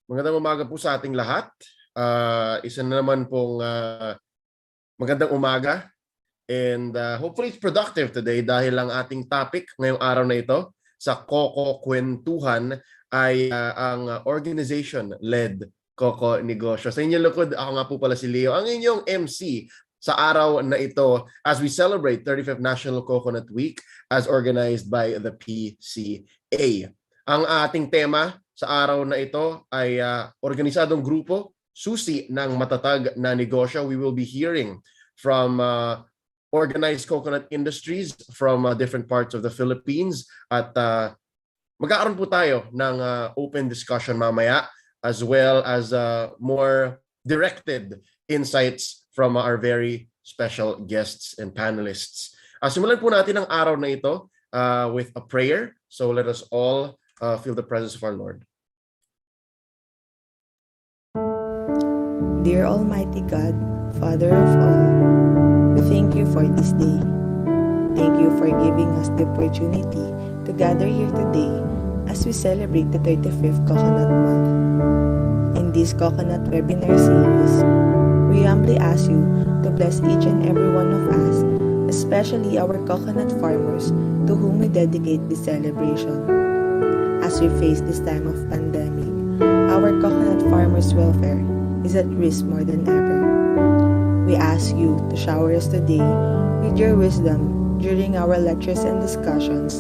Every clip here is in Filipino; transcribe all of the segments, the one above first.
Magandang umaga po sa ating lahat. Isa na naman pong magandang umaga and hopefully it's productive today dahil ang ating topic ngayong araw na ito sa Coco Kwentuhan ay ang organization-led Coco Negosyo. Sa inyong likod, ako nga po pala si Leo, ang inyong MC sa araw na ito as we celebrate 35th National Coconut Week as organized by the PCA. Ang ating tema sa araw na ito ay Organisadong Grupo, Susi ng Matatag na Negosyo. We will be hearing from organized coconut industries from different parts of the Philippines at magkakaroon po tayo ng open discussion mamaya as well as more directed insights from our very special guests and panelists. Simulan po natin ang araw na ito with a prayer. So let us all feel the presence of our Lord. Dear Almighty God, Father of all, we thank you for this day. Thank you for giving us the opportunity to gather here today as we celebrate the 35th Coconut Month. In this Coconut Webinar Series, we humbly ask you to bless each and every one of us, especially our coconut farmers to whom we dedicate this celebration. As we face this time of pandemic, our coconut farmers' welfare is at risk more than ever. We ask you to shower us today with your wisdom during our lectures and discussions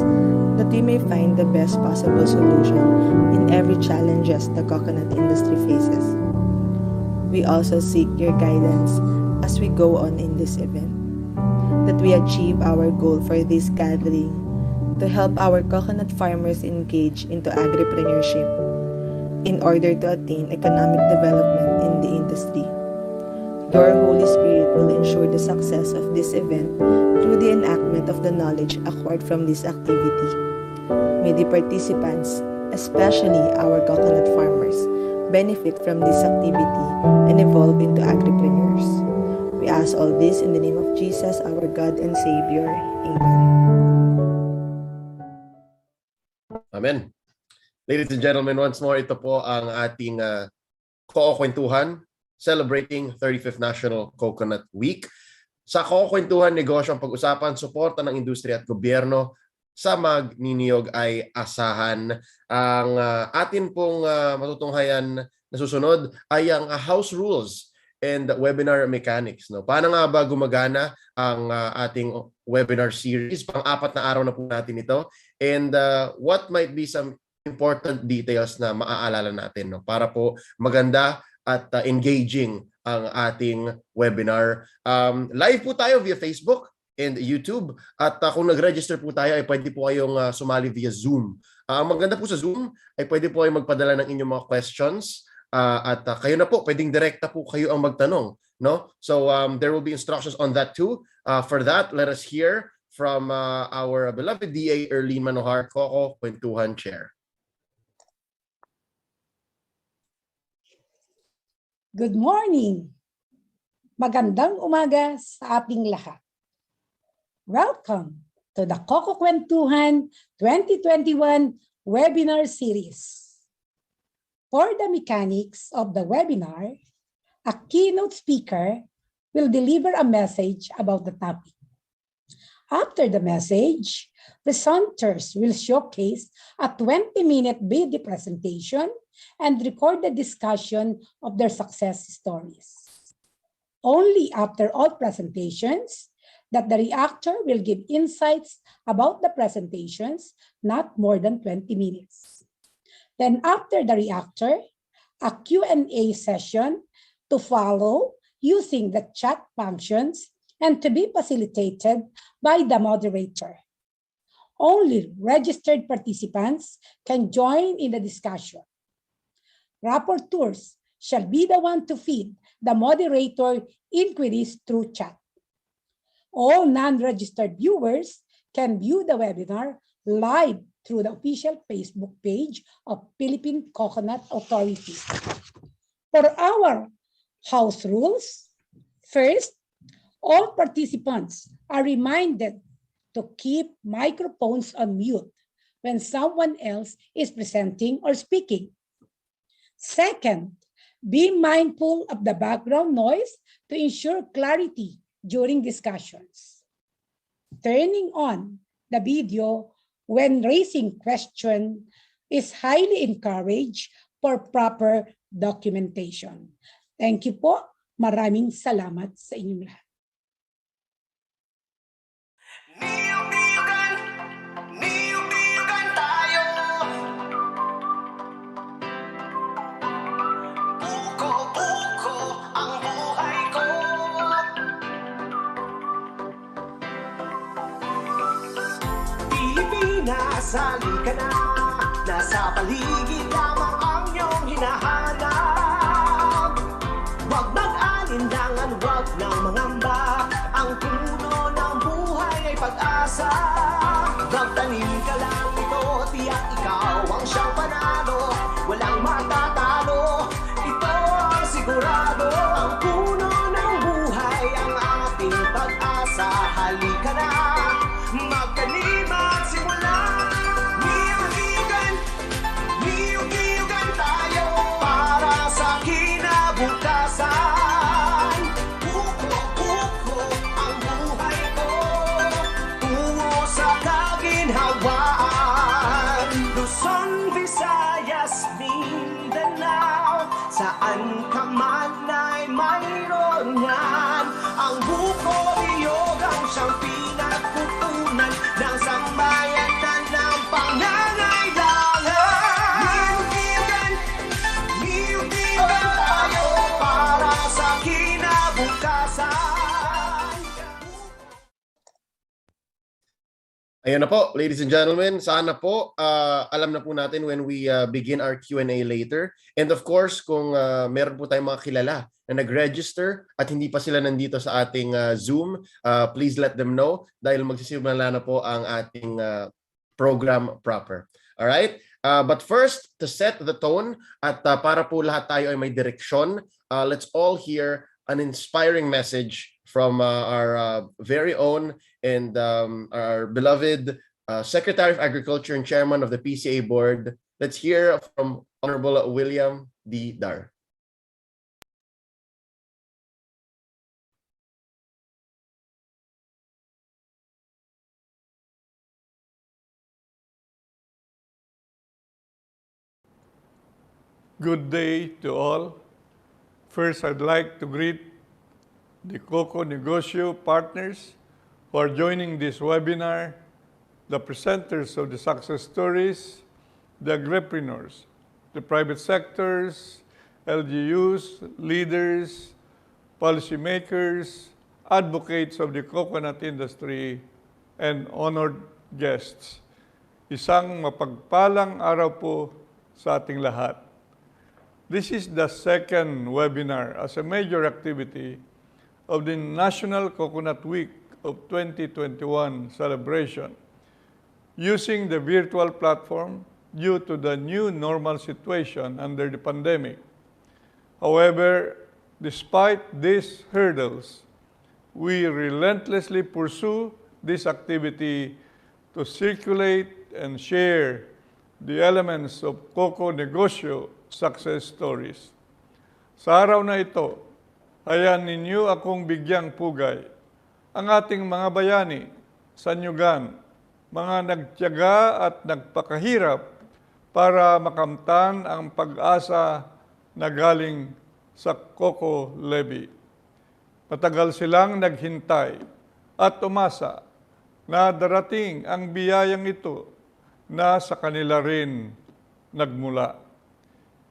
that we may find the best possible solution in every challenges the coconut industry faces. We also seek your guidance as we go on in this event, that we achieve our goal for this gathering to help our coconut farmers engage into agripreneurship in order to attain economic development in the industry. Your Holy Spirit will ensure the success of this event through the enactment of the knowledge acquired from this activity. May the participants, especially our coconut farmers, benefit from this activity and evolve into agripreneurs. We ask all this in the name of Jesus, our God and Savior. Amen. Amen. Ladies and gentlemen, once more, ito po ang ating Coco Kwentuhan celebrating 35th National Coconut Week. Sa Coco Kwentuhan, negosyo ang pag-usapan, suporta ng industriya at gobyerno sa magniniyog ay asahan. Ang atin pong matutunghayan na susunod ay ang house rules and webinar mechanics. No? Paano nga ba gumagana ang ating webinar series? Pang-apat na araw na po natin ito. And what might be some important details na maaalala natin, no? Para po maganda at engaging ang ating webinar. Live po tayo via Facebook and YouTube. At kung nag-register po tayo, ay pwede po kayong sumali via Zoom. Ang maganda po sa Zoom ay pwede po kayong magpadala ng inyong mga questions. At kayo na po, pwedeng direkta po kayo ang magtanong. No? So there will be instructions on that too. For that, let us hear from our beloved DA Erlene Manohar, Coco Kwentuhan Chair. Good morning! Magandang umaga sa ating lahat. Welcome to the Coco Kwentuhan 2021 Webinar Series. For the mechanics of the webinar, a keynote speaker will deliver a message about the topic. After the message, presenters will showcase a 20-minute video presentation and record the discussion of their success stories. Only after all presentations that the reactor will give insights about the presentations, not more than 20 minutes. Then after the reactor, a Q&A session to follow using the chat functions and to be facilitated by the moderator. Only registered participants can join in the discussion. Rapporteurs shall be the one to feed the moderator inquiries through chat. All non-registered viewers can view the webinar live through the official Facebook page of Philippine Coconut Authority. For our house rules, first, all participants are reminded to keep microphones on mute when someone else is presenting or speaking. Second, be mindful of the background noise to ensure clarity during discussions. Turning on the video when raising question is highly encouraged for proper documentation. Thank you po. Maraming salamat sa inyong lahat. Niyog-niyogan tayo. Buko-buko ang buhay ko. Pilipinas, halika na. Nasa paligid lamang ang iyong hinahanap. Huwag mag-alinlangan, huwag nang mangamba. Ang puno ng buhay ay pag-asa. Magtanim ka lang ito, tiyak ikaw ang siyang panalo. Walang matatalo, ito ang sigurado. Ang puno ng buhay ang ating pag-asa. Halika na, magtanim at simula. Niyog-niyugan tayo para sa kinabukasan. Buko-buko ang buhay ko, tungo sa kaginhawaan. Luzon, Visayas, Mindanao, saan ka man ay mayroon yan. Ang buko-niyog ang siyang pinagkukunan ng sambayanan ng pangangailangan. Niyog-niyugan tayo para sa kinabukasan. Ayun na po, ladies and gentlemen. Sana po alam na po natin when we begin our Q&A later. And of course, kung meron po tayong mga kilala na nag-register at hindi pa sila nandito sa ating Zoom, please let them know dahil magsisimula na po ang ating program proper. Alright? But first, to set the tone at para po lahat tayo ay may direksyon, let's all hear an inspiring message from our very own and our beloved Secretary of Agriculture and Chairman of the PCA Board. Let's hear from Honorable William D. Dar. Good day to all. First, I'd like to greet the Coco Negosyo partners who are joining this webinar, the presenters of the success stories, the agripreneurs, the private sectors, LGUs, leaders, policymakers, advocates of the coconut industry, and honored guests. Isang mapagpalang araw po sa ating lahat. This is the second webinar as a major activity of the National Coconut Week of 2021 celebration, using the virtual platform due to the new normal situation under the pandemic. However, despite these hurdles, we relentlessly pursue this activity to circulate and share the elements of Coco Negosyo success stories. Sa araw na ito, hayaan ninyo akong bigyang pugay ang ating mga bayani sa Nyugan, mga nagtiyaga at nagpakahirap para makamtan ang pag-asa na galing sa Coco Levy. Matagal silang naghintay at umasa na darating ang biyayang ito na sa kanila rin nagmula.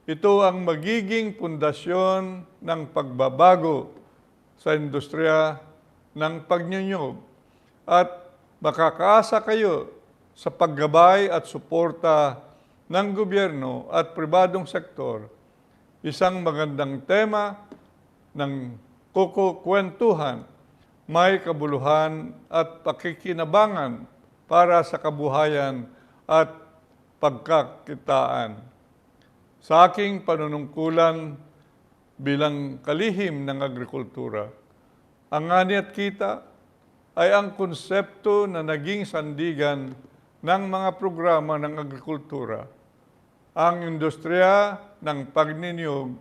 Ito ang magiging pundasyon ng pagbabago sa industriya ng pagnyunyog at makakaasa kayo sa paggabay at suporta ng gobyerno at pribadong sektor. Isang magandang tema ng Coco Kwentuhan, may kabuluhan at pakikinabangan para sa kabuhayan at pagkakitaan. Sa aking panunungkulan bilang kalihim ng agrikultura, ang ani at kita ay ang konsepto na naging sandigan ng mga programa ng agrikultura. Ang industriya ng pagniniyog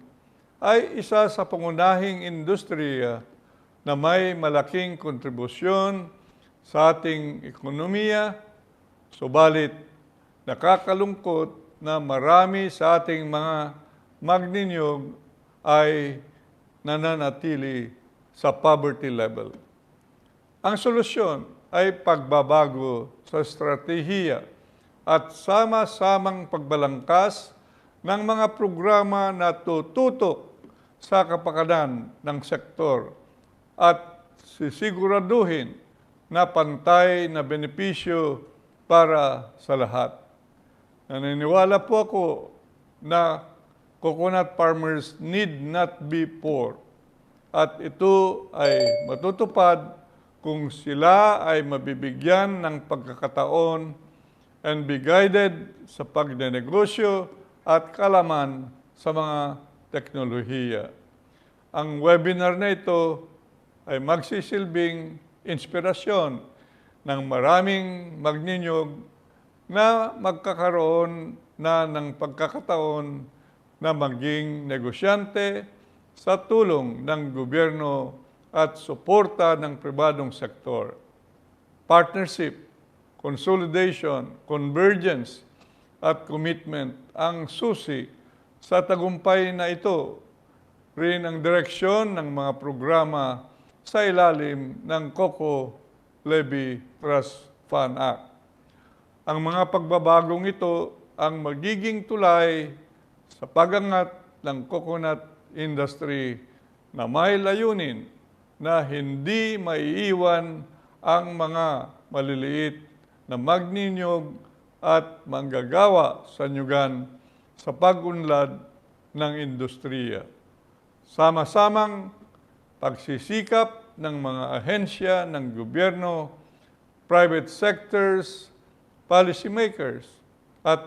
ay isa sa pangunahing industriya na may malaking kontribusyon sa ating ekonomiya, subalit nakakalungkot na marami sa ating mga magniniyog ay nananatili sa poverty level. Ang solusyon ay pagbabago sa estratehiya at sama-samang pagbalangkas ng mga programa na tututok sa kapakanan ng sektor at sisiguraduhin na pantay na benepisyo para sa lahat. Naniniwala po ako na coconut farmers need not be poor at ito ay matutupad kung sila ay mabibigyan ng pagkakataon and be guided sa pagnenegosyo at kalaman sa mga teknolohiya. Ang webinar na ito ay magsisilbing inspirasyon ng maraming magninyog na magkakaroon na ng pagkakataon na maging negosyante sa tulong ng gobyerno at suporta ng pribadong sektor. Partnership, consolidation, convergence, at commitment ang susi sa tagumpay na ito. Rin ang direksyon ng mga programa sa ilalim ng Coco Levy Trust Fund Act. Ang mga pagbabagong ito ang magiging tulay sa pagangat ng coconut industry na may layunin na hindi maiiwan ang mga maliliit na magninyog at manggagawa sa nyugan sa pag-unlad ng industriya. Sama-samang pagsisikap ng mga ahensya ng gobyerno, private sectors, policymakers, at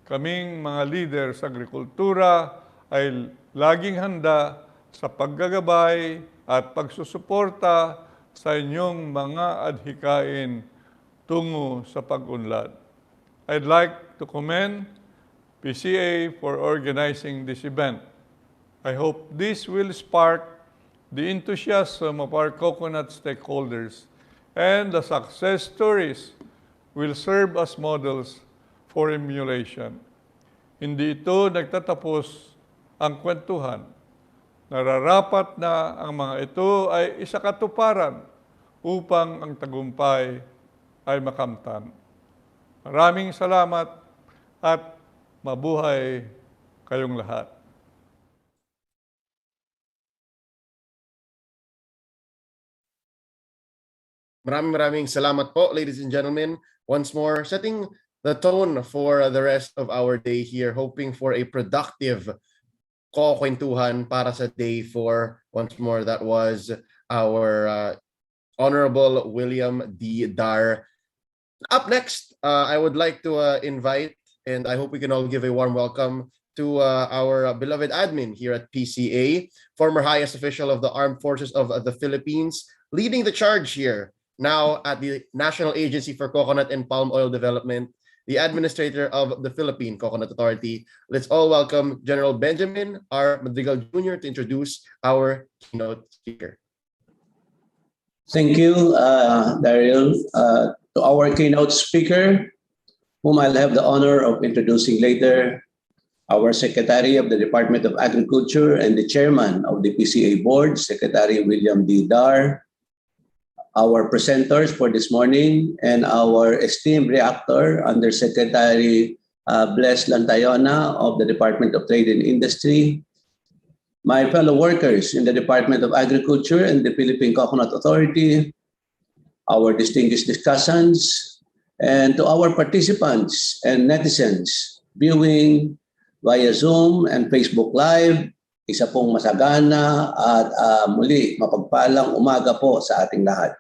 kaming mga leader sa agrikultura ay laging handa sa paggagabay at pagsusuporta sa inyong mga adhikain tungo sa pag-unlad. I'd like to commend PCA for organizing this event. I hope this will spark the enthusiasm of our coconut stakeholders, and the success stories will serve as models for emulation. Hindi ito nagtatapos ang kwentuhan. Nararapat na ang mga ito ay isakatuparan upang ang tagumpay ay makamtan. Maraming salamat at mabuhay kayong lahat. Maraming salamat po, ladies and gentlemen. Once more, setting the tone for the rest of our day here, hoping for a productive Coco Kwentuhan para sa day 4. Once more, that was our Honorable William D. Dar. Up next, I would like to invite, and I hope we can all give a warm welcome to our beloved admin here at PCA, former highest official of the Armed Forces of the Philippines, leading the charge here, now at the National Agency for Coconut and Palm Oil Development, the administrator of the Philippine Coconut Authority. Let's all welcome General Benjamin R. Madrigal Jr. to introduce our keynote speaker. Thank you, Daryl. To our keynote speaker, whom I'll have the honor of introducing later, our Secretary of the Department of Agriculture and the Chairman of the PCA Board, Secretary William D. Dar, our presenters for this morning, and our esteemed reactor, Undersecretary Bless Lantayona of the Department of Trade and Industry, my fellow workers in the Department of Agriculture and the Philippine Coconut Authority, our distinguished discussants, and to our participants and netizens viewing via Zoom and Facebook Live, isa pong masagana at muli mapagpalang umaga po sa ating lahat.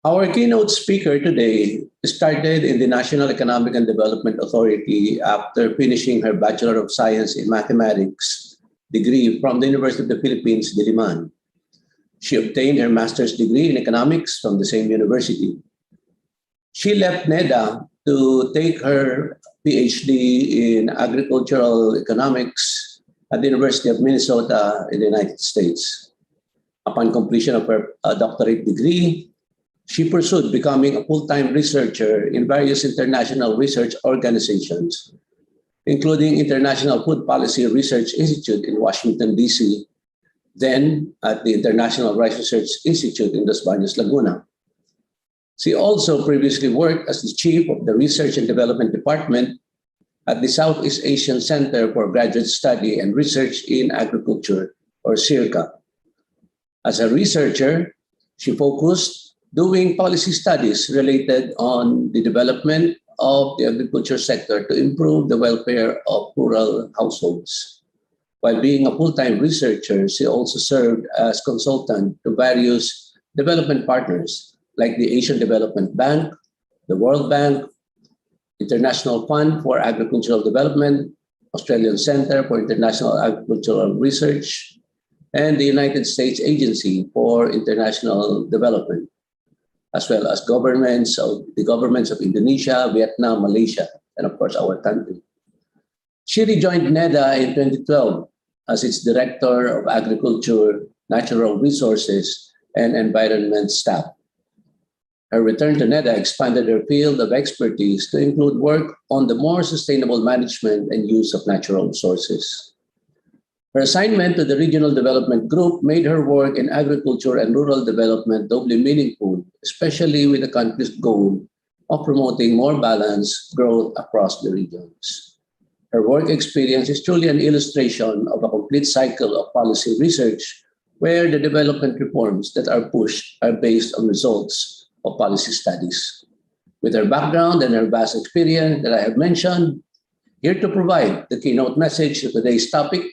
Our keynote speaker today started in the National Economic and Development Authority after finishing her Bachelor of Science in Mathematics degree from the University of the Philippines, Diliman. She obtained her master's degree in economics from the same university. She left NEDA to take her PhD in agricultural economics at the University of Minnesota in the United States. Upon completion of her doctorate degree, she pursued becoming a full-time researcher in various international research organizations, including International Food Policy Research Institute in Washington, D.C., then at the International Rice Research Institute in Los Baños, Laguna. She also previously worked as the chief of the Research and Development Department at the Southeast Asian Center for Graduate Study and Research in Agriculture, or CIRCA. As a researcher, she focused doing policy studies related on the development of the agriculture sector to improve the welfare of rural households. While being a full-time researcher, she also served as consultant to various development partners like the Asian Development Bank, the World Bank, International Fund for Agricultural Development, Australian Center for International Agricultural Research, and the United States Agency for International Development, as well as the governments of Indonesia, Vietnam, Malaysia, and of course our country. She rejoined NEDA in 2012 as its Director of Agriculture, Natural Resources, and Environment staff. Her return to NEDA expanded her field of expertise to include work on the more sustainable management and use of natural resources. Her assignment to the Regional Development Group made her work in agriculture and rural development doubly meaningful, especially with the country's goal of promoting more balanced growth across the regions. Her work experience is truly an illustration of a complete cycle of policy research where the development reforms that are pushed are based on results of policy studies. With her background and her vast experience that I have mentioned, here to provide the keynote message to today's topic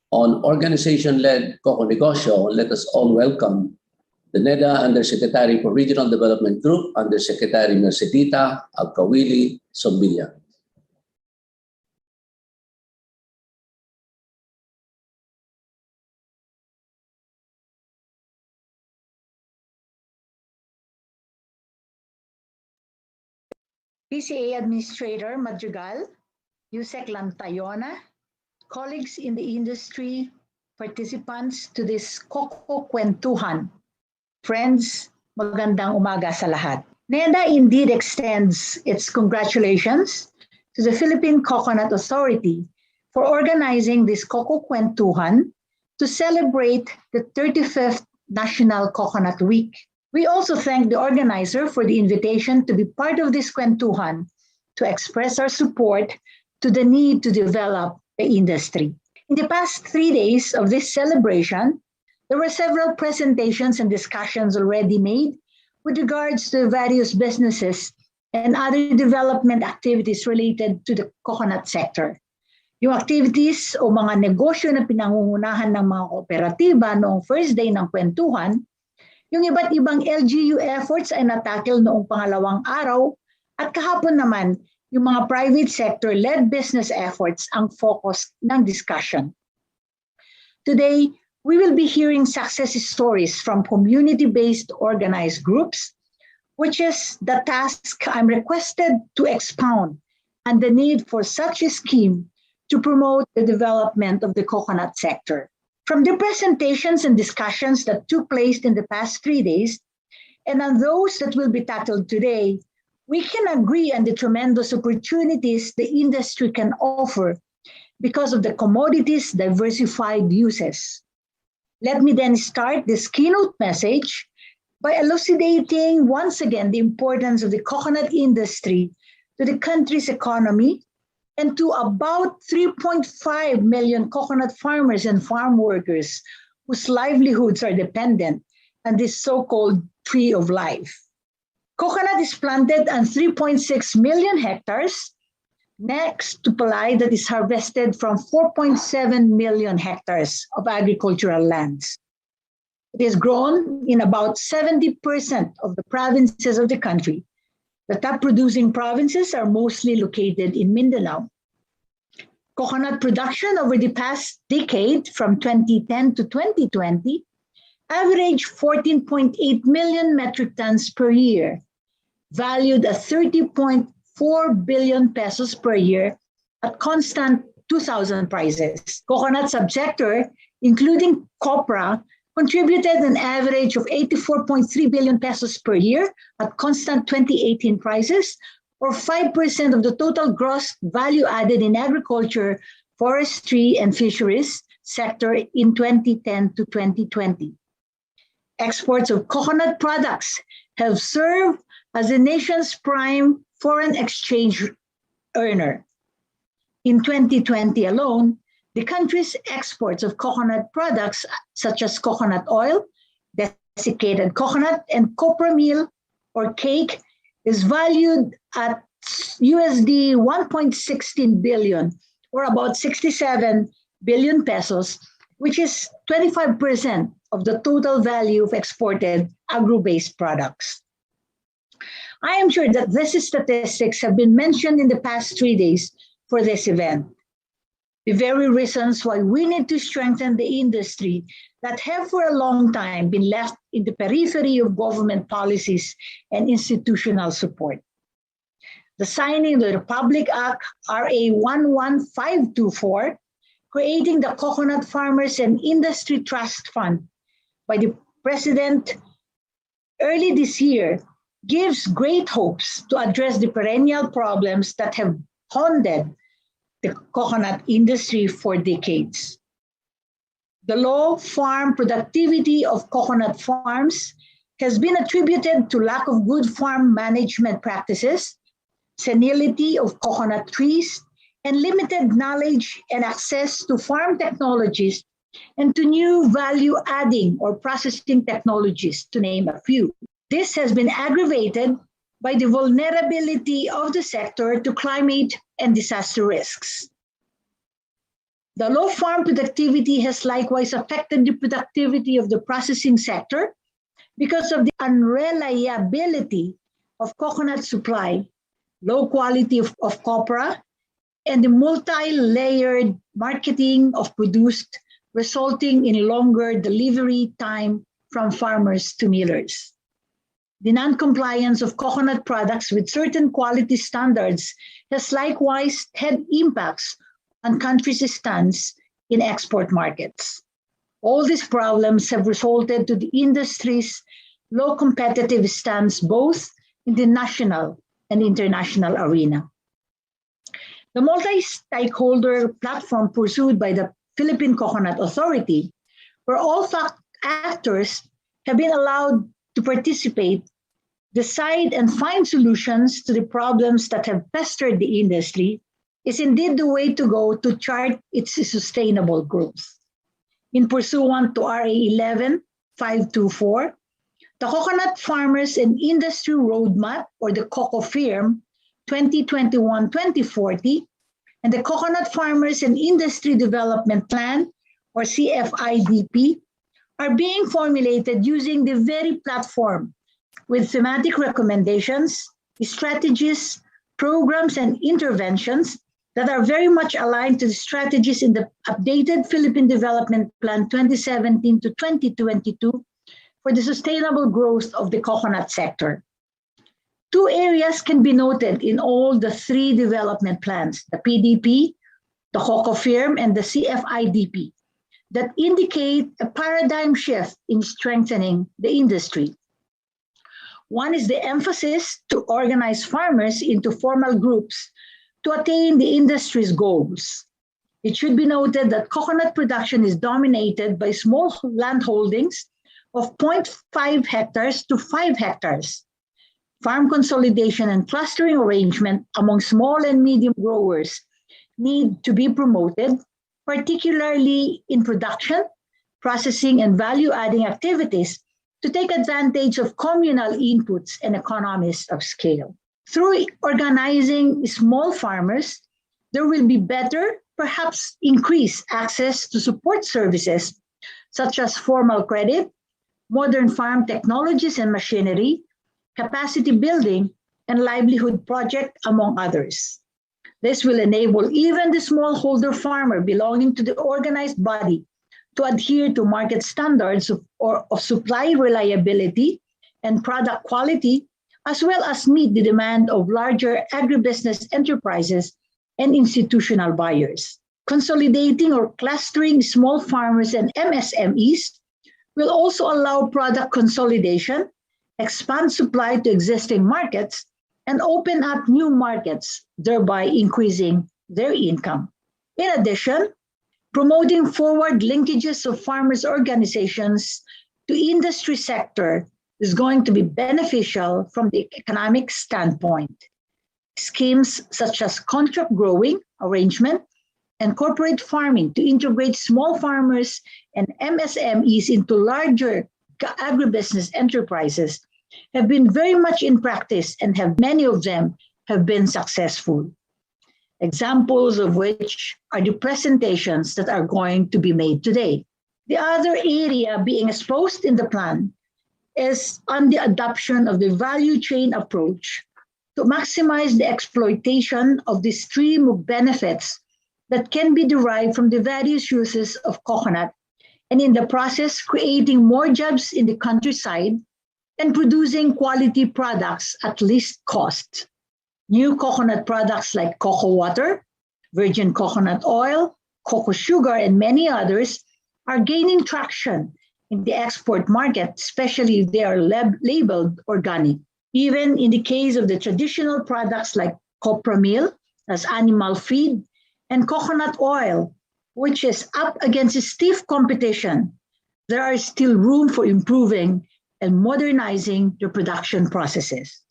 on organization-led Coco Negosyo, let us all welcome the NEDA Undersecretary for Regional Development Group, Undersecretary Mercedita Alcawili Sombilla. PCA Administrator Madrigal, Yusek Lantayona, colleagues in the industry, participants to this Coco Kwentuhan. Friends, magandang umaga sa lahat. NEDA indeed extends its congratulations to the Philippine Coconut Authority for organizing this Coco Kwentuhan to celebrate the 35th National Coconut Week. We also thank the organizer for the invitation to be part of this Kwentuhan to express our support to the need to develop the industry. In the past 3 days of this celebration, there were several presentations and discussions already made with regards to various businesses and other development activities related to the coconut sector. Yung activities o mga negosyo na pinangungunahan ng mga kooperatiba noong first day ng Kwentuhan, yung iba't ibang LGU efforts ay natakil noong pangalawang araw at kahapon naman yung mga private sector-led business efforts ang focus ng discussion. Today, we will be hearing success stories from community-based organized groups, which is the task I'm requested to expound and the need for such a scheme to promote the development of the coconut sector. From the presentations and discussions that took place in the past 3 days, and on those that will be tackled today, we can agree on the tremendous opportunities the industry can offer because of the commodities' diversified uses. Let me then start this keynote message by elucidating once again the importance of the coconut industry to the country's economy and to about 3.5 million coconut farmers and farm workers whose livelihoods are dependent on this so-called tree of life. Coconut is planted on 3.6 million hectares, next to palay that is harvested from 4.7 million hectares of agricultural lands. It is grown in about 70% of the provinces of the country. The top producing provinces are mostly located in Mindanao. Coconut production over the past decade, from 2010 to 2020, averaged 14.8 million metric tons per year, valued at 30.4 billion pesos per year at constant 2000 prices. Coconut subsector, including copra, contributed an average of 84.3 billion pesos per year at constant 2018 prices, or 5% of the total gross value added in agriculture, forestry, and fisheries sector in 2010 to 2020. Exports of coconut products have served as the nation's prime foreign exchange earner. In 2020 alone, the country's exports of coconut products such as coconut oil, desiccated coconut, and copra meal or cake is valued at USD 1.16 billion, or about 67 billion pesos, which is 25% of the total value of exported agro-based products. I am sure that these statistics have been mentioned in the past 3 days for this event. The very reasons why we need to strengthen the industry that have for a long time been left in the periphery of government policies and institutional support. The signing of the Republic Act RA 11524, creating the Coconut Farmers and Industry Trust Fund by the President early this year, gives great hopes to address the perennial problems that have haunted the coconut industry for decades. The low farm productivity of coconut farms has been attributed to lack of good farm management practices, senility of coconut trees, and limited knowledge and access to farm technologies and to new value-adding or processing technologies, to name a few. This has been aggravated by the vulnerability of the sector to climate and disaster risks. The low farm productivity has likewise affected the productivity of the processing sector because of the unreliability of coconut supply, low quality of copra, and the multi-layered marketing of produced, resulting in longer delivery time from farmers to millers. The non-compliance of coconut products with certain quality standards has likewise had impacts on countries' stance in export markets. All these problems have resulted to the industry's low competitive stance both in the national and international arena. The multi-stakeholder platform pursued by the Philippine Coconut Authority, where all actors have been allowed to participate, decide, and find solutions to the problems that have pestered the industry, is indeed the way to go to chart its sustainable growth. In pursuant to RA 11524, the Coconut Farmers and Industry Roadmap, or the Coco Firm 2021-2040, and the Coconut Farmers and Industry Development Plan, or CFIDP, are being formulated using the very platform with thematic recommendations, strategies, programs, and interventions that are very much aligned to the strategies in the updated Philippine Development Plan 2017 to 2022 for the sustainable growth of the coconut sector. Two areas can be noted in all the three development plans, the PDP, the Coco Firm, and the CFIDP, that indicate a paradigm shift in strengthening the industry. One is the emphasis to organize farmers into formal groups to attain the industry's goals. It should be noted that coconut production is dominated by small land holdings of 0.5 hectares to 5 hectares. Farm consolidation and clustering arrangement among small and medium growers need to be promoted, particularly in production, processing, and value-adding activities to take advantage of communal inputs and economies of scale. Through organizing small farmers, there will be better, perhaps increased access to support services such as formal credit, modern farm technologies and machinery, capacity building, and livelihood project, among others. This will enable even the smallholder farmer belonging to the organized body to adhere to market standards of supply reliability and product quality, as well as meet the demand of larger agribusiness enterprises and institutional buyers. Consolidating or clustering small farmers and MSMEs will also allow product consolidation, expand supply to existing markets, and open up new markets, thereby increasing their income. In addition, promoting forward linkages of farmers' organizations to industry sector is going to be beneficial from the economic standpoint. Schemes such as contract growing arrangement and corporate farming to integrate small farmers and MSMEs into larger agribusiness enterprises have been very much in practice and many of them have been successful. Examples of which are the presentations that are going to be made today. The other area being exposed in the plan is on the adoption of the value chain approach to maximize the exploitation of the stream of benefits that can be derived from the various uses of coconut, and in the process creating more jobs in the countryside and producing quality products at least cost. New coconut products like cocoa water, virgin coconut oil, cocoa sugar, and many others are gaining traction in the export market, especially if they are labeled organic. Even in the case of the traditional products like copra meal as animal feed and coconut oil, which is up against stiff competition, there are still room for improving and modernizing the production processes.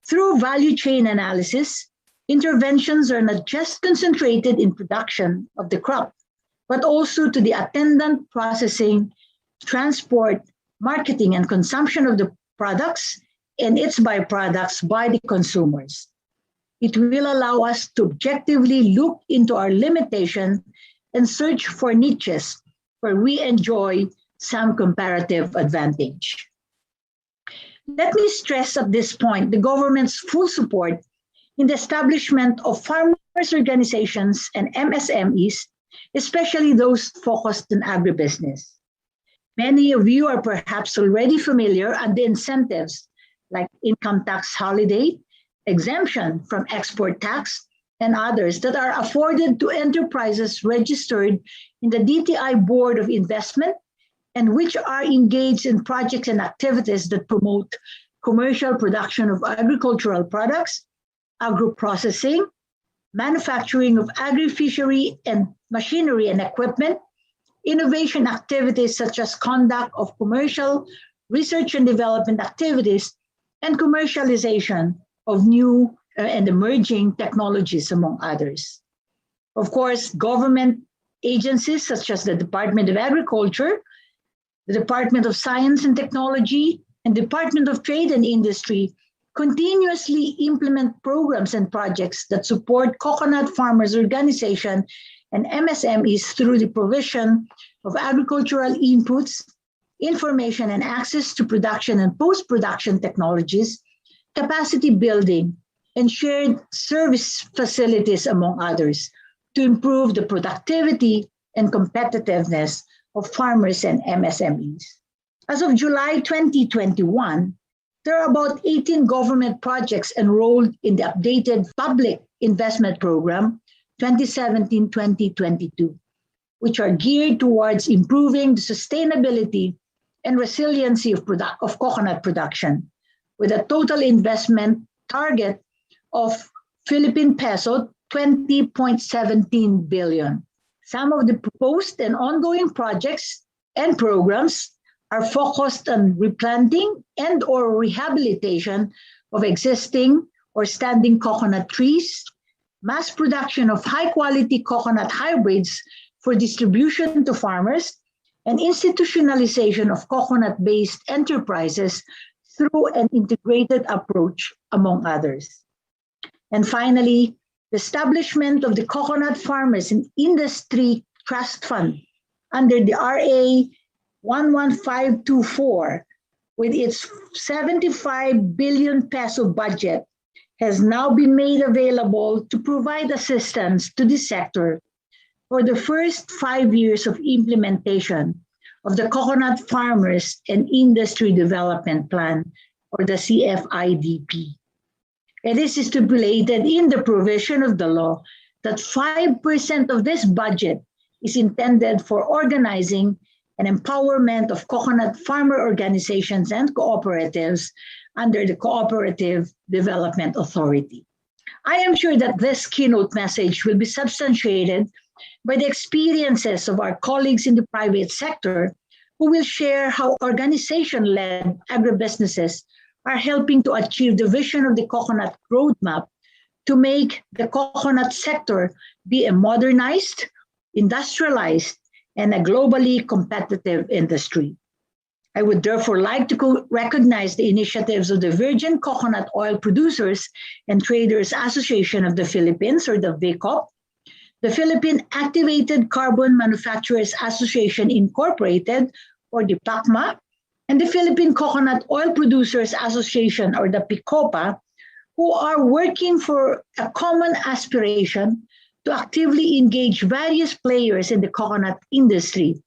Through value chain analysis, interventions are not just concentrated in production of the crop, but also to the attendant processing, transport, marketing, and consumption of the products and its byproducts by the consumers. It will allow us to objectively look into our limitation and search for niches where we enjoy some comparative advantage. Let me stress at this point the government's full support in the establishment of farmers' organizations and MSMEs, especially those focused on agribusiness. Many of you are perhaps already familiar with the incentives like income tax holiday, exemption from export tax, and others that are afforded to enterprises registered in the DTI Board of Investment and which are engaged in projects and activities that promote commercial production of agricultural products, agro-processing, manufacturing of agri-fishery and machinery and equipment, innovation activities such as conduct of commercial research and development activities, and commercialization of new and emerging technologies, among others. Of course, government agencies such as the Department of Agriculture, the Department of Science and Technology, and Department of Trade and Industry continuously implement programs and projects that support coconut farmers' organization and MSMEs through the provision of agricultural inputs, information and access to production and post-production technologies, capacity building, and shared service facilities, among others, to improve the productivity and competitiveness of farmers and MSMEs. As of July 2021, there are about 18 government projects enrolled in the updated Public Investment Program 2017-2022, which are geared towards improving the sustainability and resiliency of coconut production, with a total investment target of Philippine peso 20.17 billion. Some of the proposed and ongoing projects and programs are focused on replanting and or rehabilitation of existing or standing coconut trees, mass production of high-quality coconut hybrids for distribution to farmers, and institutionalization of coconut-based enterprises through an integrated approach, among others. And finally, the establishment of the Coconut Farmers and Industry Trust Fund under the RA 11524, with its 75 billion peso budget, has now been made available to provide assistance to the sector for the first 5 years of implementation of the Coconut Farmers and Industry Development Plan or the CFIDP. It is stipulated in the provision of the law that 5% of this budget is intended for organizing and empowerment of coconut farmer organizations and cooperatives under the Cooperative Development Authority. I am sure that this keynote message will be substantiated by the experiences of our colleagues in the private sector who will share how organization-led agribusinesses are helping to achieve the vision of the coconut roadmap to make the coconut sector be a modernized, industrialized, and a globally competitive industry. I would therefore like to recognize the initiatives of the Virgin Coconut Oil Producers and Traders Association of the Philippines, or the VCOP, the Philippine Activated Carbon Manufacturers Association Incorporated, or the PACMA, and the Philippine Coconut Oil Producers Association, or the PICOPA, who are working for a common aspiration to actively engage various players in the coconut industry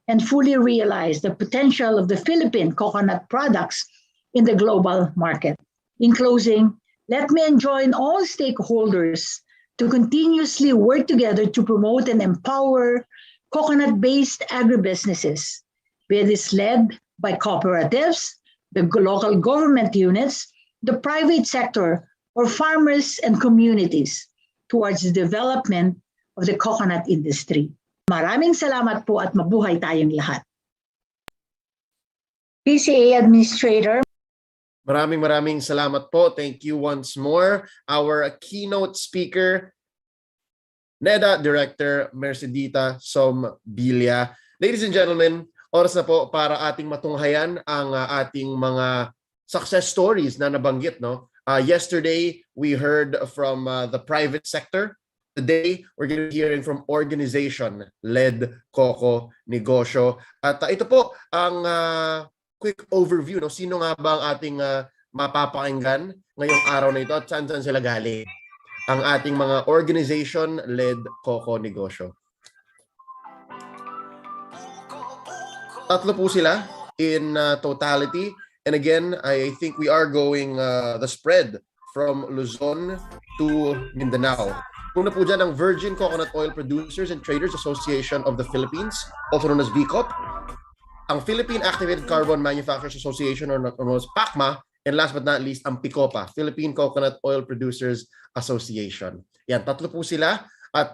and fully realize the potential of the Philippine coconut products in the global market. In closing, let me enjoin all stakeholders to continuously work together to promote and empower coconut-based agribusinesses, be it led by cooperatives, the local government units, the private sector, or farmers and communities towards the development of the coconut industry. Maraming salamat po at mabuhay tayong lahat. PCA Administrator. Maraming salamat po. Thank you once more. Our keynote speaker, NEDA Director Mercedita Sombilia. Ladies and gentlemen, oras na po para ating matunghayan ang ating mga success stories na nabanggit, no? Yesterday, we heard from the private sector. Today, we're going to be hearing from organization-led Coco Negosyo. At ito po ang quick overview. No? Sino nga ba ang ating mapapakinggan ngayong araw na ito at saan sila galing? Ang ating mga organization-led Coco Negosyo. Tatlo po sila in totality. And again, I think we are going the spread from Luzon to Mindanao. Una po dyan ang Virgin Coconut Oil Producers and Traders Association of the Philippines, also known as VCOP, ang Philippine Activated Carbon Manufacturers Association, or known as PACMA, and last but not least, ang PICOPA, Philippine Coconut Oil Producers Association. Yan, tatlo po sila at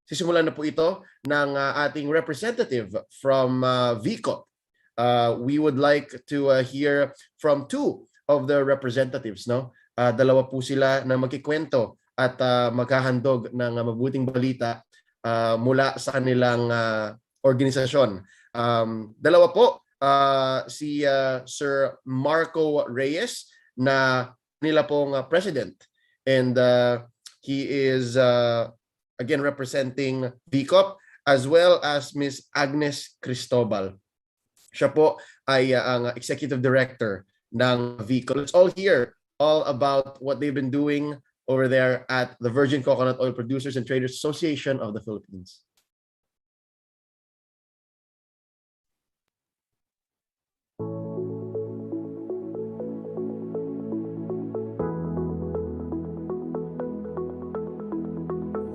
sisimulan na po ito ng ating representative from VCOP. We would like to hear from two of the representatives, no? Dalawa po sila na magkikwento at maghahandog ng mabuting balita mula sa kanilang organisasyon. Dalawa po, si Sir Marco Reyes na nila pong president, and he is again representing VCOP, as well as Miss Agnes Cristobal. Siya po ay ang executive director ng VCOP. Let's all hear all about what they've been doing over there at the Virgin Coconut Oil Producers and Traders Association of the Philippines.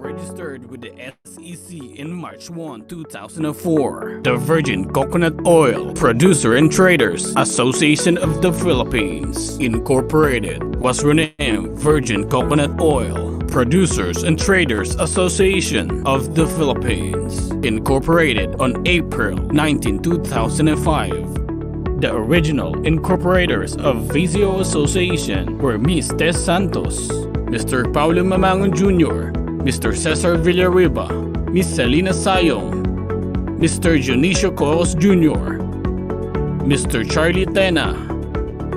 Registered with the SEC in March 1, 2004, the Virgin Coconut Oil Producer and Traders Association of the Philippines, Incorporated, was renamed Virgin Coconut Oil Producers and Traders Association of the Philippines, Incorporated on April 19, 2005. The original incorporators of VCO Association were Ms. Tess Santos, Mr. Paulo Mamangon Jr., Mr. Cesar Villarriba, Ms. Selena Sayong, Mr. Dionisio Coros Jr., Mr. Charlie Tena,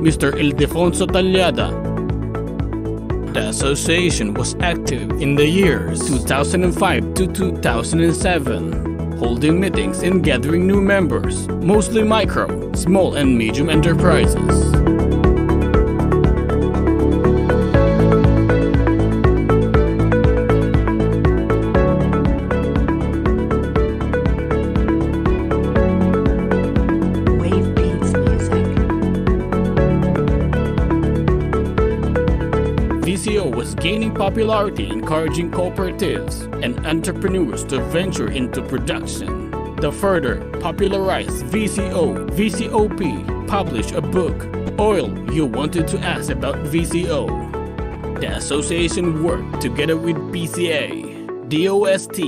Mr. Ildefonso Talyada. The association was active in the years 2005 to 2007, holding meetings and gathering new members, mostly micro, small and medium enterprises. gained popularity encouraging cooperatives and entrepreneurs to venture into production. To further popularize VCO, VCOP published a book, Oil You Wanted to Ask About VCO. The association worked together with PCA, DOST,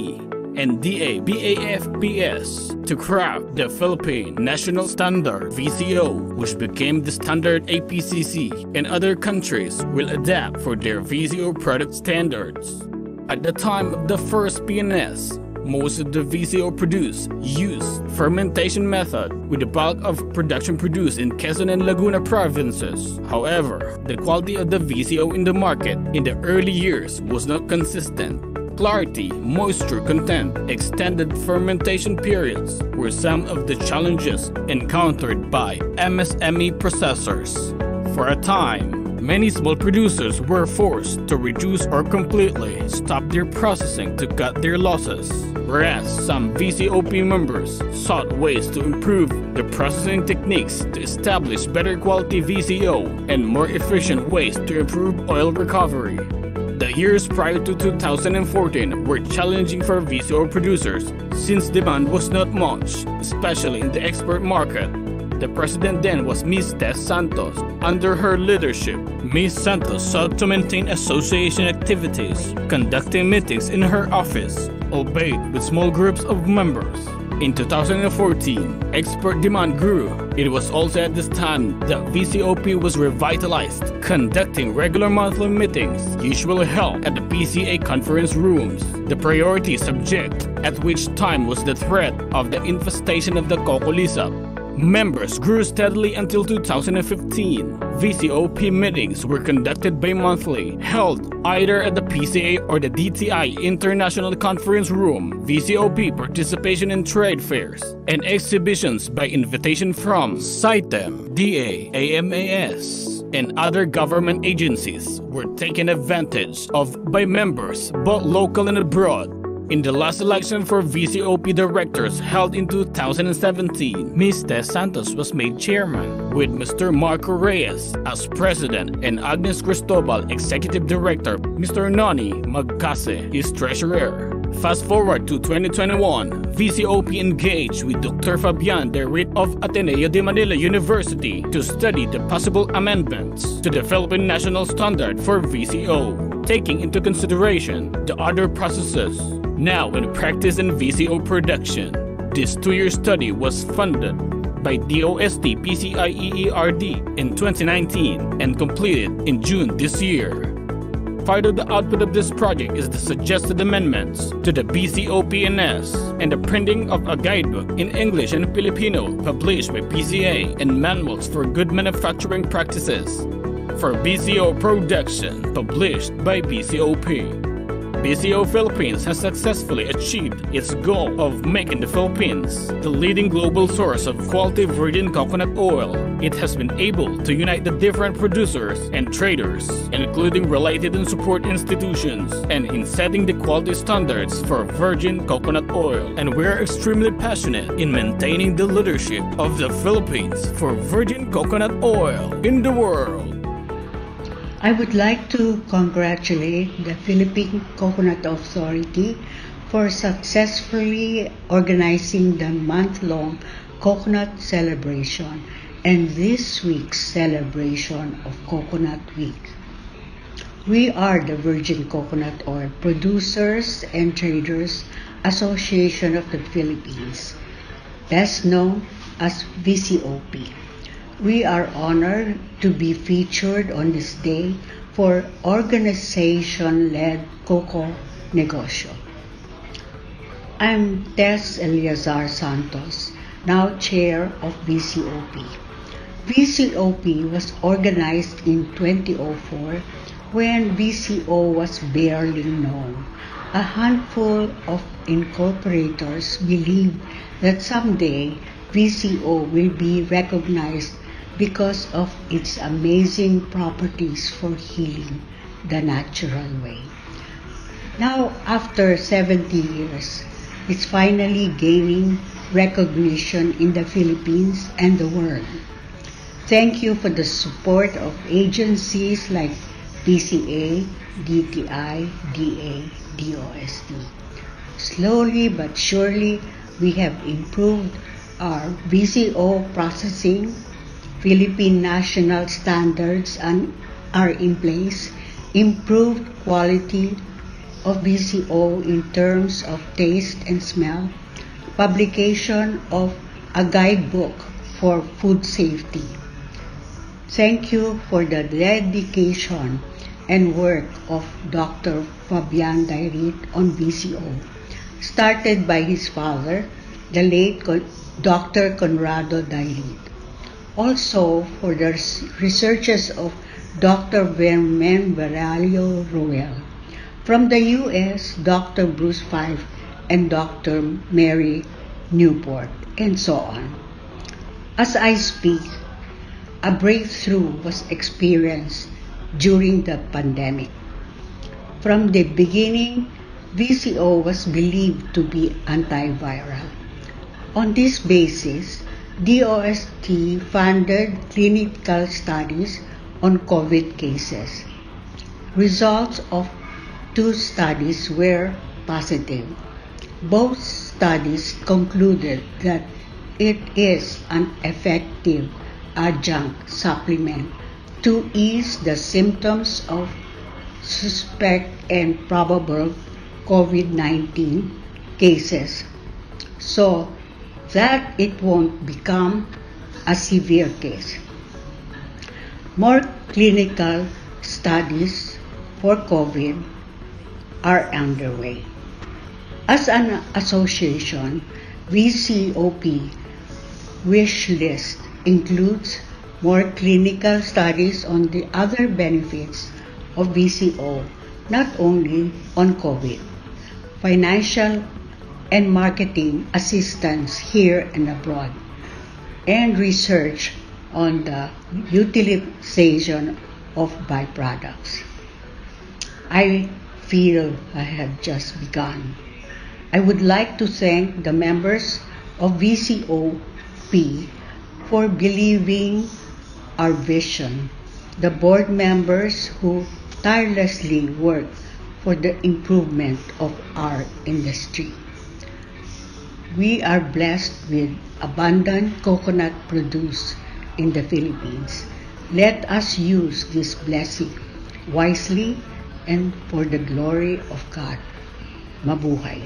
and DABAFPS to craft the Philippine National Standard VCO, which became the standard APCC, and other countries will adapt for their VCO product standards. At the time of the first PNS, most of the VCO produced used fermentation method, with the bulk of production produced in Quezon and Laguna provinces. However, the quality of the VCO in the market in the early years was not consistent. Clarity, moisture content, extended fermentation periods were some of the challenges encountered by MSME processors. For a time, many small producers were forced to reduce or completely stop their processing to cut their losses, whereas some VCOP members sought ways to improve the processing techniques to establish better quality VCO and more efficient ways to improve oil recovery. The years prior to 2014 were challenging for VCO producers since demand was not much, especially in the export market. The president then was Ms. Tess Santos. Under her leadership, Ms. Santos sought to maintain association activities, conducting meetings in her office, albeit with small groups of members. In 2014, export demand grew. It was also at this time that VCOP was revitalized, conducting regular monthly meetings, usually held at the PCA conference rooms. The priority subject at which time was the threat of the infestation of the Coco lizard. Members grew steadily until 2015. VCOP meetings were conducted bi-monthly, held either at the PCA or the DTI International Conference Room. VCOP participation in trade fairs and exhibitions by invitation from CITEM, DA, AMAS, and other government agencies were taken advantage of by members both local and abroad. In the last election for VCOP directors held in 2017, Ms. Tess Santos was made chairman, with Mr. Marco Reyes as president and Agnes Cristobal executive director, Mr. Noni Magcase is treasurer. Fast forward to 2021, VCOP engaged with Dr. Fabian Derrit of Ateneo de Manila University to study the possible amendments to the Philippine National Standard for VCO, taking into consideration the other processes now in practice in VCO production. This 2-year study was funded by DOST PCIEERD in 2019 and completed in June this year. Part of the output of this project is the suggested amendments to the BCOPNS and the printing of a guidebook in English and Filipino published by PCA and manuals for good manufacturing practices for BCO production published by BCOP. BCO Philippines has successfully achieved its goal of making the Philippines the leading global source of quality virgin coconut oil. It has been able to unite the different producers and traders, including related and support institutions, and in setting the quality standards for virgin coconut oil. And we are extremely passionate in maintaining the leadership of the Philippines for virgin coconut oil in the world. I would like to congratulate the Philippine Coconut Authority for successfully organizing the month-long coconut celebration and this week's celebration of Coconut Week. We are the Virgin Coconut Oil Producers and Traders Association of the Philippines, best known as VCOP. We are honored to be featured on this day for organization-led Coco Negosyo. I'm Tess Eleazar Santos, now chair of VCOP. VCOP was organized in 2004 when VCO was barely known. A handful of incorporators believed that someday VCO will be recognized because of its amazing properties for healing the natural way. Now, after 70 years, it's finally gaining recognition in the Philippines and the world. Thank you for the support of agencies like PCA, DTI, DA, DOST. Slowly but surely, we have improved our VCO processing. Philippine national standards are in place. Improved quality of VCO in terms of taste and smell. Publication of a guidebook for food safety. Thank you for the dedication and work of Dr. Fabian Dairit on VCO, started by his father, the late Dr. Conrado Dairit. Also for the researches of Dr. Vermen Varalio Roel. From the U.S., Dr. Bruce Fife and Dr. Mary Newport, and so on. As I speak, a breakthrough was experienced during the pandemic. From the beginning, VCO was believed to be antiviral. On this basis, DOST funded clinical studies on COVID cases. Results of 2 studies were positive. Both studies concluded that it is an effective adjunct supplement to ease the symptoms of suspect and probable COVID-19 cases, so that it won't become a severe case. More clinical studies for COVID are underway. As an association, VCOP wish list includes more clinical studies on the other benefits of VCO, not only on COVID. Financial and marketing assistance here and abroad, and research on the utilization of byproducts. I feel I have just begun. I would like to thank the members of VCOP for believing our vision, the board members who tirelessly work for the improvement of our industry. We are blessed with abundant coconut produce in the Philippines. Let us use this blessing wisely and for the glory of God. Mabuhay!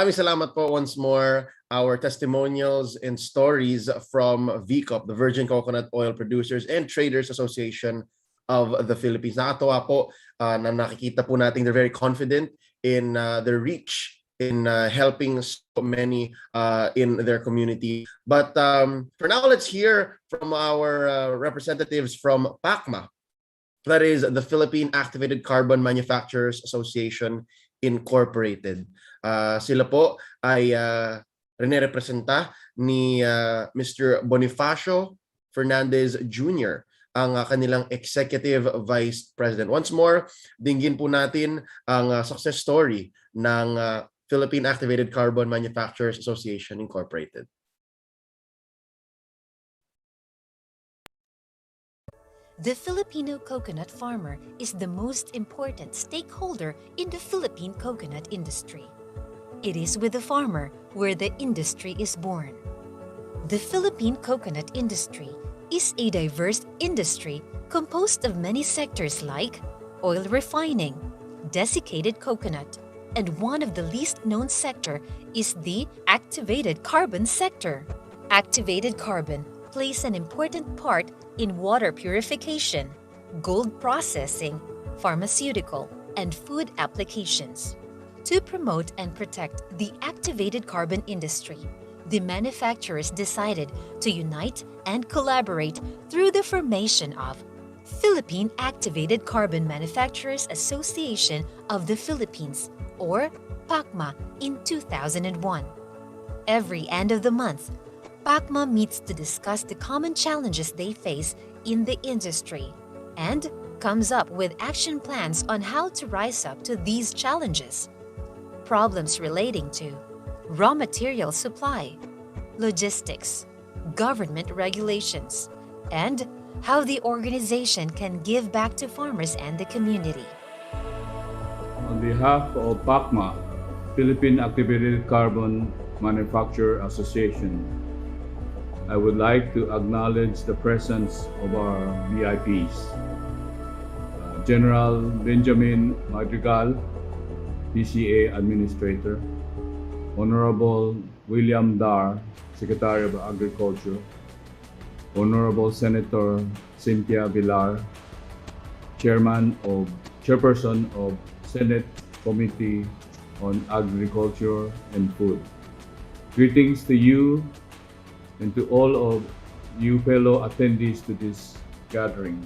Maraming salamat po once more. Our testimonials and stories from VCOP, the Virgin Coconut Oil Producers and Traders Association of the Philippines. Nakatuwa po na nakikita po natin they're very confident in their reach in helping so many in their community. But for now, let's hear from our representatives from PACMA. That is the Philippine Activated Carbon Manufacturers Association Incorporated. Sila po ay rinirepresenta ni Mr. Bonifacio Fernandez Jr., ang kanilang Executive Vice President. Once more, dinggin po natin ang success story ng Philippine Activated Carbon Manufacturers Association Incorporated. The Filipino coconut farmer is the most important stakeholder in the Philippine coconut industry. It is with the farmer where the industry is born. The Philippine coconut industry is a diverse industry composed of many sectors like oil refining, desiccated coconut, and one of the least known sector is the activated carbon sector. Activated carbon plays an important part in water purification, gold processing, pharmaceutical, and food applications. To promote and protect the activated carbon industry, the manufacturers decided to unite and collaborate through the formation of Philippine Activated Carbon Manufacturers Association of the Philippines, or PACMA, in 2001. Every end of the month, PACMA meets to discuss the common challenges they face in the industry and comes up with action plans on how to rise up to these challenges. Problems relating to raw material supply, logistics, government regulations, and how the organization can give back to farmers and the community. On behalf of PACMA, Philippine Activated Carbon Manufacturer Association, I would like to acknowledge the presence of our VIPs. General Benjamin Madrigal, PCA Administrator, Honorable William Dar, Secretary of Agriculture, Honorable Senator Cynthia Villar, Chairperson of Senate Committee on Agriculture and Food. Greetings to you and to all of you fellow attendees to this gathering.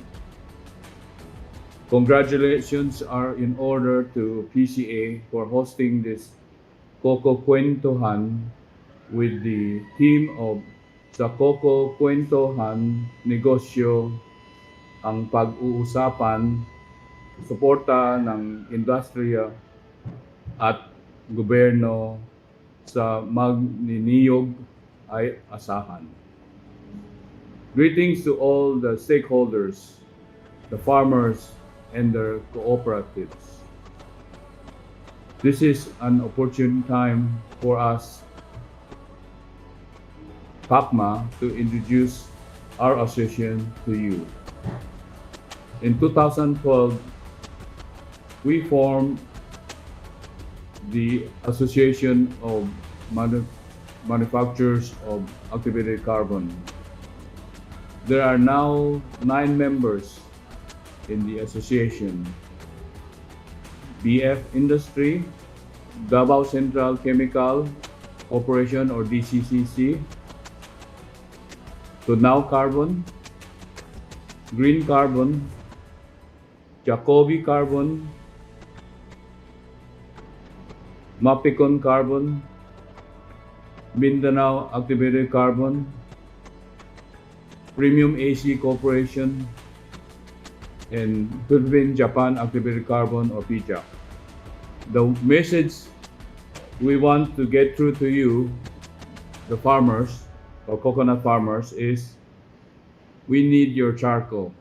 Congratulations are in order to PCA for hosting this Coco Kwentuhan with the theme of sa Coco Kwentuhan Negosyo ang pag-uusapan, suporta ng industriya at gobyerno sa magniniyog ay asahan. Greetings to all the stakeholders, the farmers, and their cooperatives. This is an opportune time for us, PACMA, to introduce our association to you. In 2012, we formed the Association of Manufacturers of Activated Carbon. There are now 9 members in the association: BF Industry, Davao Central Chemical Corporation or DCCC, Tunao Carbon, Green Carbon, Jacobi Carbon, Mapicon Carbon, Mindanao Activated Carbon, Premium AC Corporation, and Philippine Japan Activated Carbon or PJAC. The message we want to get through to you, the farmers or coconut farmers, is we need your charcoal.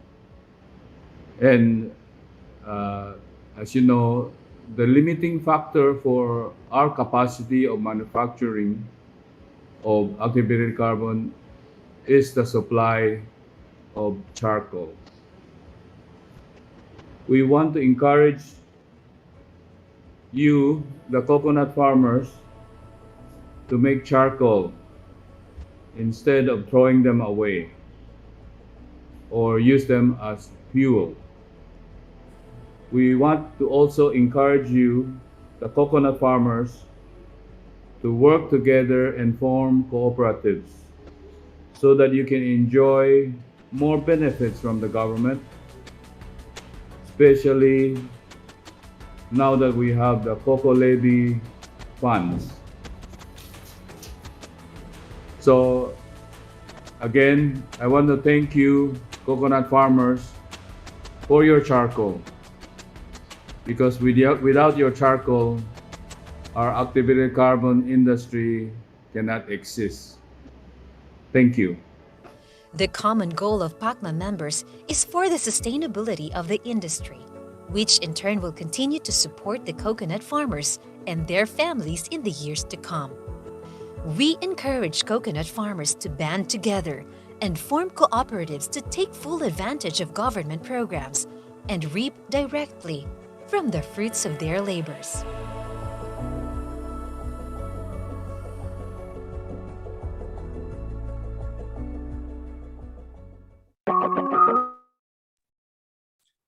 And as you know, the limiting factor for our capacity of manufacturing of activated carbon is the supply of charcoal. We want to encourage you, the coconut farmers, to make charcoal instead of throwing them away or use them as fuel. We want to also encourage you, the coconut farmers, to work together and form cooperatives so that you can enjoy more benefits from the government, especially now that we have the Coco Levy funds. So again, I want to thank you, coconut farmers, for your charcoal. Because without your charcoal, our activated carbon industry cannot exist. Thank you. The common goal of PACMA members is for the sustainability of the industry, which in turn will continue to support the coconut farmers and their families in the years to come. We encourage coconut farmers to band together and form cooperatives to take full advantage of government programs and reap directly from the fruits of their labors.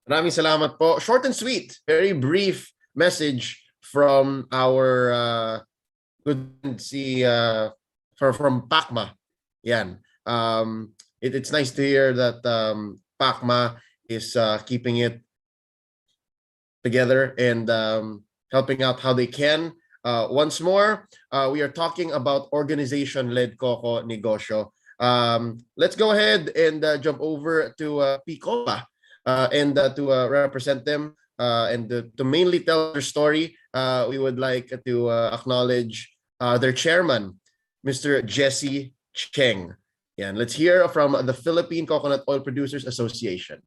Maraming salamat po. Short and sweet, very brief message from our good si from PACMA. Yan. It's nice to hear that PACMA is keeping it together and helping out how they can. Once more, we are talking about organization-led Coco Negosyo. Let's go ahead and jump over to Picola. And to represent them and to mainly tell their story, we would like to acknowledge their chairman, Mr. Jesse Cheng. Yeah, and let's hear from the Philippine Coconut Oil Producers Association.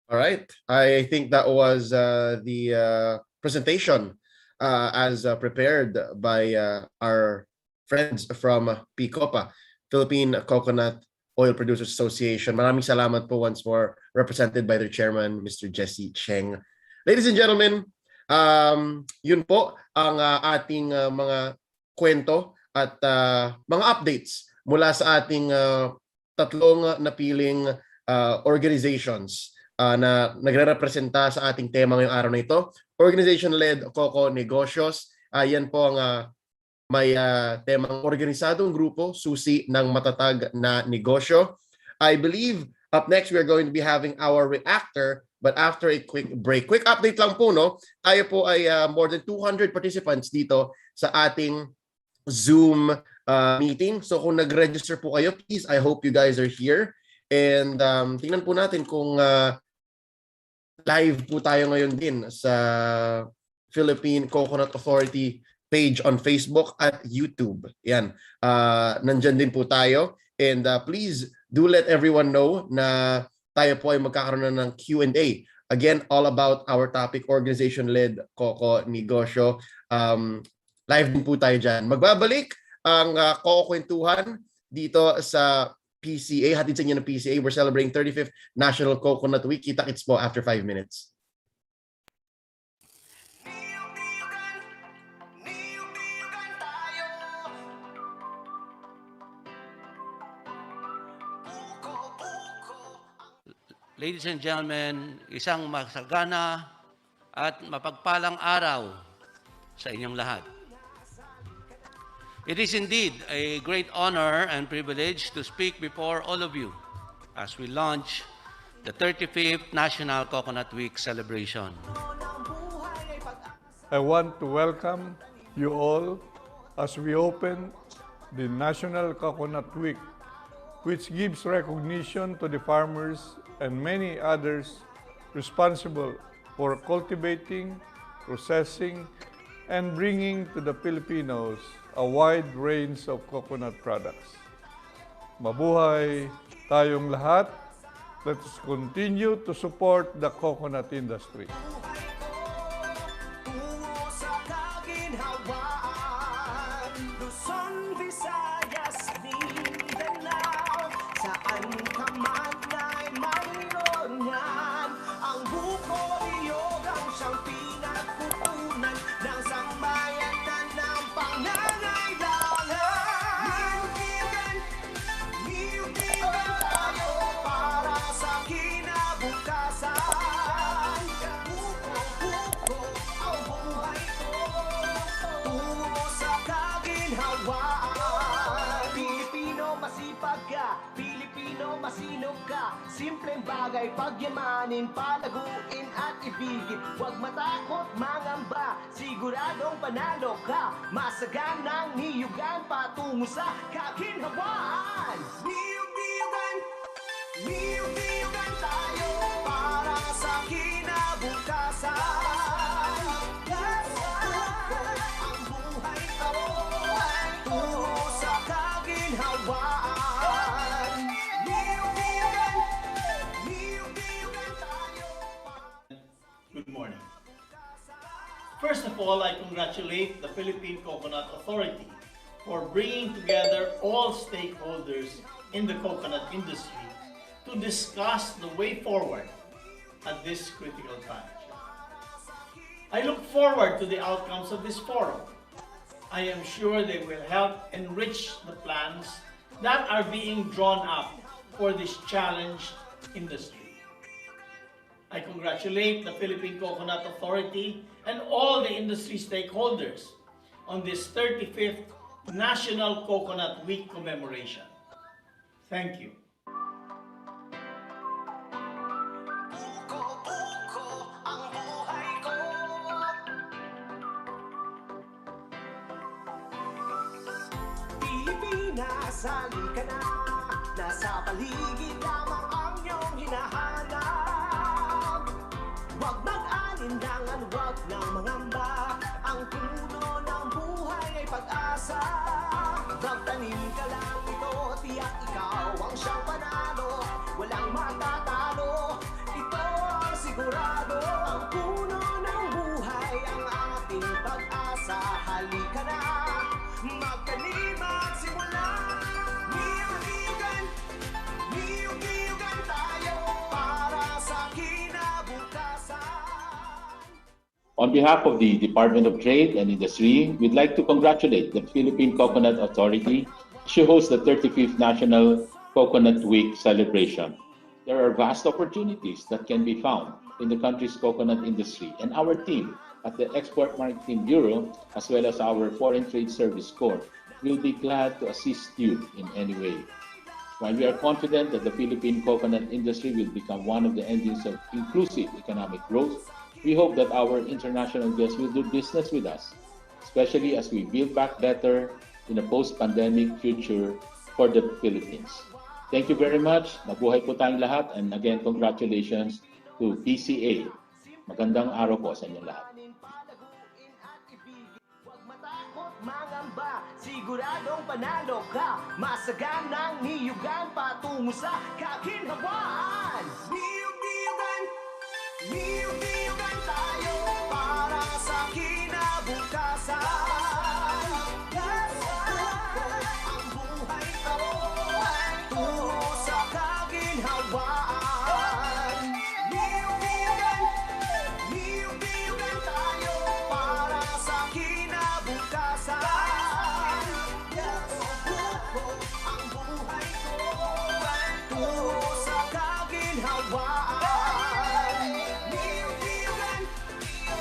All right. I think that was the presentation as prepared by our friends from PCOPA, Philippine Coconut Oil Producers Association. Maraming salamat po once more, represented by their chairman, Mr. Jesse Cheng. Ladies and gentlemen, yun po ang ating mga kwento at mga updates mula sa ating tatlong napiling organizations na nagre-representa sa ating tema ngayong araw na ito. Organization-led Coco Negosyo. Yan po ang may temang Organisadong Grupo, Susi ng Matatag na Negosyo. I believe up next we are going to be having our reactor, but after a quick break. Quick update lang po, no? Tayo po ay more than 200 participants dito sa ating Zoom meeting. So kung nag-register po kayo, please, I hope you guys are here. And tingnan po natin kung live po tayo ngayon din sa Philippine Coconut Authority page on Facebook at YouTube. Yan. Nandyan din po tayo. And please do let everyone know na tayo po ay magkakaroon na ng Q&A. Again, all about our topic, organization-led Coco Negosyo. Live din po tayo dyan. Magbabalik ang Coco Kwentuhan dito sa PCA, hatid sa inyo ng PCA. We're celebrating 35th National Coconut Week. Kita-kits po after 5 minutes. Ladies and gentlemen, isang masagana at mapagpalang araw sa inyong lahat. It is indeed a great honor and privilege to speak before all of you as we launch the 35th National Coconut Week celebration. I want to welcome you all as we open the National Coconut Week, which gives recognition to the farmers and many others responsible for cultivating, processing, and bringing to the Filipinos a wide range of coconut products. Mabuhay tayong lahat. Let us continue to support the coconut industry. Masinop ka, simpleng bagay pagyamanin, palaguin at ibigin. Huwag matakot, mangamba, siguradong panalo ka. Masaganang niyugan patungo sa kaginhawaan. Niyug-niyugan, niyug-niyugan tayo para sa kinabukasan. Ang buhay ko, tungo sa kaginhawaan. Good morning. First of all, I congratulate the Philippine Coconut Authority for bringing together all stakeholders in the coconut industry to discuss the way forward at this critical time. I look forward to the outcomes of this forum. I am sure they will help enrich the plans that are being drawn up for this challenged industry. I congratulate the Philippine Coconut Authority and all the industry stakeholders on this 35th National Coconut Week commemoration. Thank you. Pilipinas, halika na, nasa paligid lamang ang iyong hinahanap. Huwag mag-alinlangan, huwag nang mangamba. Ang puno ng buhay ay pag-asa. Magtanim ka lang ito, tiyak ikaw ang siyang panalo. Walang matatalo, ito On behalf of the Department of Trade and Industry, we'd like to congratulate the Philippine Coconut Authority to host the 35th National Coconut Week celebration. There are vast opportunities that can be found in the country's coconut industry, and our team at the Export Marketing Bureau, as well as our Foreign Trade Service Corps, will be glad to assist you in any way. While we are confident that the Philippine coconut industry will become one of the engines of inclusive economic growth, we hope that our international guests will do business with us, especially as we build back better in a post-pandemic future for the Philippines. Thank you very much. Mabuhay po tayong lahat, and again, congratulations to PCA. Magandang araw po sa inyo lahat. Mangamba, siguradong panalo ka. Masaganang niyugan patungo sa kaginhawaan. Niyug-niyugan, niyug-niyugan tayo para sa kinabukasan. Ang buhay ko tungo sa kaginhawaan. Niyug-niyugan, niyug-niyugan tayo para sa kinabukasan. Ang buhay ko tungo sa kaginhawaan. Niyug-niyugan,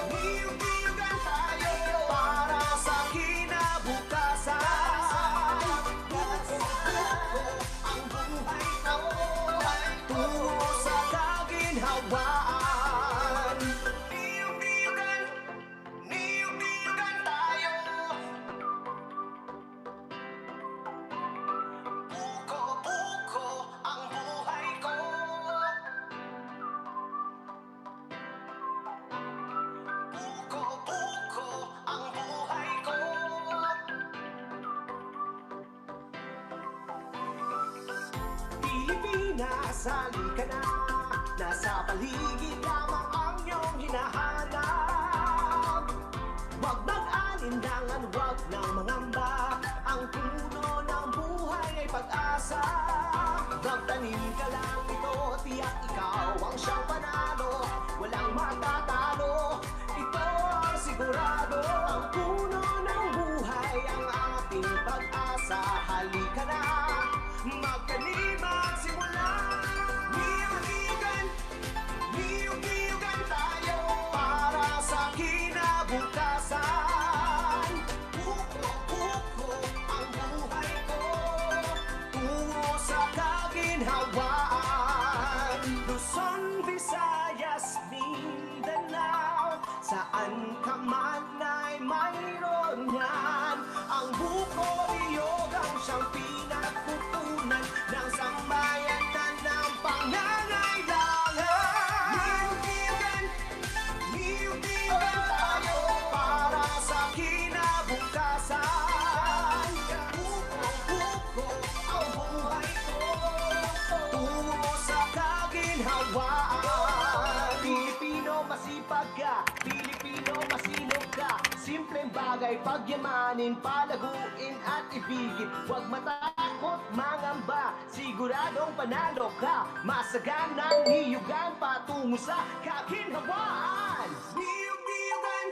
niyug-niyugan tayo para sa kinabukasan. Ang buhay ko tungo sa kaginhawaan. Niyug-niyugan, niyug-niyugan tayo. Buko-buko ang buhay ko. Buko-buko ang buhay ko. Pilipinas, halika na. Nasa paligid lamang ang iyong hinahanap. Wag mag-alinlangan, wag nang mangamba. Ang puno ng buhay ay pag-asa. Magtanim ka lang ito, tiyak ikaw ang siyang panalo. Walang matatalo, ito ang sigurado. Ang puno ng buhay ang ating pag-asa. Halika na, magtanim at simula. Niyug-niyugan, niyug-niyugan tayo para sa kinabukasan. Buko-buko ang buhay ko tungo sa kaginhawaan. Luzon, Visayas, Mindanao, saan ka man ay mayroon yan. Ang buko niyog ang siyang pinagkutunan ng sambayanan ng pangangailangan. Niyug-niyugan, niyug-niyugan tayo para sa kinabukasan. Buko-buko ang buhay ko tungo sa kaginhawaan. Pilipino, masipag ka. Pilipino, masinop ka. Simpleng bagay, pagyamanin, palaguin at ibigin. Huwag matakot, mangamba, siguradong panalo ka. Masaganang niyugan patungo sa kaginhawaan. Niyug-niyugan,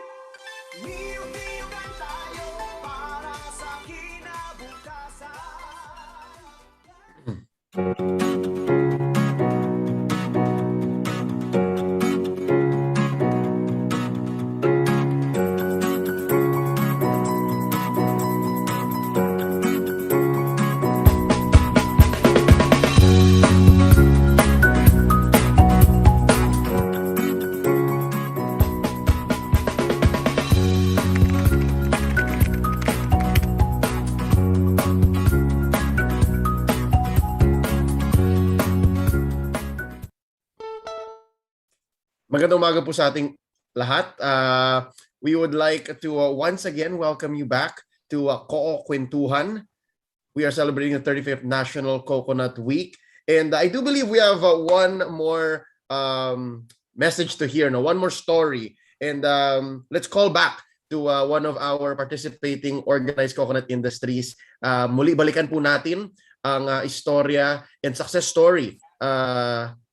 niyug-niyugan tayo para sa kinabukasan. Magandang umaga po sa ating lahat. We would like to once again welcome you back to Coco Kwentuhan. We are celebrating the 35th National Coconut Week. And I do believe we have one more message to hear, one more story. And let's call back to one of our participating organized coconut industries. Muli balikan po natin ang istorya and success story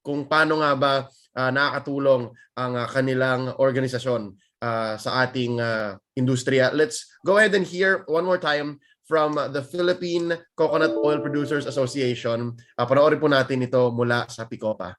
kung paano nga ba nakakatulong ang kanilang organisasyon sa ating industriya. Let's go ahead and hear one more time from the Philippine Coconut Oil Producers Association. Panoorin po natin ito mula sa Picopa.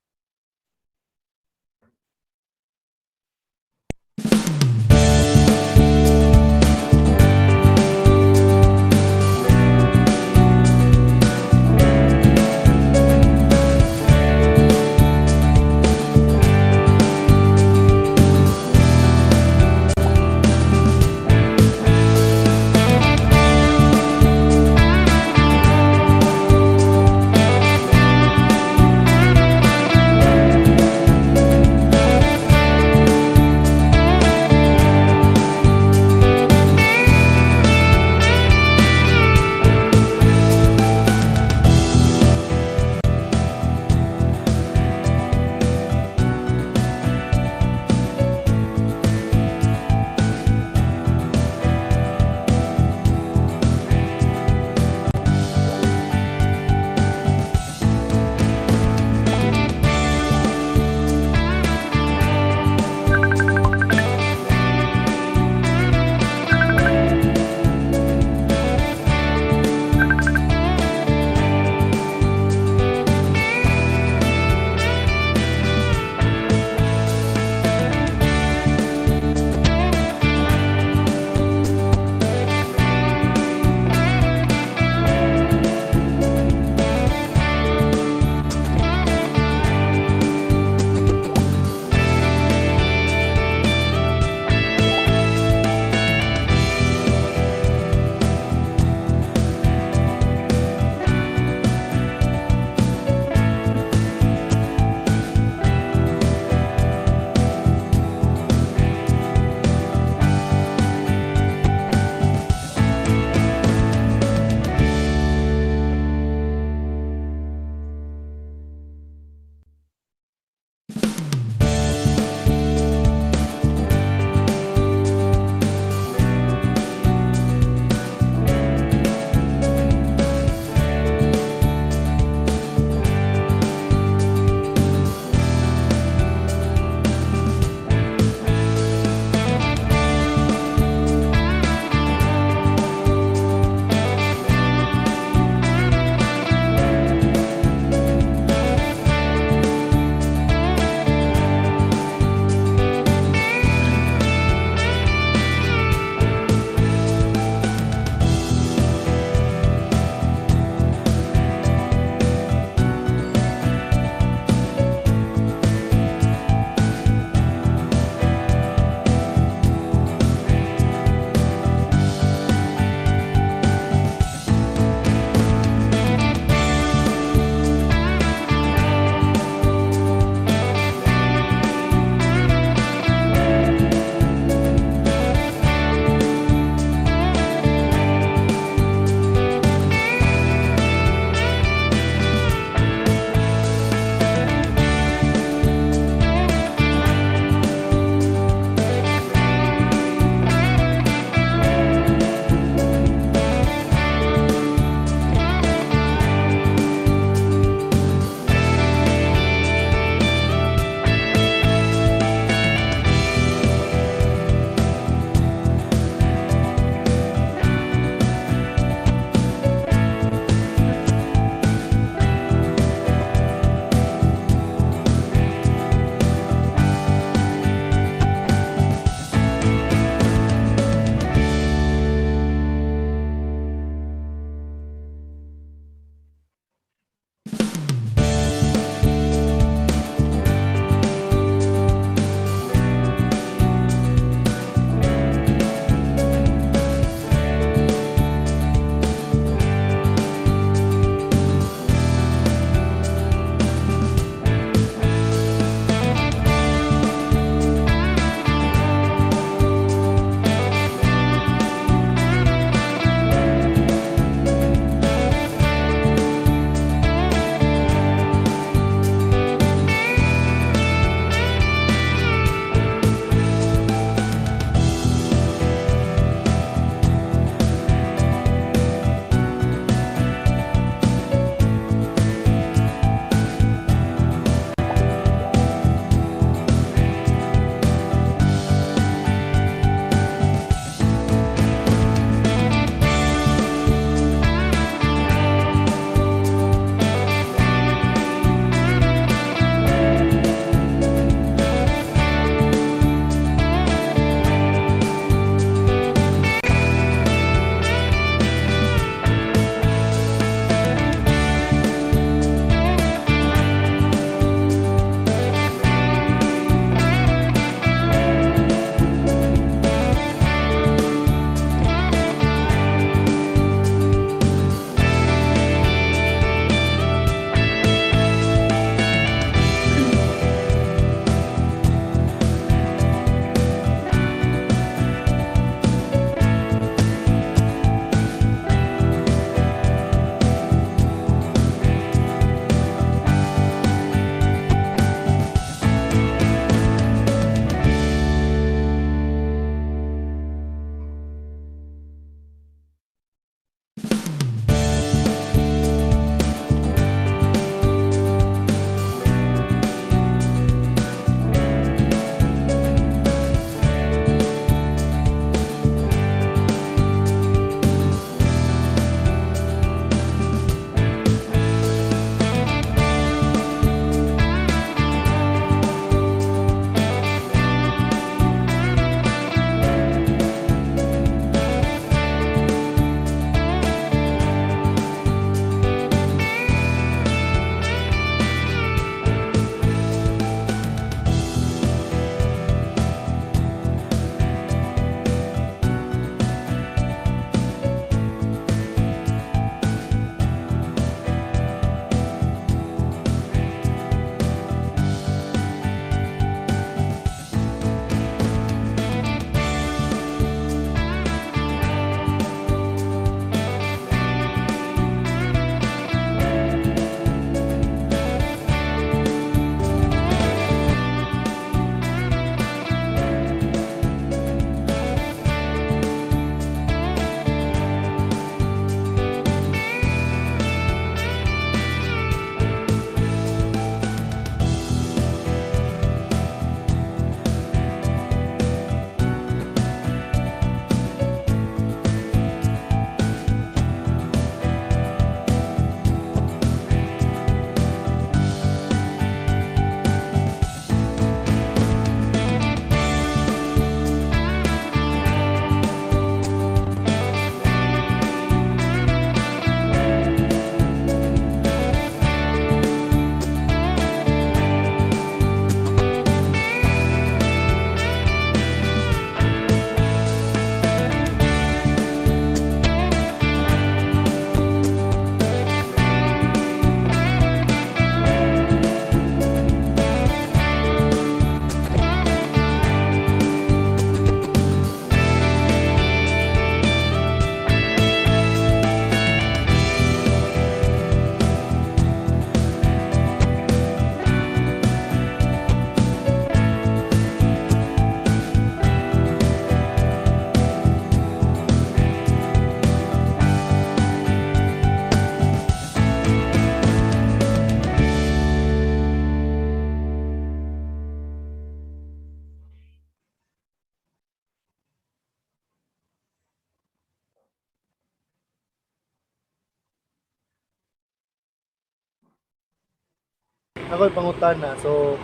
ako'y pangutana. So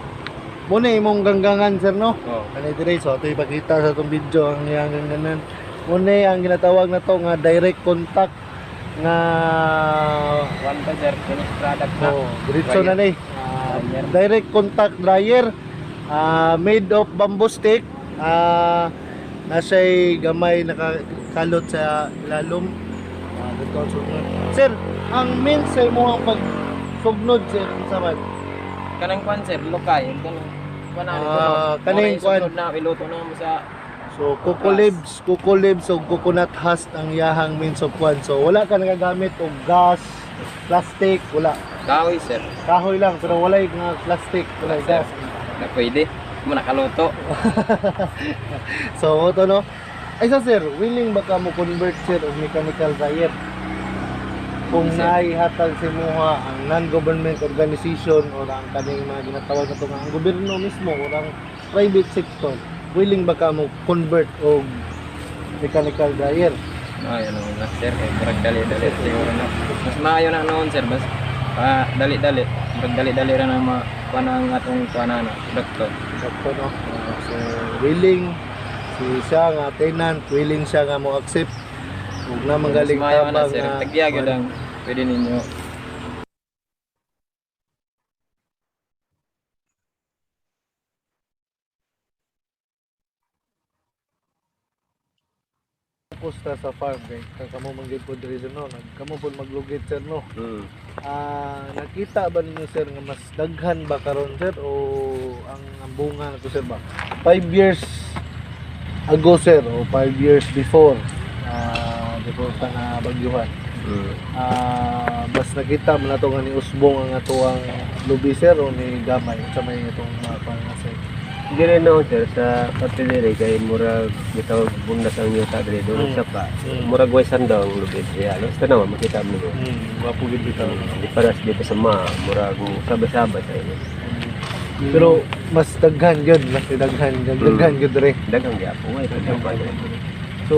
muna imong ganggangan sir no. Ani dire so ato ipakita sa tong video ang iyang gangganan. Muna ang ginatawag na to nga direct contact nga sir finished product na. Diretso na ni. Direct contact dryer made of bamboo stick. Nasa'y gamay nakakalot sa ilalom. Sir, ang main sa imong pagsugnod sir sa man? Kanang kwan sir, lokay. Kaning kwan na iluto na mo sa so coco leaves o coconut husk ang yahang means of kwan. So wala ka nagagamit og gas, plastic, wala. Kahoy sir. Kahoy lang pero wala nga plastic, wala gas. Na pwede mo nakaluto. So ito no. Ay sir, willing ba ka mo convert sir og mechanical dryer? Kung naihatag sa imuha ang non-government organization o ang kaning mga ginatawag na ito ang gobyerno mismo o ang private sector, willing ba ka mo convert og mechanical dryer? Maayo naman na sir, kaya dali-dali siguro na. Mas maayo na noon sir, mas dali-dali. Dali-dali ra na panang atong kuanana, doktor. Doktor no. So willing siya nga tenant, willing siya nga mo accept ug na manggaling tabang sir, tagyag lang pwede ninyo. Pusta sa farm kay kamo manggid pod diri no, kamo pod maglugit sir no. Nakita ba ninyo sir nga mas daghan ba karon sir o ang bunga nato sir ba 5 years ago sir o 5 years before sa nga bagyuhan? Mas nakita mo na ito nga ni Usbong ang atuang lubi sir o ni Gamay sa may itong mga pangasay? Gini no sir sa patidiri kay murag gitawag bundas ang yuta diri doon sa pa. Murag way sandang lubid ya. Basta naman makita mo no. Mapugid bitaw. Di paras dito sa murag sabay-sabay sa inyo. Pero mas daghan gyud, mas daghan gyud diri. Daghang gyapon way pagkapan. So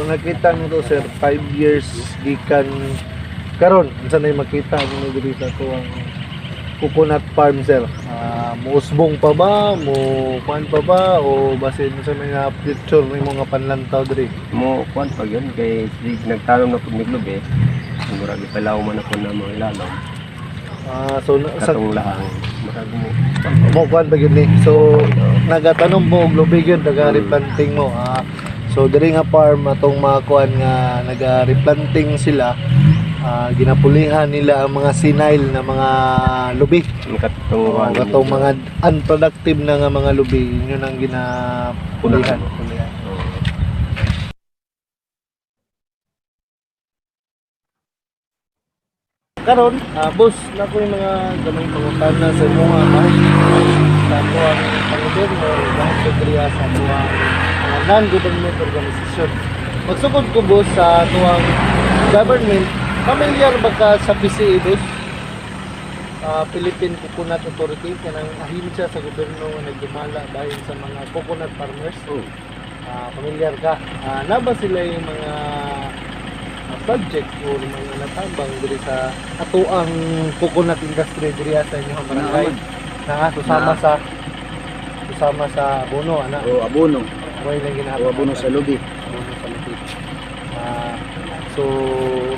nakita nito sir 5 years gikan karon unsa nay makita niyo diri sa tuwang coconut farm sir. Muusbong pa ba, mo kuan pa ba o basin sa mga picture ni mga panlantaw diri? Mo kuan pa gyud kay nagtanong na pud niglubi. Murag ipalaw man ako na mga ilalom. So sa laang murag mo kuan ba gyud ni. So nagatanong mo og lubi gyud naga-replanting mo. So diri nga farm atong mga kuan nga naga-replanting sila. Ginapulihan nila ang mga senile na mga lubi. Katong mga unproductive na nga mga lubi, yun ang ginapulihan. Karon, boss, na ko yung mga gamay pangutana sa mga mahal sa tuwang pang-gobyerno, dahil sa kriya sa tuwang non-government organization. Magsugod ko boss sa tuwang government. Familiar ba ka sa PCA, boss? Philippine Coconut Authority, kanang ahensya sa gobyerno na nagdumala dahil sa mga coconut farmers. Familiar ka? Na ba sila yung mga project o mga natabang diri sa atuang coconut industry diri sa inyong barangay? Susama sa abono, ana? Abono. Abono sa lubi. So,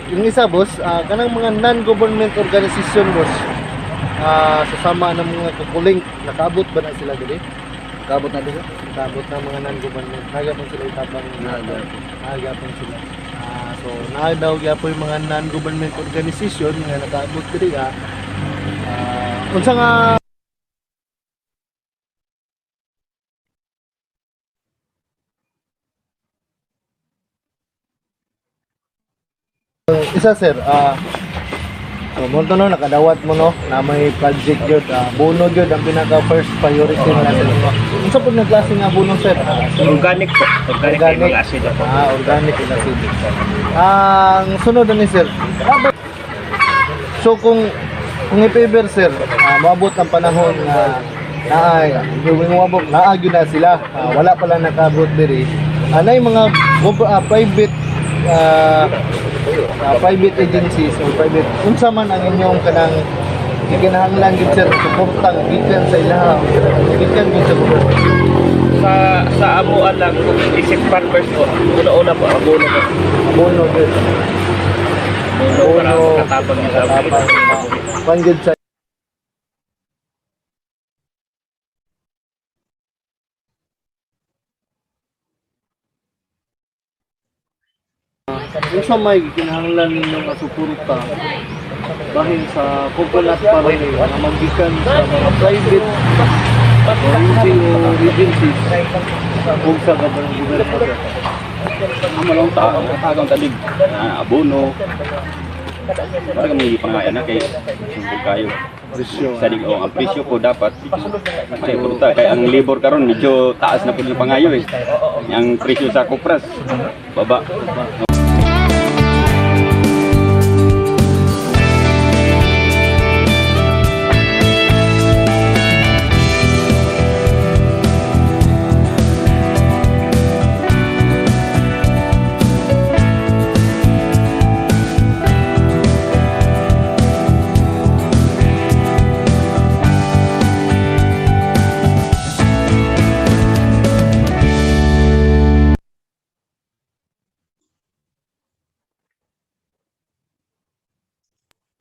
yung isa boss, kanang mga non-government organization boss, sasama ng mga kukuling, nakaabot ba na sila dili? Nakaabot na dito? Nakaabot na mga non-government. Nagapon sila itabang. Nagapon sila. So, nagdaw po yung mga non-government organization nga nakaabot dili. Unsa nga isa sir, so mo to no, nakadawat mo no, na may project yun, abono yun, ang pinaka first priority natin. Unsa po ng klase nga abono sir? Organic po. Organic acid po. Organic acid. Ang sunod na ni sir, so kung i-favor sir, maabot ang panahon na naagyo na sila, wala pala nakabot diri, anay mga private agencies o private unsa man ang inyong kanang Gikinahanglan gid sir suporta nga gikan sa ilaha. Gikan gid sa gobyerno. Sa amuan lang kung isip farmers po, una-una po abono po. Abono gid. Abono para makatapon niya sa amuan. Panggid sa kung sa may kinahanglan ninyo nga suporta bahin sa coconut farming na magikan sa mga private agency o agencies kung sa gobyerno. Ang malong tagang talig, abono, parang may pangayan na kay sumbog kayo. Sa ang presyo po dapat may produkta kay ang labor karon medyo taas na po yung pangayo eh. Ang presyo sa kupras baba.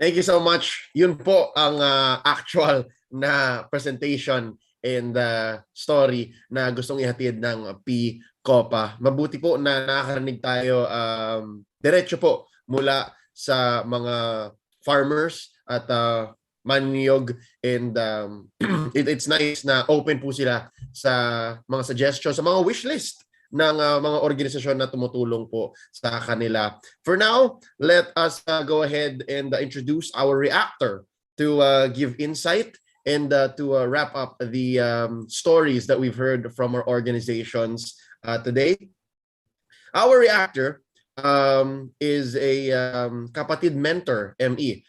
Thank you so much. Yun po ang actual na presentation and story na gustong ihatid ng P. Copa. Mabuti po na nakakarinig tayo diretso po mula sa mga farmers at maniyog, and it's nice na open po sila sa mga suggestions, sa mga wish list ng mga organisasyon na tumutulong po sa kanila. For now, let us go ahead and introduce our reactor to give insight and to wrap up the stories that we've heard from our organizations today. Our reactor is a kapatid mentor, ME,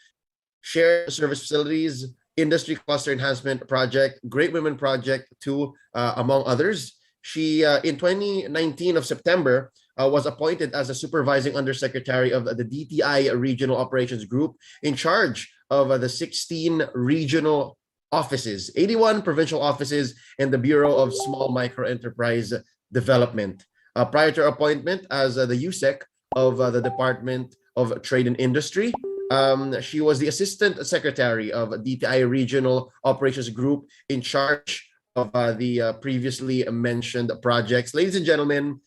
Shared Service Facilities, Industry Cluster Enhancement Project, Great Women Project, among others. She, in 2019 of September, was appointed as a supervising undersecretary of the DTI Regional Operations Group in charge of the 16 regional offices, 81 provincial offices, and the Bureau of Small Micro Enterprise Development. Prior to her appointment as the USEC of the Department of Trade and Industry, she was the assistant secretary of DTI Regional Operations Group in charge of the previously mentioned projects. Ladies and gentlemen,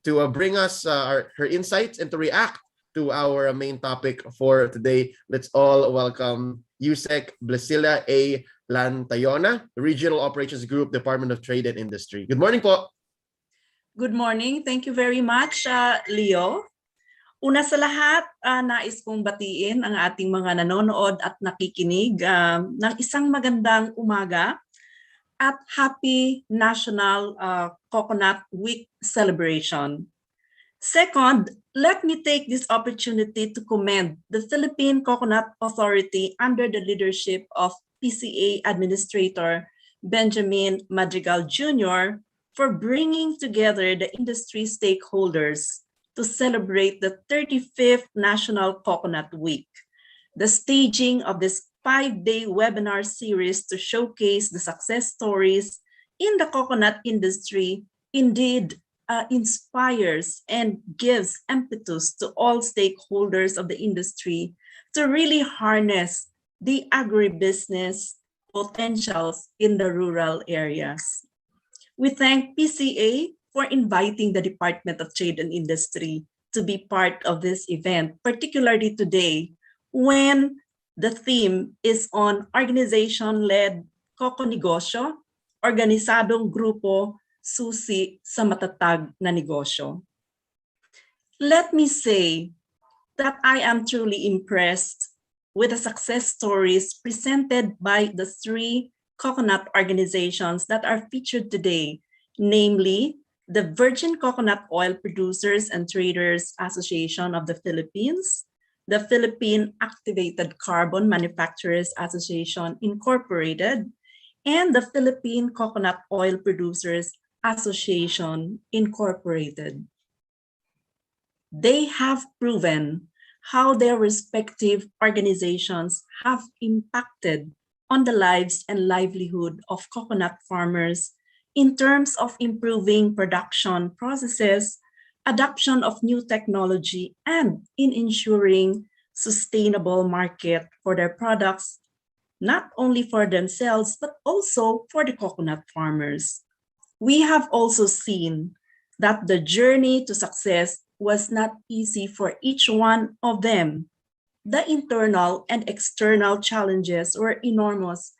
to bring us her insights and to react to our main topic for today, let's all welcome USEC Blasilla A. Lantayona, Regional Operations Group, Department of Trade and Industry. Good morning po. Good morning. Thank you very much, Leo. Una sa lahat, nais kong batiin ang ating mga nanonood at nakikinig ng isang magandang umaga at happy National Coconut Week celebration. Second, let me take this opportunity to commend the Philippine Coconut Authority under the leadership of PCA Administrator Benjamin Madrigal Jr. for bringing together the industry stakeholders to celebrate the 35th National Coconut Week. The staging of this 5-day webinar series to showcase the success stories in the coconut industry indeed inspires and gives impetus to all stakeholders of the industry to really harness the agribusiness potentials in the rural areas. We thank PCA for inviting the Department of Trade and Industry to be part of this event, particularly today when the theme is on organization-led Coco Negosyo, Organisadong Grupo, Susi sa Matatag na Negosyo. Let me say that I am truly impressed with the success stories presented by the 3 coconut organizations that are featured today, namely the Virgin Coconut Oil Producers and Traders Association of the Philippines, the Philippine Activated Carbon Manufacturers Association Incorporated, and the Philippine Coconut Oil Producers Association Incorporated. They have proven how their respective organizations have impacted on the lives and livelihood of coconut farmers in terms of improving production processes, adoption of new technology, and in ensuring sustainable market for their products, not only for themselves, but also for the coconut farmers. We have also seen that the journey to success was not easy for each one of them. The internal and external challenges were enormous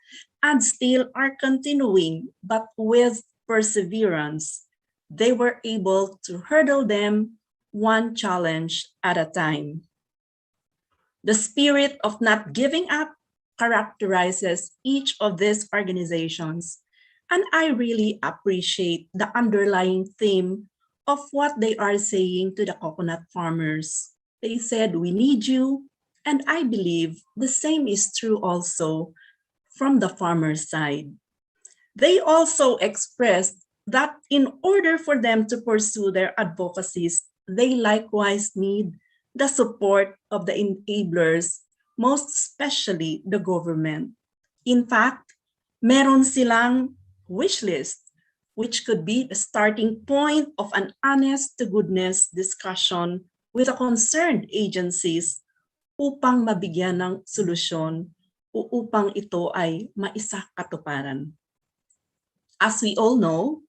and still are continuing, but with perseverance, they were able to hurdle them one challenge at a time. The spirit of not giving up characterizes each of these organizations, and I really appreciate the underlying theme of what they are saying to the coconut farmers. They said, "We need you," and I believe the same is true also from the farmer's side. They also expressed that in order for them to pursue their advocacies, they likewise need the support of the enablers, most especially the government. In fact, meron silang wish list, which could be the starting point of an honest-to-goodness discussion with the concerned agencies upang mabigyan ng solusyon o upang ito ay maisakatuparan. As we all know,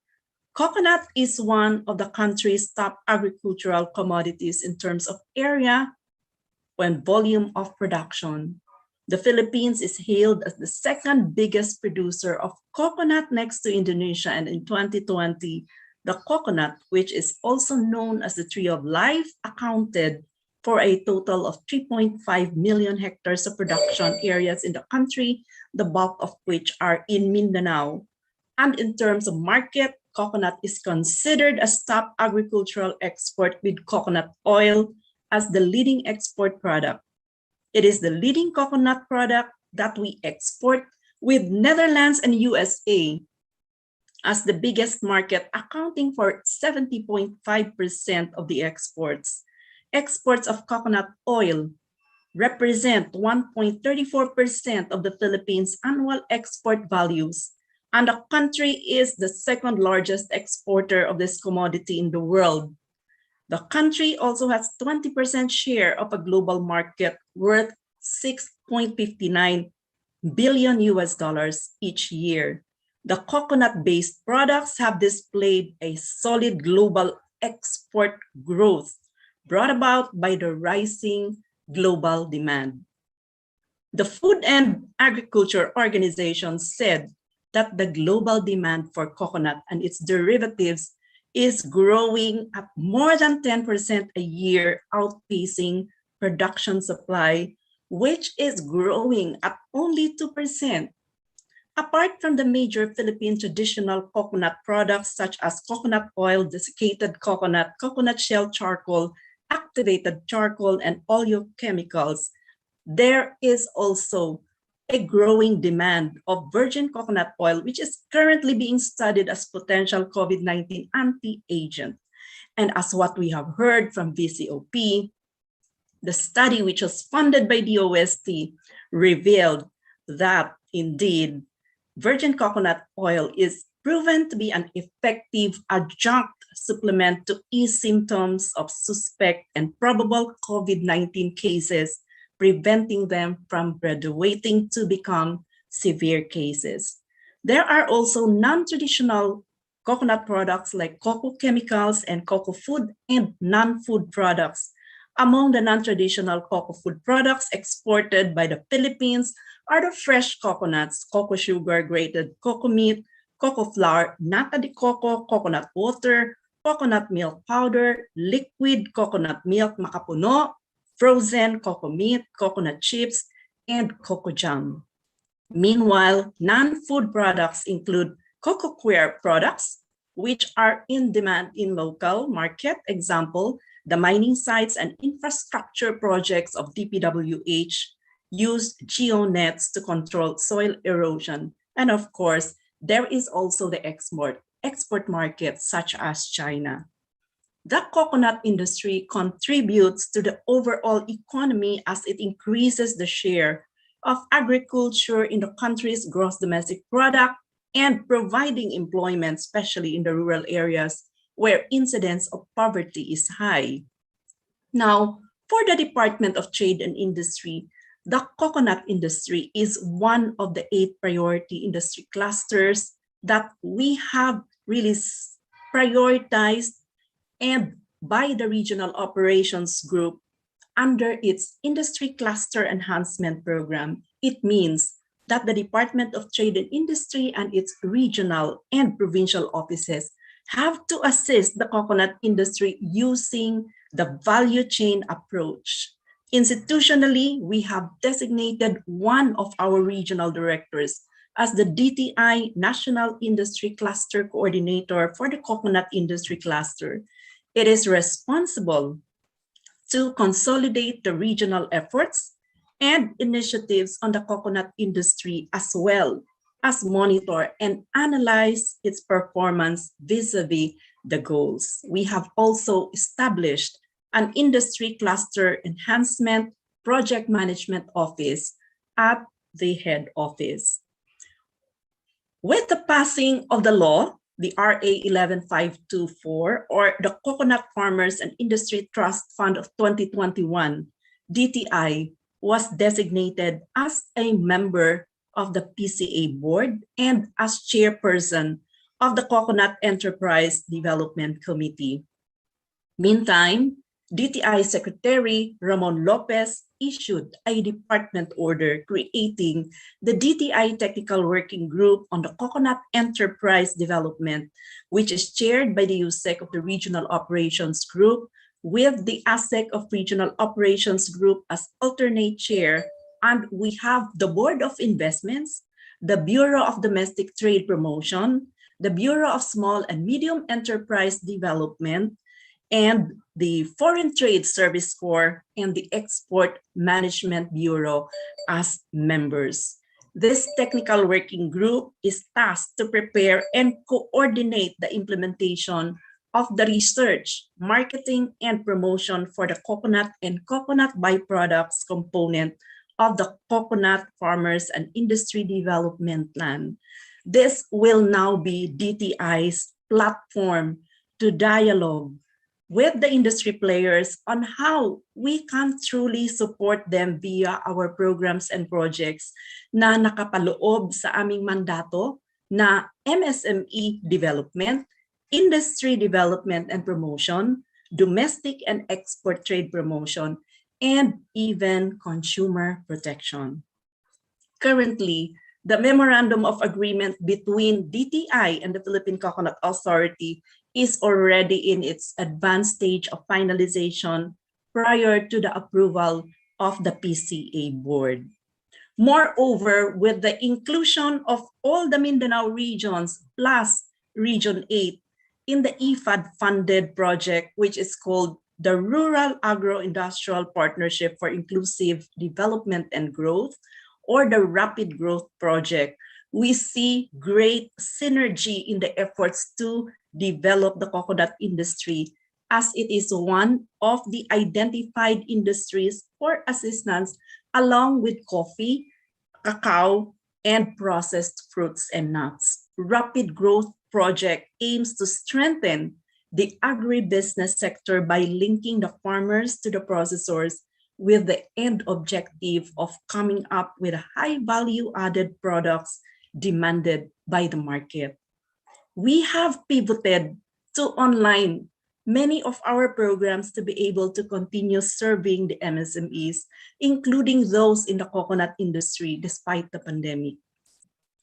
coconut is one of the country's top agricultural commodities in terms of area and volume of production. The Philippines is hailed as the second biggest producer of coconut next to Indonesia, and in 2020, the coconut, which is also known as the tree of life, accounted for a total of 3.5 million hectares of production areas in the country, the bulk of which are in Mindanao. And in terms of market, coconut is considered a top agricultural export, with coconut oil as the leading export product. It is the leading coconut product that we export, with Netherlands and USA as the biggest market, accounting for 70.5% of the exports. Exports of coconut oil represent 1.34% of the Philippines' annual export values, and the country is the second largest exporter of this commodity in the world. The country also has 20% share of a global market worth $6.59 billion each year. The coconut-based products have displayed a solid global export growth brought about by the rising global demand. The Food and Agriculture Organization said that the global demand for coconut and its derivatives is growing at more than 10% a year, outpacing production supply, which is growing at only 2%. Apart from the major Philippine traditional coconut products such as coconut oil, desiccated coconut, coconut shell charcoal, activated charcoal, and oleochemicals, there is also a growing demand of virgin coconut oil, which is currently being studied as potential COVID-19 anti-agent. And as what we have heard from VCOP, the study, which was funded by DOST, revealed that indeed virgin coconut oil is proven to be an effective adjunct supplement to ease symptoms of suspect and probable COVID-19 cases, preventing them from graduating to become severe cases. There are also non-traditional coconut products like cocoa chemicals and cocoa food and non-food products. Among the non-traditional cocoa food products exported by the Philippines are the fresh coconuts, cocoa sugar, grated cocoa meat, cocoa flour, nata de coco, coconut water, coconut milk powder, liquid coconut milk makapuno, frozen cocoa meat, coconut chips, and cocoa jam. Meanwhile, non-food products include cocoa coir products, which are in demand in local market. Example, the mining sites and infrastructure projects of DPWH use geonets to control soil erosion. And of course, there is also the export market such as China. The coconut industry contributes to the overall economy as it increases the share of agriculture in the country's gross domestic product and providing employment, especially in the rural areas where incidence of poverty is high. Now, for the Department of Trade and Industry, the coconut industry is one of the 8 priority industry clusters that we have really prioritized and by the Regional Operations Group under its Industry Cluster Enhancement Program. It means that the Department of Trade and Industry and its regional and provincial offices have to assist the coconut industry using the value chain approach. Institutionally, we have designated one of our regional directors as the DTI National Industry Cluster Coordinator for the coconut industry cluster. It is responsible to consolidate the regional efforts and initiatives on the coconut industry, as well as monitor and analyze its performance vis-a-vis the goals. We have also established an industry cluster enhancement project management office at the head office. With the passing of the law, the RA 11524, or the Coconut Farmers and Industry Trust Fund of 2021, DTI was designated as a member of the PCA board and as chairperson of the Coconut Enterprise Development Committee. Meantime, DTI Secretary Ramon Lopez issued a department order creating the DTI Technical Working Group on the Coconut Enterprise Development, which is chaired by the USEC of the Regional Operations Group, with the ASEC of Regional Operations Group as alternate chair. And we have the Board of Investments, the Bureau of Domestic Trade Promotion, the Bureau of Small and Medium Enterprise Development, and the Foreign Trade Service Corps and the Export Management Bureau as members. This technical working group is tasked to prepare and coordinate the implementation of the research, marketing, and promotion for the coconut and coconut byproducts component of the Coconut Farmers and Industry Development Plan. This will now be DTI's platform to dialogue with the industry players on how we can truly support them via our programs and projects na nakapaloob sa aming mandato na MSME development, industry development and promotion, domestic and export trade promotion, and even consumer protection. Currently, the Memorandum of Agreement between DTI and the Philippine Coconut Authority is already in its advanced stage of finalization prior to the approval of the PCA board. Moreover, with the inclusion of all the Mindanao regions plus Region 8 in the IFAD-funded project, which is called the Rural Agro-Industrial Partnership for Inclusive Development and Growth, or the Rapid Growth Project, we see great synergy in the efforts to develop the coconut industry, as it is one of the identified industries for assistance along with coffee, cacao, and processed fruits and nuts. Rapid Growth Project aims to strengthen the agribusiness sector by linking the farmers to the processors with the end objective of coming up with high value added products demanded by the market. We have pivoted to online many of our programs to be able to continue serving the MSMEs, including those in the coconut industry despite the pandemic.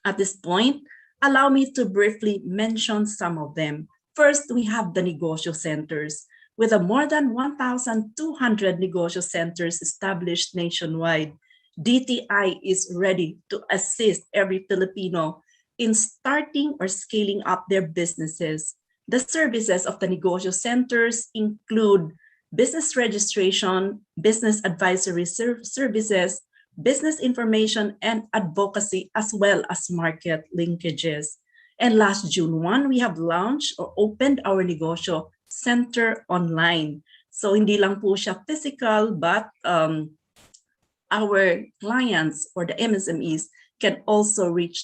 At this point, allow me to briefly mention some of them. First, we have the Negosyo centers. With more than 1,200 Negosyo centers established nationwide, DTI is ready to assist every Filipino in starting or scaling up their businesses. The services of the Negosyo centers include business registration, business advisory services, business information and advocacy, as well as market linkages. And last June 1, we have launched or opened our Negosyo Center online. So hindi lang po siya physical, but our clients or the MSMEs can also reach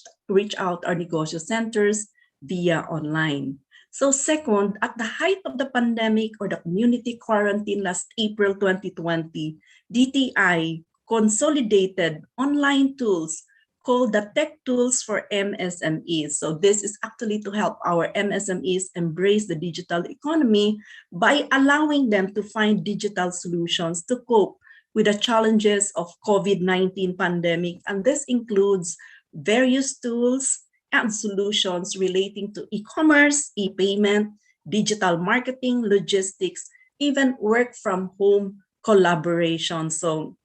out our negosyo centers via online. So second, at the height of the pandemic or the community quarantine last April 2020, DTI consolidated online tools called the Tech Tools for MSMEs. So this is actually to help our MSMEs embrace the digital economy by allowing them to find digital solutions to cope with the challenges of COVID-19 pandemic. And this includes various tools and solutions relating to e-commerce, e-payment, digital marketing, logistics, even work from home collaboration. So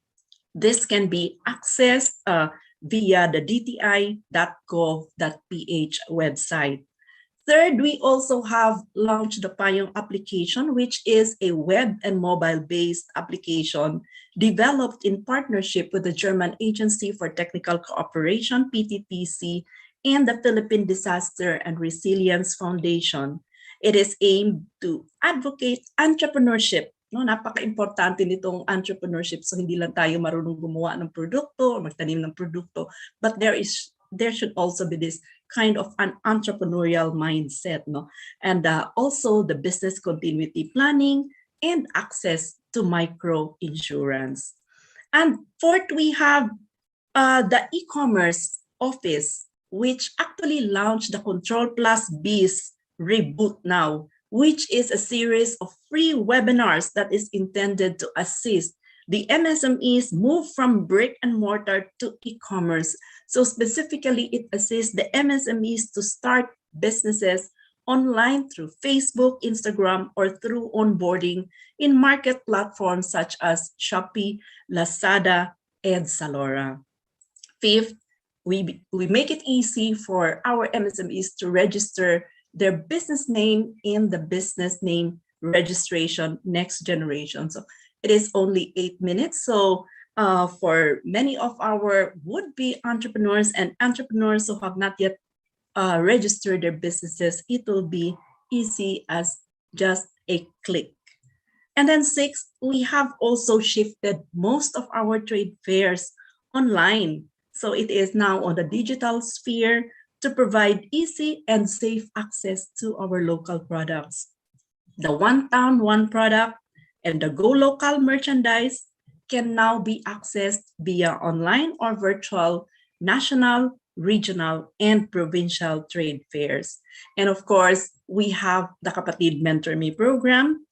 this can be accessed via the dti.gov.ph website. Third, we also have launched the Payong application, which is a web and mobile-based application developed in partnership with the German Agency for Technical Cooperation, PTTC, and the Philippine Disaster and Resilience Foundation. It is aimed to advocate entrepreneurship. No, napaka-importante nitong entrepreneurship. So hindi lang tayo marunong gumawa ng produkto o magtanim ng produkto, but there should also be this kind of an entrepreneurial mindset, no? And also the business continuity planning and access to micro insurance. And fourth, we have the e-commerce office, which actually launched the Control Plus Biz Reboot Now, which is a series of free webinars that is intended to assist the MSMEs move from brick and mortar to e-commerce. So specifically, it assists the MSMEs to start businesses online through Facebook, Instagram, or through onboarding in market platforms such as Shopee, Lazada, and Zalora. Fifth, we make it easy for our MSMEs to register their business name in the business name registration next generation. So it is only 8 minutes. So for many of our would-be entrepreneurs and entrepreneurs who have not yet registered their businesses, it will be easy as just a click. And then sixth, we have also shifted most of our trade fairs online. So it is now on the digital sphere to provide easy and safe access to our local products. The One Town, One Product and the Go Local merchandise can now be accessed via online or virtual national, regional, and provincial trade fairs. And of course, we have the Kapatid Mentor Me program,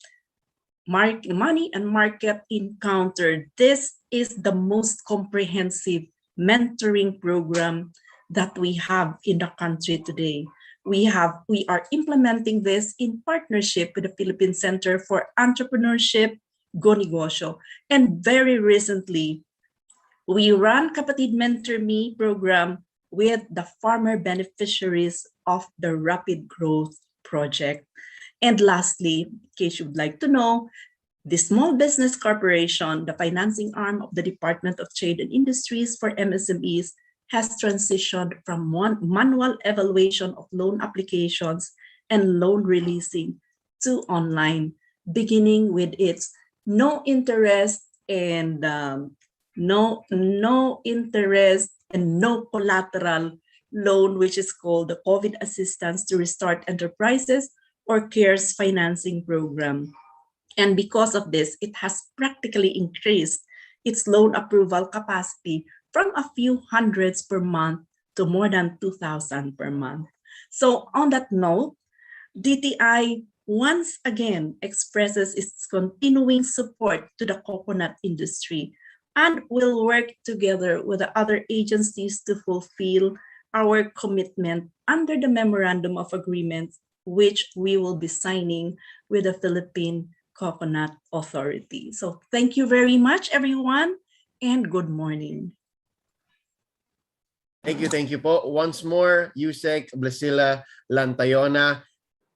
Money and Market Encounter. This is the most comprehensive mentoring program that we have in the country today. We are implementing this in partnership with the Philippine Center for Entrepreneurship, Go Negosyo. And very recently, we ran Kapatid Mentor Me program with the farmer beneficiaries of the Rapid Growth Project. And lastly, in case you'd like to know, the Small Business Corporation, the financing arm of the Department of Trade and Industries for MSMEs, has transitioned from manual evaluation of loan applications and loan releasing to online, beginning with its no interest and no collateral loan, which is called the COVID Assistance to Restart Enterprises or CARES financing program. And because of this, it has practically increased its loan approval capacity from a few hundreds per month to more than 2,000 per month. So on that note, DTI once again expresses its continuing support to the coconut industry and will work together with the other agencies to fulfill our commitment under the Memorandum of Agreement, which we will be signing with the Philippine Coconut Authority. So thank you very much, everyone, and good morning. Thank you po. Once more, Yusek Blasila Lantayona.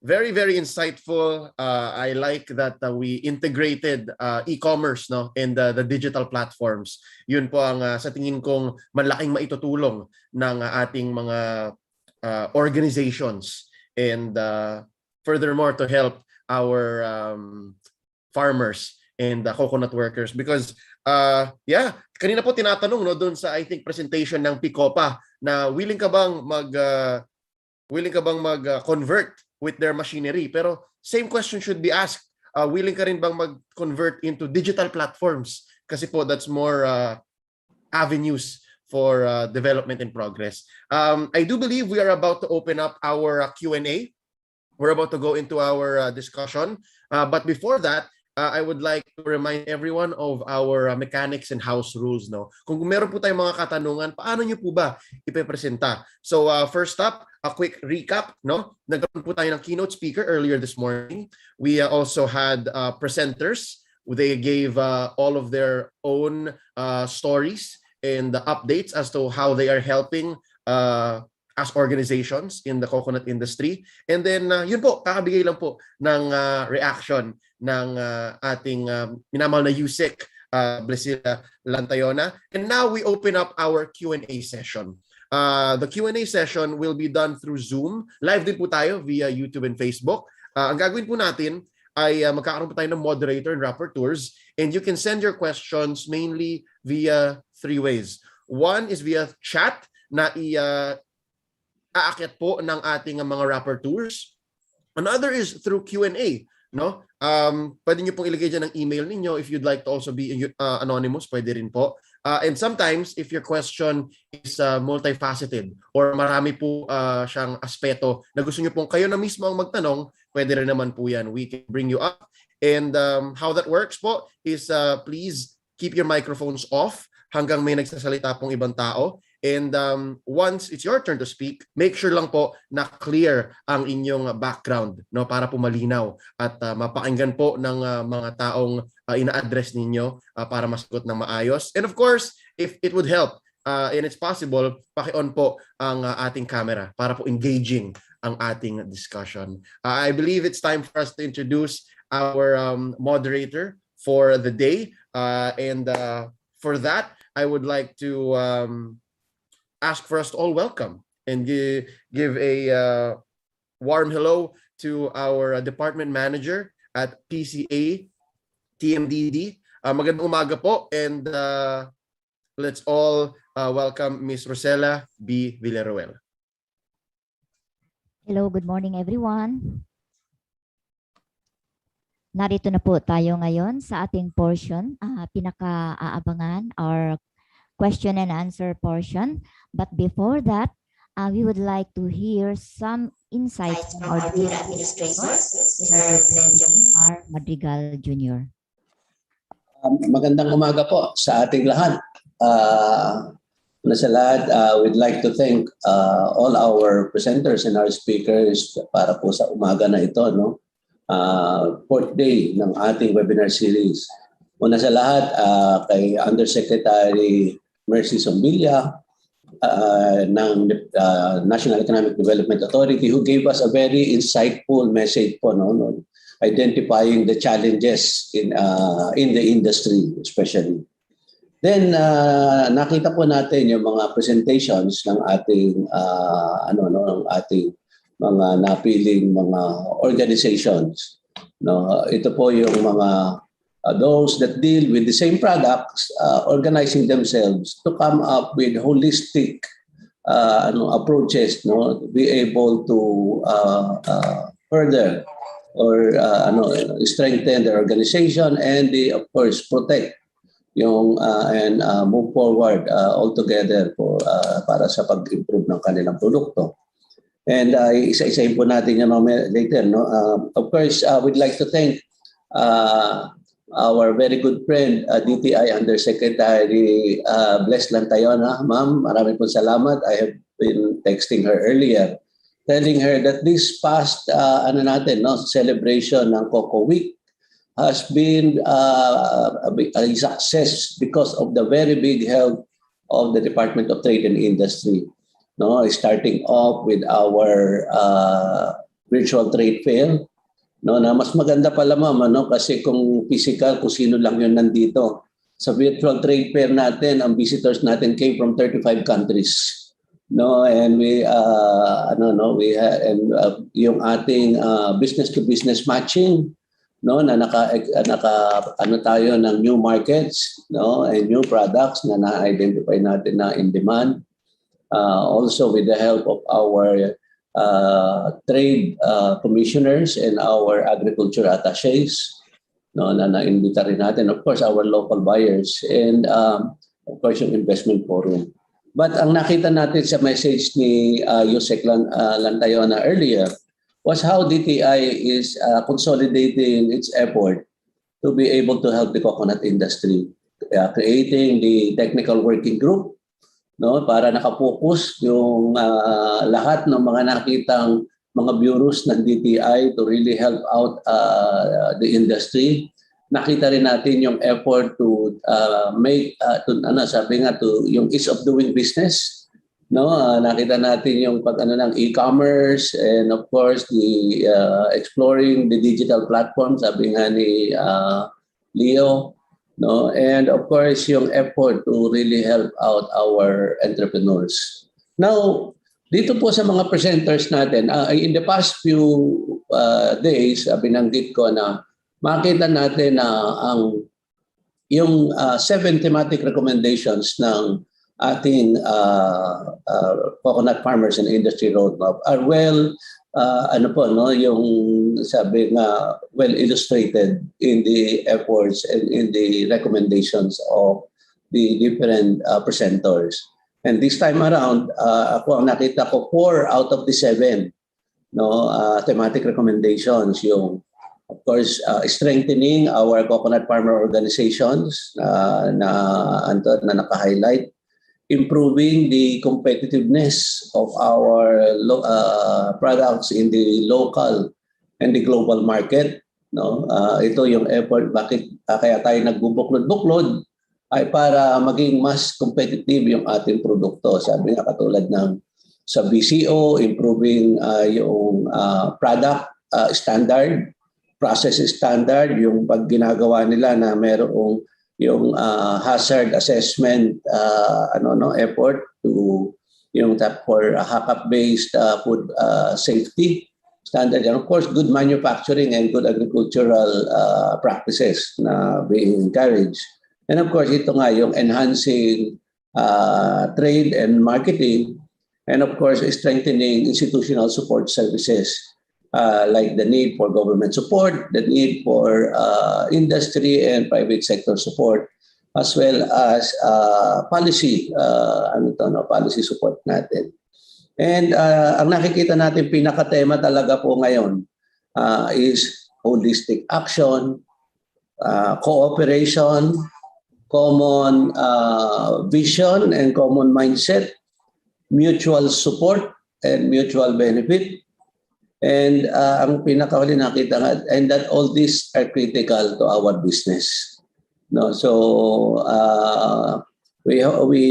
Very, very insightful. I like that we integrated e-commerce, no, in the digital platforms. Yun po ang sa tingin kong malaking maitutulong ng ating mga organizations and furthermore to help our farmers and coconut workers, because kanina po tinatanong no doon sa I think presentation ng Picopa na willing ka bang mag-convert with their machinery, pero same question should be asked, willing ka rin bang mag-convert into digital platforms, kasi po that's more avenues for development and progress. I do believe we are about to open up our Q&A. We're about to go into our discussion, but before that, I would like to remind everyone of our mechanics and house rules. No? Kung meron po tayong mga katanungan, paano nyo po ba ipepresenta? So first up, a quick recap. No? Nagkaroon po tayo ng keynote speaker earlier this morning. We also had presenters. They gave all of their own stories and the updates as to how they are helping as organizations in the coconut industry. And then, yun po, kakabigay lang po ng reaction ng ating minamahal na USEC, Blasila Lantayona. And now we open up our Q&A session. The Q&A session will be done through Zoom. Live din po tayo via YouTube and Facebook. Ang gagawin po natin ay magkakaroon po tayo ng moderator and rapporteurs, and you can send your questions mainly via 3 ways. One is via chat na aakyat po ng ating mga rapporteurs. Another is through Q&A. No? Pwede nyo pong ilagay dyan ang email ninyo. If you'd like to also be anonymous, pwede rin po. And sometimes, if your question is multifaceted or marami po siyang aspeto na gusto nyo pong kayo na mismo ang magtanong, pwede rin naman po yan. We can bring you up. And how that works po is please keep your microphones off hanggang may nagsasalita pong ibang tao. And once it's your turn to speak, make sure lang po na clear ang inyong background, no, para po malinaw at mapakinggan po ng mga taong ina-address ninyo para masagot ng maayos. And of course, if it would help and it's possible, paki-on po ang ating camera para po engaging ang ating discussion. I believe it's time for us to introduce our moderator for the day. And for that, I would like to ask for us to all welcome and give a warm hello to our department manager at PCA TMDD. Magandang umaga po, and let's all welcome Ms. Rosella B. Villaruel. Hello, good morning everyone. Narito na po tayo ngayon sa ating portion, pinaka-aabangan or question and answer portion. But before that, we would like to hear some insights from our dear administrator, Mr. Madrigal Jr. Magandang umaga po sa ating lahat. Sa lahat, we'd like to thank all our presenters and our speakers para po sa umaga na ito, no? 4th day ng ating webinar series. Una sa lahat, kay Undersecretary Mercy Sombilla ng National Economic Development Authority, who gave us a very insightful message po, no, identifying the challenges in the industry especially. Then nakita po natin yung mga presentations ng ating ng ating mga napiling mga organizations, no. Ito po yung mga those that deal with the same products, organizing themselves to come up with holistic approaches, no, be able to further or strengthen their organization and of course protect yung and move forward all together para sa pag-improve ng kanilang produkto. And isa-isahin po natin yan later, no. Of course, we'd like to thank our very good friend, DTI Undersecretary Bless Lantayona. Ma'am, maraming po salamat. I have been texting her earlier, telling her that this past celebration ng Coco Week has been a success because of the very big help of the Department of Trade and Industry. No, starting off with our virtual trade fair. No, na mas maganda pala ma'am, kasi kung physical, kung sino lang yun nandito. Sa virtual trade fair natin, ang visitors natin came from 35 countries. no, and we yung ating business to business matching, no, na ano tayo ng new markets, no, and new products na na-identify natin na in demand. Also with the help of our trade commissioners and our agriculture attachés, no, na na-imbita rin natin, of course our local buyers, and of course yung investment forum. But ang nakita natin sa message ni Yusek Lantayona earlier was how DTI is consolidating its effort to be able to help the coconut industry, creating the technical working group, no, para nakapokus yung lahat ng mga nakitang mga bureaus ng DTI to really help out the industry. Nakita rin natin yung effort to make yung ease of doing business, no, nakita natin yung ng e-commerce, and of course the exploring the digital platform, sabi nga ni Leo, no, and of course yung effort to really help out our entrepreneurs. Now, dito po sa mga presenters natin, in the past few days, binanggit ko na makita natin na yung 7 thematic recommendations ng ating coconut farmers and industry roadmap are well yung sabi nga well illustrated in the efforts and in the recommendations of the different presenters. And this time around, ako ang nakita ko 4 out of the 7 thematic recommendations, yung of course, strengthening our coconut farmer organizations na naka-highlight, improving the competitiveness of our products in the local and the global market. No? Ito yung effort, bakit kaya tayo nagbubuklod-buklod ay para maging mas competitive yung ating produkto. Sabi nga katulad ng sa BCO, improving yung product standard, process standard, yung pag ginagawa nila na merong yung hazard assessment effort to yung for HACCP-based food safety standard, and of course good manufacturing and good agricultural practices na being encouraged. And of course ito nga yung enhancing trade and marketing, and of course strengthening institutional support services. Like the need for government support, the need for industry and private sector support, as well as policy policy support natin. And ang nakikita natin pinaka-tema talaga po ngayon is holistic action, cooperation, common vision and common mindset, mutual support and mutual benefit. And ang pinakahuli nakita nga, and that all these are critical to our business. No, so we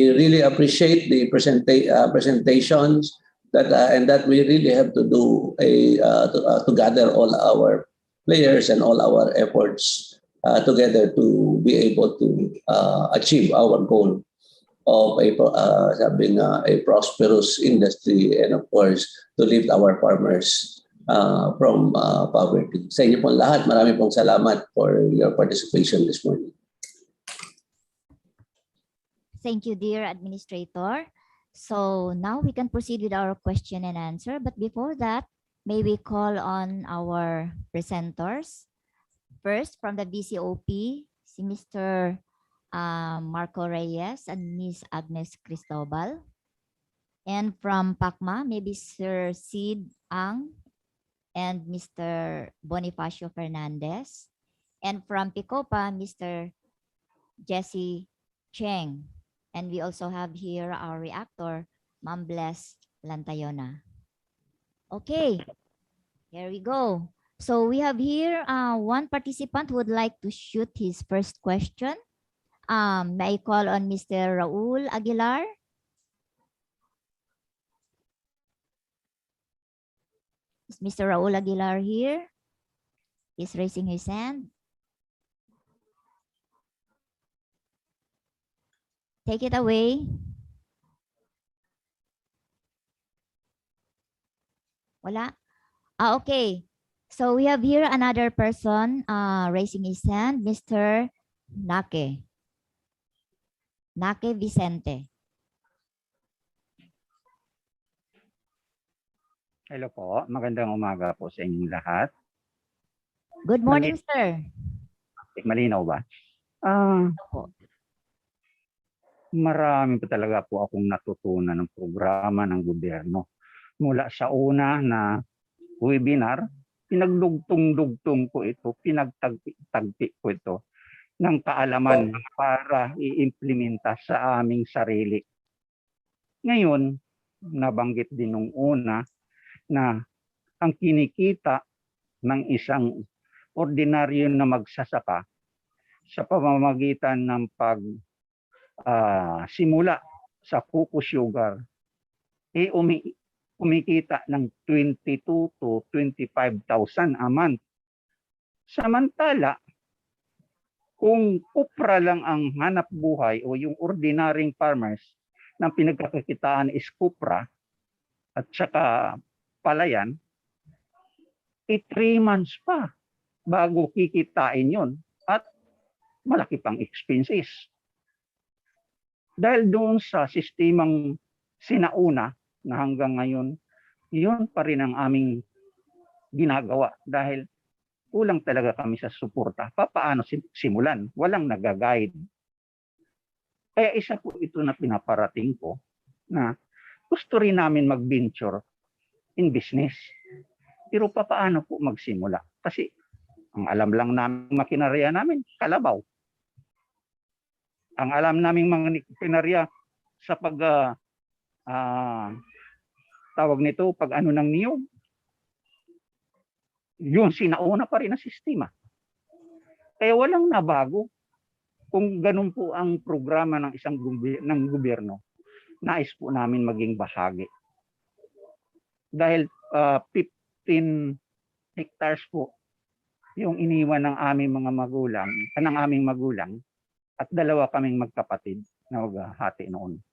really appreciate the presentations that and that we really have to do to gather all our players and all our efforts together to be able to achieve our goal of a prosperous industry, and of course to lift our farmers from poverty. Sa inyo pong lahat, marami pong salamat for your participation this morning. Thank you, dear Administrator. So now we can proceed with our question and answer. But before that, may we call on our presenters. First, from the BCOP, si Mr. Marco Reyes and Ms. Agnes Cristobal. And from PACMA, maybe Sir Sid Ang and Mr. Bonifacio Fernandez. And from PICOPA, Mr. Jesse Cheng. And we also have here our reactor, Ma'am Bless Lantayona. Okay, here we go. So we have here one participant who would like to shoot his first question. May I call on Mr. Raul Aguilar? Is Mr. Raul Aguilar here? He's raising his hand. Take it away. Wala? Okay. So we have here another person raising his hand, Mr. Nake. Nake Vicente. Hello po, magandang umaga po sa inyong lahat. Good morning, sir. Malinaw ba? Marami pa talaga po akong natutunan ng programa ng gobyerno. Mula sa una na webinar, pinagdugtong-dugtong ko ito, pinagtagpi ko ito ng kaalaman para i-implementa sa aming sarili. Ngayon, nabanggit din nung una na ang kinikita ng isang ordinaryo na magsasaka sa pamamagitan ng simula sa Coco Sugar, kumikita ng 22 to 25,000 a month. Samantala, kung kupra lang ang hanap buhay o yung ordinaryong farmers ng pinagkakakitaan is kupra at saka palayan, 3 months pa bago kikitain yon at malaki pang expenses. Dahil doon sa sistemang sinauna na hanggang ngayon, yun pa rin ang aming ginagawa dahil kulang talaga kami sa suporta. Paano simulan? Walang nag-guide. Kaya isa po ito na pinaparating ko na gusto rin namin mag-venture in business. Pero paano po magsimula? Kasi ang alam lang namin makinarya namin, kalabaw. Ang alam naming mga makinarya sa tawag nito, pag ano ng niyog, yun, sinauna pa rin ang sistema. Kaya walang nabago. Kung ganun po ang programa ng isang ng gobyerno, nais po namin maging bahagi. Dahil 15 hectares po yung iniwan ng aming mga magulang, ng aming magulang, at 2 kaming magkapatid na maghahati noon.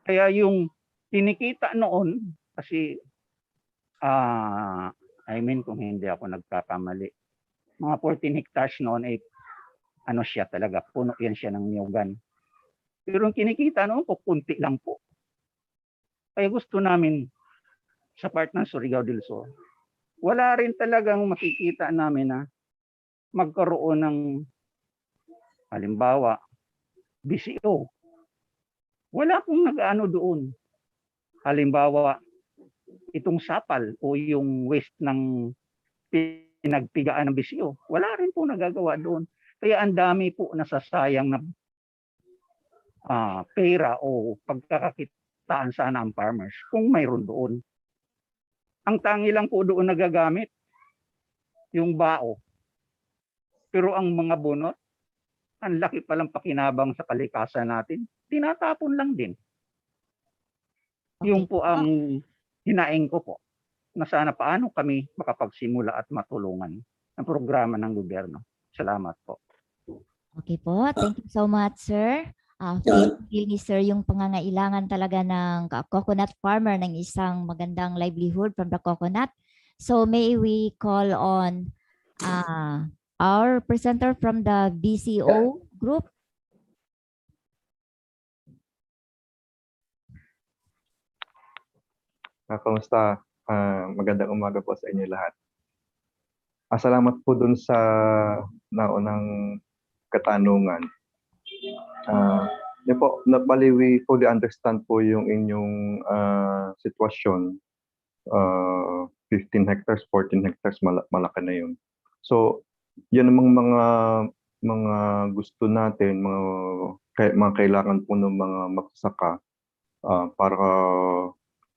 Kaya yung kinikita noon, kasi kung hindi ako nagkakamali, mga 14 hectares noon ay ano siya talaga, puno yan siya ng niyogan. Pero yung kinikita noon po, kunti lang po. Kaya gusto namin sa part ng Surigao del Sur, wala rin talagang makikita namin na magkaroon ng halimbawa, BCO. Wala pong nag-ano doon. Halimbawa, itong sapal o yung waste ng pinagpigaan ng BCO. Wala rin po nagagawa doon. Kaya ang dami po nasasayang na pera o pagkakakitaan sana ang farmers kung mayroon doon. Ang tangi lang po doon nagagamit, yung bao. Pero ang mga bunot, ang laki palang pakinabang sa kalikasan natin, tinatapon lang din. Okay. Yung po ang hinaing ko po, na sana paano kami makapagsimula at matulungan ng programa ng gobyerno. Salamat po. Okay po, thank you so much, sir. Feel ni sir yung pangangailangan talaga ng coconut farmer ng isang magandang livelihood from the coconut. So may we call on our presenter from the BCO group. Kamusta? Magandang umaga po sa inyo lahat. Salamat po dun sa naunang katanungan. Po, we fully understand po yung inyong sitwasyon. 15 hectares, 14 hectares, malaki na yun. So, yan namang mga gusto natin, mga kailangan po ng mga magsasaka para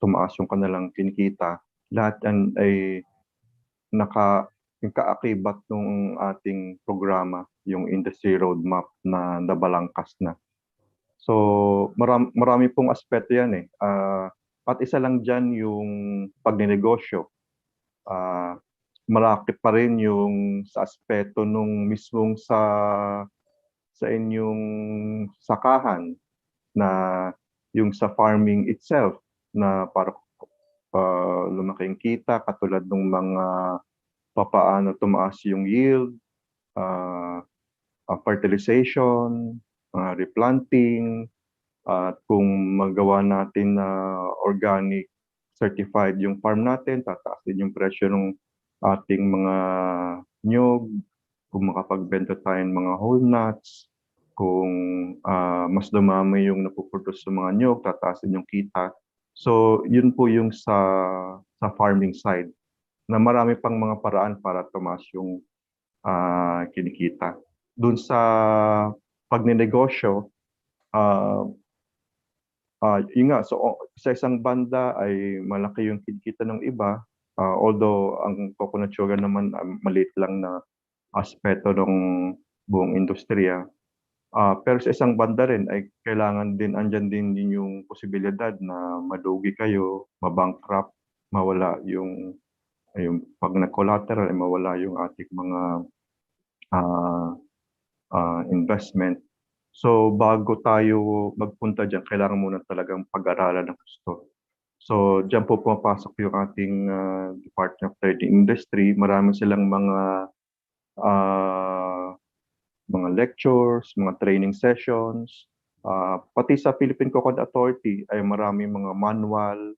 tumaas yung kanilang kinikita. Lahat yan ay kaakibat ng ating programa, yung industry roadmap na nabalangkas na. So marami pong aspeto yan eh. At isa lang dyan yung pagnenegosyo. Malaki pa rin yung sa aspeto nung mismong sa inyong sakahan na yung sa farming itself na para lumaki ang kita, katulad ng mga papaano tumaas yung yield, fertilization, replanting, at kung magawa natin na organic certified yung farm natin, tataas din yung presyo ng ating mga nyog, kung makapagbenta tayo ng mga whole nuts, kung mas dumami yung napuproduce sa mga nyog, tataas din yung kita. So yun po yung sa farming side, na marami pang mga paraan para tumaas yung kinikita. Doon sa pagnenegosyo, yun nga, so sa isang banda ay malaki yung kinikita ng iba, although ang coconut sugar naman maliit lang na aspeto ng buong industriya. Pero sa isang banda rin ay kailangan din, andyan din yung posibilidad na madugi kayo, mabankrupt, mawala yung pag nag-collateral ay mawala yung ating mga investment. So bago tayo magpunta dyan, kailangan muna talagang pag-aralan ng gusto. So dyan po pumapasok yung ating Department of Trade and Industry. Marami silang mga lectures, mga training sessions. Pati sa Philippine Coconut Authority ay marami mga manual,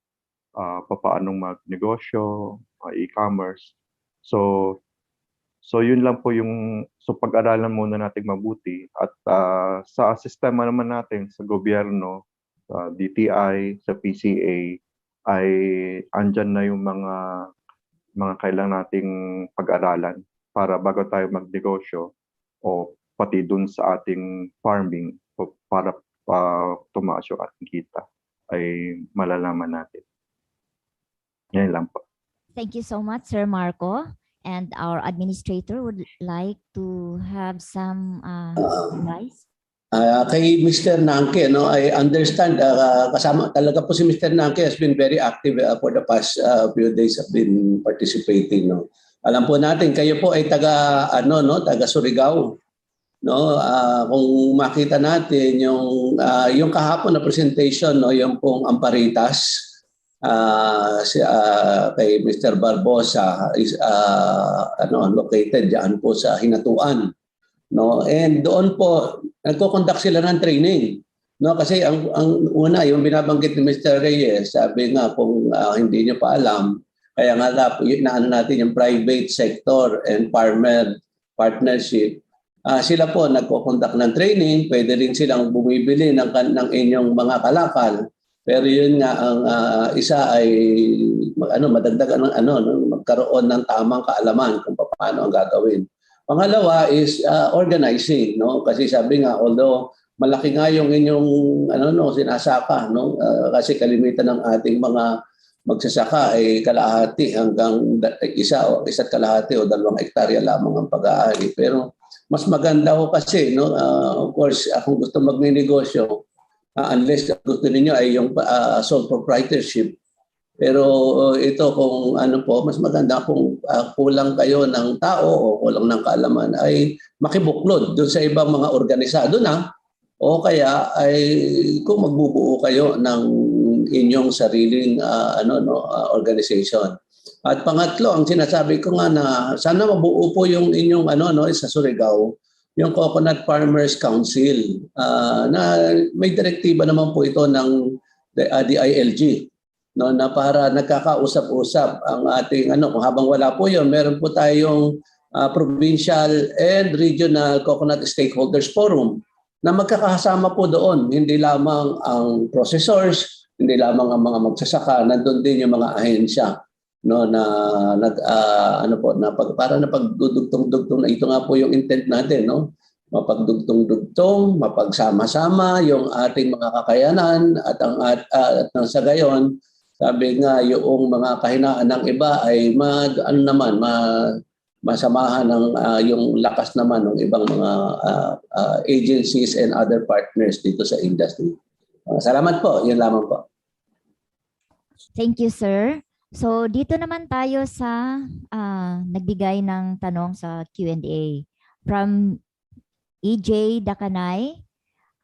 papaanong magnegosyo, e-commerce. So yun lang po yung pag-aralan muna natin mabuti, at sa sistema naman natin sa gobyerno, sa DTI, sa PCA ay andyan na yung mga kailangan nating pag-aralan para bago tayo magnegosyo o pati dun sa ating farming para tumaas yung ating kita ay malalaman natin. Yan lang po. Thank you so much, Sir Marco. And our administrator would like to have some advice. Kay Mr. Nangke, no, I understand, kasama talaga po si Mr. Nangke has been very active for the past few days, have been participating. No. Alam po natin, kayo po ay taga Surigao. No, kung makita natin yung kahapon na presentation, no, yung pong Amparitas, kay Mr. Barbosa is located diyan po sa Hinatuan, no, and doon po nagko-conduct sila ng training, no, kasi ang una yung binabanggit ni Mr. Reyes, sabi nga kung hindi niyo pa alam, kaya nga inaano natin yung private sector and farmer partnership. Sila po nagko-conduct ng training, pwede rin silang bumibili ng inyong mga kalakal. Pero yun nga, ang isa ay madagdagan ng magkaroon ng tamang kaalaman kung paano ang gagawin. Pangalawa is organizing, no? Kasi sabi nga, although malaki nga yung inyong sinasaka, no? Kasi kalimitan ng ating mga magsasaka ay kalahati hanggang isa't kalahati o 2 hektarya lamang ang pag-aari. Pero mas maganda ho kasi, no? Of course, kung gusto magnenegosyo, unless gusto niyo ay yung sole proprietorship. Pero ito kung mas maganda kung kulang kayo ng tao o kulang ng kaalaman ay makibuklod doon sa ibang mga organisado na, o kaya ay kung magbubuo kayo ng inyong sariling organization. At pangatlo, ang sinasabi ko nga na sana mabuo po yung inyong sa Surigao, yung Coconut Farmers Council, na may direktiba naman po ito ng DILG, no, na para nagkakausap-usap ang ating kung habang wala po yun, meron po tayong provincial and regional coconut stakeholders forum na magkakasama po doon, hindi lamang ang processors, hindi lamang ang mga magsasaka, nandun din yung mga ahensya, no, na para na pagdudugtong-dugtong, na ito nga po yung intent natin, no, mapagdugtong-dugtong, mapagsama-sama yung ating mga kakayanan at nang sa gayon, sabi nga yung mga kahinaan ng iba ay masamahan ng yung lakas naman ng ibang mga agencies and other partners dito sa industry. Salamat po, yun lamang po. Thank you, sir. So dito naman tayo sa nagbigay ng tanong sa Q&A. From EJ Dakanay,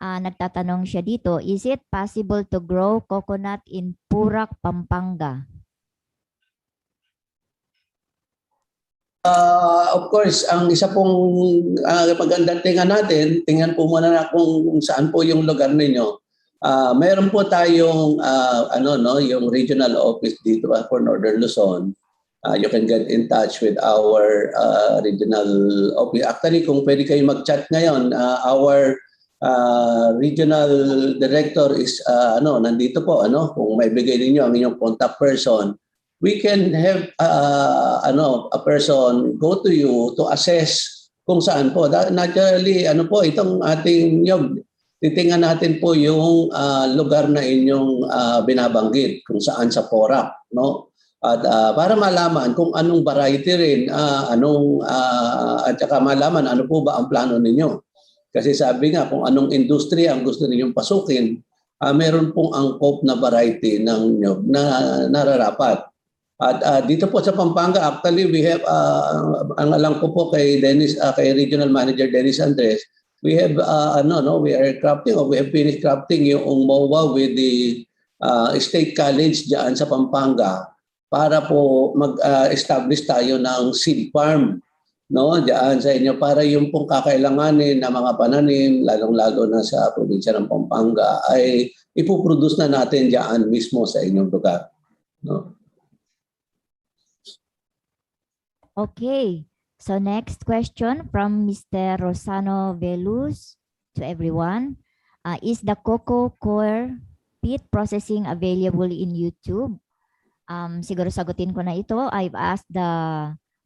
nagtatanong siya dito, is it possible to grow coconut in Purak, Pampanga? Of course, ang isa pong magandang tingnan po muna na kung saan po yung lugar ninyo. Meron po tayong yung regional office dito for Northern Luzon. You can get in touch with our regional office. Actually, kung pwede kayo mag-chat ngayon, our regional director is nandito po, kung may bigay ninyo ang inyong contact person. We can have a person go to you to assess kung saan po. Naturally, itong ating nyog, titingnan natin po yung lugar na inyong binabanggit, kung saan sa Porac, no? At para malaman kung anong variety rin, at saka malaman ano po ba ang plano ninyo. Kasi sabi nga, kung anong industriya ang gusto ninyong pasukin, meron pong angkop na variety ng nyog na nararapat. At dito po sa Pampanga, actually we have ang alam ko po kay Dennis, kay Regional Manager Dennis Andres, we have we are crafting or we have finished crafting yung MOA with the State College diyan sa Pampanga para po mag-establish tayo ng seed farm, no, diyan sa inyo para yung pong kakailanganin na mga pananim lalong-lalo na sa probinsya ng Pampanga ay ipoproduce na natin diyan mismo sa inyong lugar, no? Okay, so next question from Mr. Rosano Veluz to everyone. Is the cocoa core pit processing available in YouTube? Siguro sagutin ko na ito. I've asked the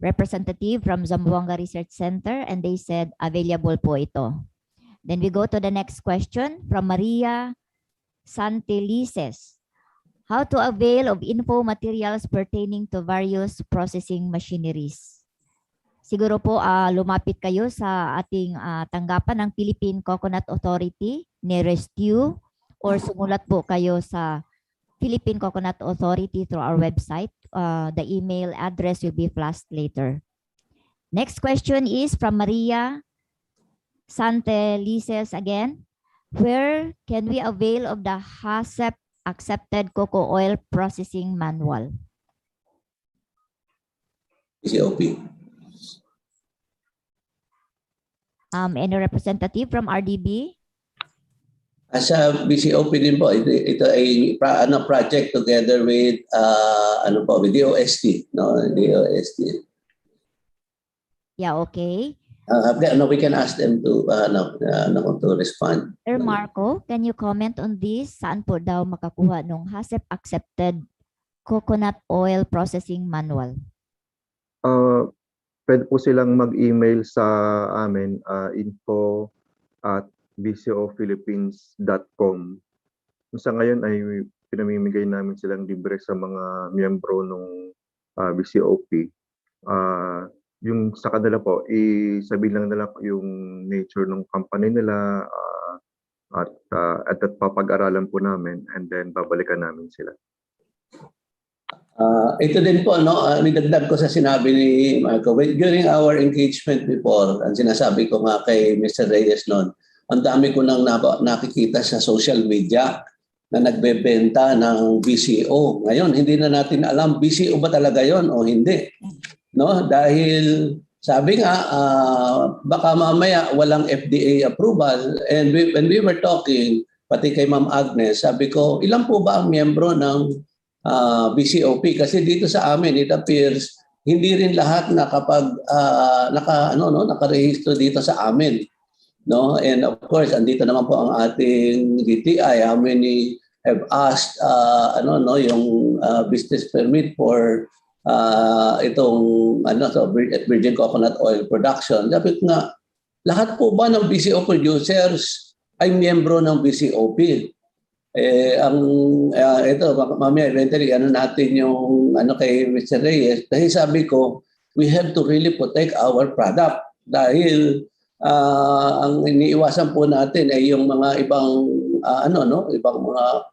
representative from Zamboanga Research Center and they said available po ito. Then we go to the next question from Maria Santelices. How to avail of info materials pertaining to various processing machineries. Siguro po lumapit kayo sa ating tanggapan ng Philippine Coconut Authority, NERESTU, or sumulat po kayo sa Philippine Coconut Authority through our website. The email address will be flashed later. Next question is from Maria Santelices again. Where can we avail of the HACCP accepted cocoa oil processing manual? COP. Any representative from RDB? Sa BCOP din po, ito ay project together with with DOST, no, DOST. Yeah, okay. We can ask them to to respond. Sir Marco, can you comment on this? Saan po daw makakuha ng HACCP accepted coconut oil processing manual? Pwede po silang mag-email sa amin, info@bcophilippines.com. Sa ngayon ay pinamimigay namin silang libre sa mga miyembro ng BCOP. Yung sa kanila po, isabihin lang nila yung nature ng company nila at papag-aralan po namin and then babalikan namin sila. Ito din po, nidagdag ko sa sinabi ni Marco. During our engagement before, ang sinasabi ko nga kay Mr. Reyes noon, ang dami ko nang nakikita sa social media na nagbebenta ng BCO. Ngayon, hindi na natin alam, BCO ba talaga yon o hindi? No, dahil sabi nga baka mamaya walang FDA approval, and when we were talking pati kay Ma'am Agnes, sabi ko ilan po ba ang miyembro ng BCOP kasi dito sa amin it appears hindi rin lahat nakarehistro dito sa amin, no, and of course andito naman po ang ating DTI, how many have asked yung business permit for itong virgin coconut oil production. Sabi ko nga, lahat po ba ng BCO producers ay miyembro ng BCOP? Ito, mamaya eventually, natin yung kay Mr. Reyes. Dahil sabi ko, we have to really protect our product. Dahil ang iniiwasan po natin ay yung mga ibang, ibang mga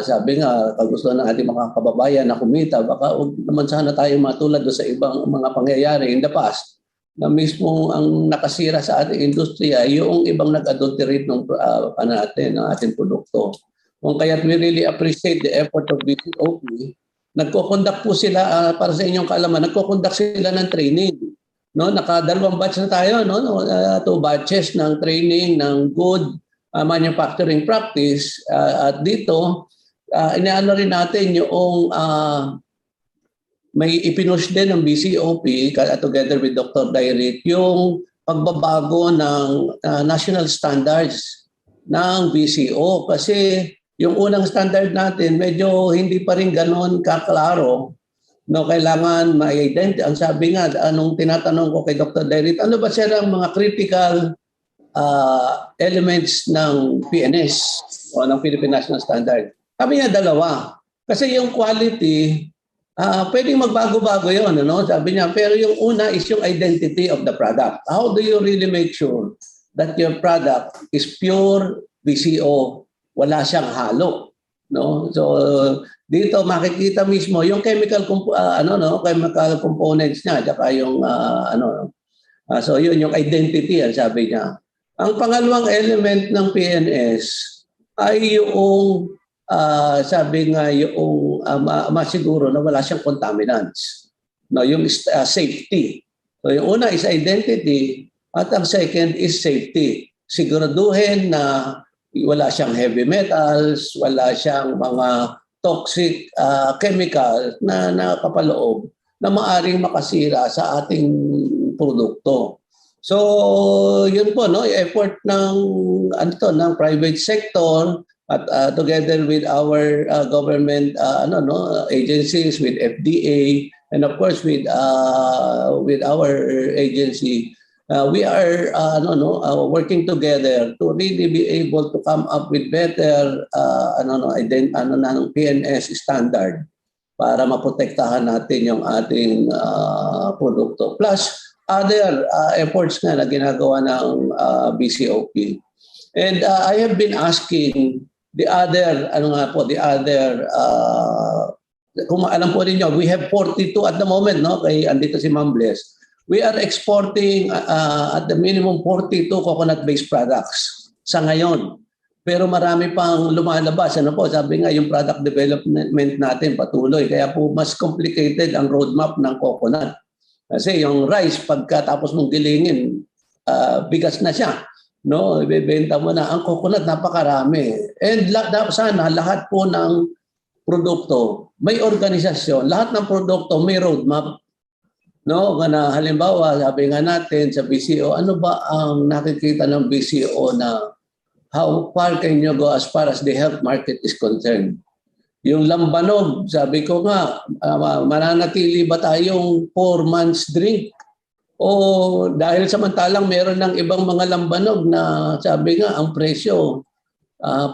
sabi nga, pag gusto ng ating mga kababayan na kumita, baka huwag naman sana tayo matulad sa ibang mga pangyayari in the past na mismo ang nakasira sa ating industriya, yung ibang nag-adulterate ng ating produkto. Kung kaya't we really appreciate the effort of BCOP, nagko-conduct po sila, para sa inyong kaalaman, nagko-conduct sila ng training No, nakadalawang batch na tayo, no, 2 batches ng training ng good manufacturing practice at dito inaano rin natin yung may ipinush din ng BCOP together with Dr. Dairit yung pagbabago ng national standards ng BCO kasi yung unang standard natin medyo hindi pa rin ganoon kaklaro. No, kailangan ma-identify. Ang sabi nga, anong tinatanong ko kay Dr. Dairit, ano ba sila ang mga critical elements ng PNS o ng Philippine National Standard? Sabi niya 2. Kasi yung quality, pwedeng magbago-bago yun. Ano? Sabi niya, pero yung una is yung identity of the product. How do you really make sure that your product is pure BCO, wala siyang halo? No? So dito makikita mismo yung chemical chemical components niya at yung so yun yung identity ang sabi niya. Ang pangalawang element ng PNS ay yung sabi nga yung masiguro na wala siyang contaminants. No, yung safety. So yung una is identity at ang second is safety. Siguraduhin na wala siyang heavy metals, wala siyang mga toxic chemical na nakapaloob na maaring makasira sa ating produkto. So, yun po no, effort ng ng private sector at together with our government agencies, with FDA and of course with our agency. We are working together to really be able to come up with better PNS standard para maprotektahan natin yung ating produkto. Plus other efforts nga na ginagawa ng BCOP. And I have been asking the other kung alam po ninyo, we have 42 at the moment, no? Kay andito si Ma'am Bless. We are exporting at the minimum 42 coconut-based products sa ngayon. Pero marami pang lumalabas. Ano po, sabi nga yung product development natin patuloy. Kaya po mas complicated ang roadmap ng coconut. Kasi yung rice, pagkatapos mong gilingin, bigas na siya. No, ibebenta mo na. Ang coconut, napakarami. And sana lahat po ng produkto, may organisasyon. Lahat ng produkto, may roadmap. No, na halimbawa, sabi nga natin sa BCO, ano ba ang nakikita ng BCO na how far can you go as far as the health market is concerned? Yung lambanog, sabi ko nga, mananatili ba tayong 4 months drink? O dahil samantalang meron ng ibang mga lambanog na sabi nga ang presyo,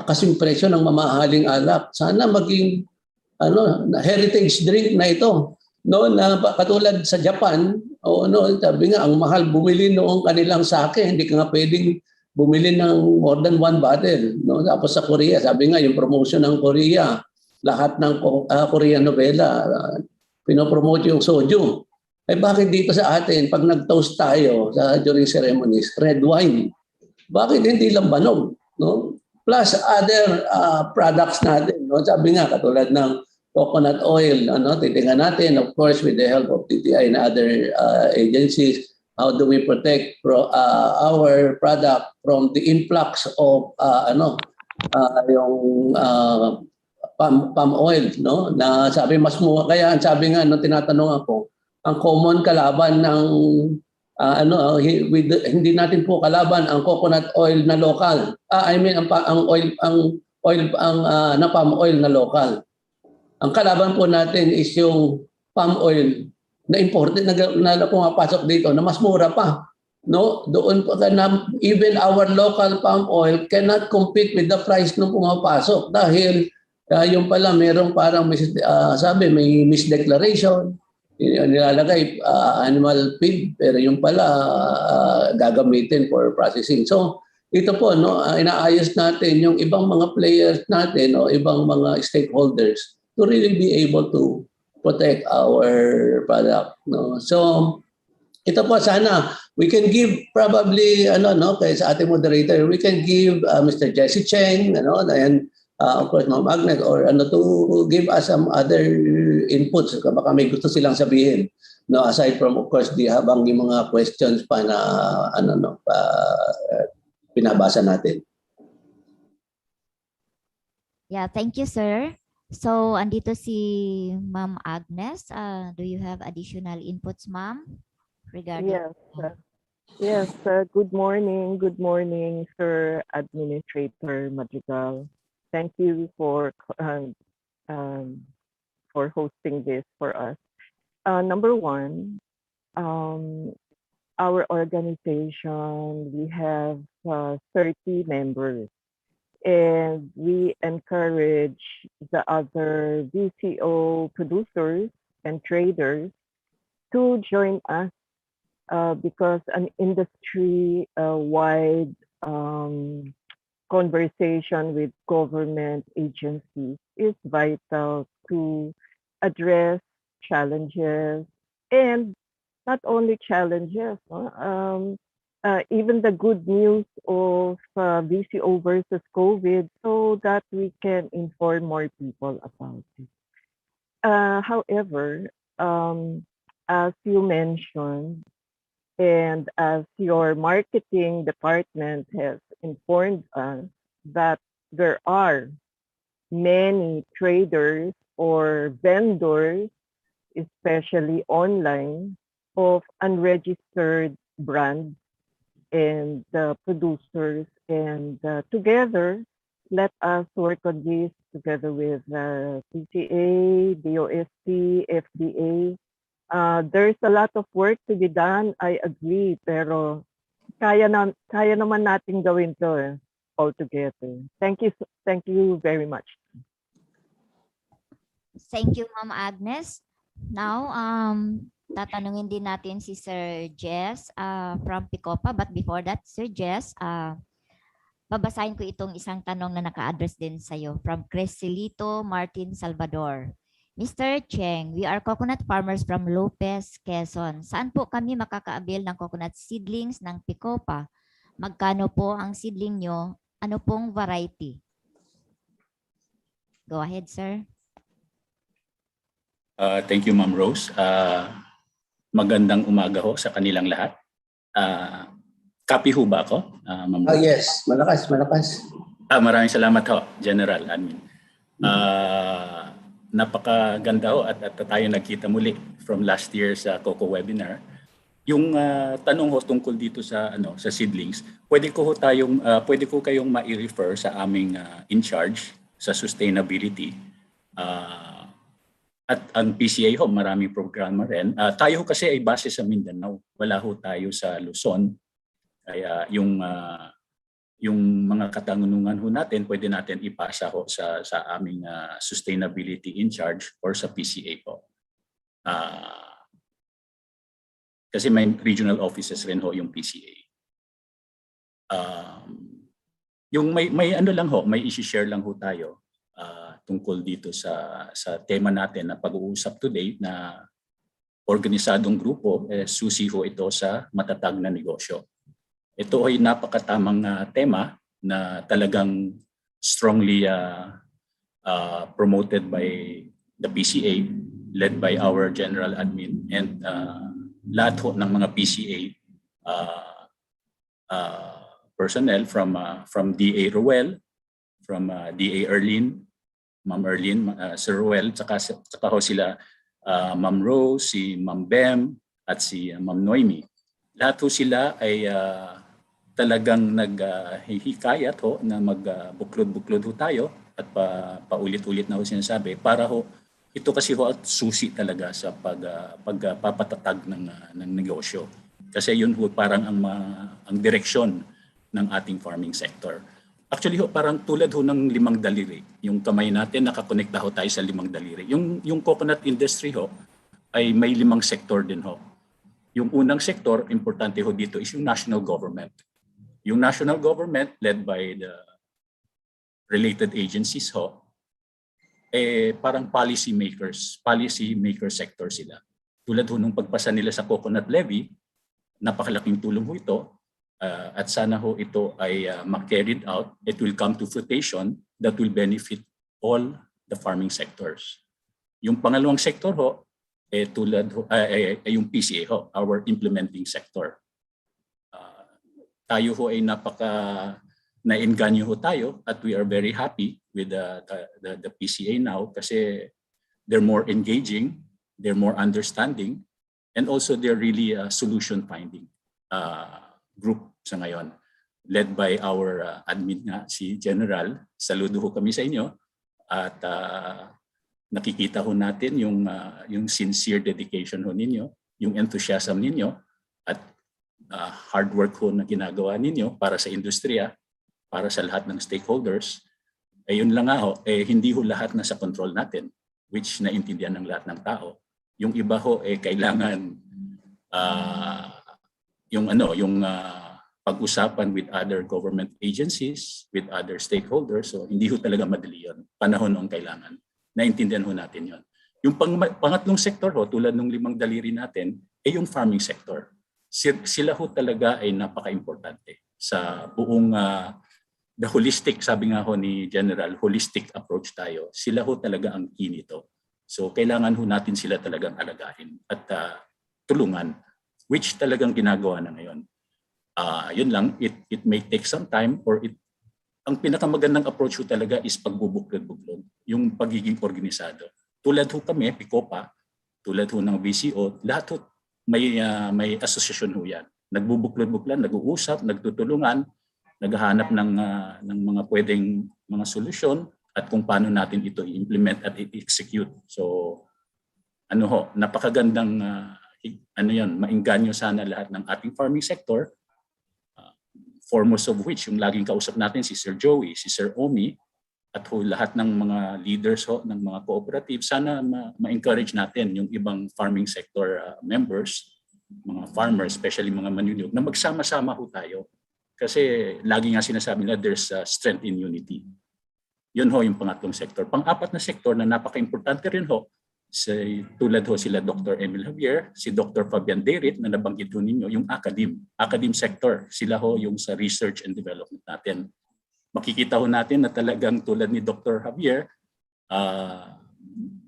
kasing presyo ng mamahaling alak. Sana maging heritage drink na ito. No, na katulad sa Japan, sabi nga ang mahal bumili noong kanilang sake, hindi ka nga pwedeng bumili ng more than 1 bottle. No? Tapos sa Korea, sabi nga yung promotion ng Korea, lahat ng Korean novela, pinopromote yung soju. Eh bakit dito sa atin, pag nag-toast tayo during ceremonies, red wine, bakit hindi lambanog? No? Plus other products natin. No? Sabi nga, katulad ng coconut oil, titingnan natin, of course, with the help of TTI and other agencies, how do we protect our product from the influx of yung palm oil, no? Na sabi mas kaya sabi nga tinatanong ako, ang common kalaban ng hindi natin po kalaban ang coconut oil na local. Ang palm oil na local. Ang kalaban po natin is yung palm oil na imported na pumapasok dito na mas mura pa. No, doon po na even our local palm oil cannot compete with the price nung pumapasok dahil yung pala merong parang may misdeclaration, nilalagay animal feed pero yung pala gagamitin for processing. So ito po inaayos natin yung ibang mga players natin o ibang mga stakeholders to really be able to protect our product. No? So, ito po sana, we can give probably, kaya sa ating moderator, we can give Mr. Jesse Cheng, and of course, Ma'am Agnes, or to give us some other inputs. Baka may gusto silang sabihin. No, aside from, of course, habang yung mga questions pa na pinabasa natin. Yeah, thank you, sir. So, andito si Ma'am Agnes. Do you have additional inputs, ma'am? Regarding... Yes, good morning, Sir Administrator Madrigal. Thank you for hosting this for us. Number one, our organization, we have 30 members, and we encourage the other VCO producers and traders to join us because an industry-wide conversation with government agencies is vital to address challenges, and not only challenges, even the good news of VCO versus COVID, so that we can inform more people about it. However, as you mentioned, and as your marketing department has informed us, that there are many traders or vendors, especially online, of unregistered brands and producers. And together, let us work on this together with PCA, DOST, FDA. There's a lot of work to be done, I agree, pero kaya naman nating gawin to all together. Thank you very much. Thank you, Ma'am Agnes. Now, tatanungin din natin si Sir Jess from Picopa. But before that, Sir Jess, babasahin ko itong isang tanong na naka-address din sa'yo from Cresilito Martin Salvador. Mr. Cheng, we are coconut farmers from Lopez, Quezon. Saan po kami makakaabil ng coconut seedlings ng Picopa? Magkano po ang seedling nyo? Ano pong variety? Go ahead, sir. Thank you, Ma'am Rose. Magandang umaga ho sa kanilang lahat. Copy ho ba ako, Ma'am Rose? Yes, malakas. Maraming salamat ho, General Admin. Napakaganda ho at tayo nagkita muli from last year's Coco webinar. Yung tanong ho tungkol dito sa sa seedlings, pwede ko kayong ma-refer sa aming in charge sa sustainability. At ang PCA ho, maraming programa rin. Tayo ho kasi ay base sa Mindanao. Wala ho tayo sa Luzon. Kaya yung mga katanungan ho natin, pwede natin ipasa ho sa aming sustainability in charge or sa PCA po. Kasi may regional offices rin ho yung PCA. Yung may ano lang ho, may i-share lang ho tayo tungkol dito sa tema natin na pag-uusap today na Organisadong Grupo, Susi ho ito sa Matatag na Negosyo. Ito ay napakatamang tema na talagang strongly promoted by the PCA, led by our General Admin, and lahat ho ng mga PCA personnel from DA Ruel, from DA Erlin, Ma'am Erlin, Sir Ruel, tsaka ho sila Ma'am Rose, si Ma'am Bem, at si Ma'am Noemi. Lahat ho sila ay talagang naghihikayat ho na magbuklod-buklod ho tayo at paulit-ulit na ho sinasabi para ho ito kasi ho at susi talaga sa pagpapatatag ng negosyo. Kasi yun ho parang ang direksyon ng ating farming sector. Actually ho parang tulad ho ng limang daliri. Yung kamay natin nakakonekta ho tayo sa limang daliri. Yung coconut industry ho ay may limang sektor din ho. Yung unang sektor, importante ho dito is yung national government. Yung national government led by the related agencies ho, parang policy maker sector sila. Tulad ho nung pagpasa nila sa coconut levy, napakalaking tulong ho ito at sana ho ito ay ma-carried out. It will come to fruition that will benefit all the farming sectors. Yung pangalawang sector ho, tulad ho, yung PCA ho, our implementing sector. Tayo ho ay na-engganyo ho tayo at we are very happy with the PCA now kasi they're more engaging, they're more understanding, and also they're really a solution finding group sa ngayon. Led by our admin nga, si General. Saludo ho kami sa inyo at nakikita ho natin yung sincere dedication ho ninyo, yung enthusiasm ninyo at hard work ho na ginagawa ninyo para sa industriya, para sa lahat ng stakeholders. Yun lang nga ho, hindi ho lahat nasa control natin, which naintindihan ng lahat ng tao. Yung iba ho, kailangan yung pag-usapan with other government agencies, with other stakeholders. So hindi ho talaga madali yun. Panahon ang kailangan. Naintindihan ho natin yun. Yung pangatlong sektor ho, tulad ng 5 daliri natin, yung farming sector. Sila ho talaga ay napaka-importante sa buong the holistic, sabi nga ho ni General, holistic approach tayo. Sila ho talaga ang key nito. So kailangan ho natin sila talagang alagahin at tulungan, which talagang ginagawa na ngayon. Yun lang, it may take some time or ang pinakamagandang approach ho talaga is pagbubuklod-buklod, yung pagiging organisado. Tulad ho kami, Picopa, tulad ho ng VCO, lahat ho may asosasyon ho yan. Nagbubuklod-buklan, nag-uusap, nagtutulungan, naghahanap ng mga pwedeng mga solusyon at kung paano natin ito i-implement at i-execute. So napakagandang maingganyo sana lahat ng ating farming sector. Foremost of which, yung laging kausap natin si Sir Joey, si Sir Omi, at lahat ng mga leaders ng mga cooperative, sana ma-encourage natin yung ibang farming sector members, mga farmers, especially mga manunyog, na magsama-sama ho tayo. Kasi lagi nga sinasabi nila, there's strength in unity. Yun ho yung pangatlong sector. Pang-apat na sektor na napaka-importante rin ho, tulad ho sila Dr. Emil Javier, si Dr. Fabian Derit na nabanggit ho ninyo, yung academe sector. Sila ho yung sa research and development natin. Makikita ho natin na talagang tulad ni Dr. Javier,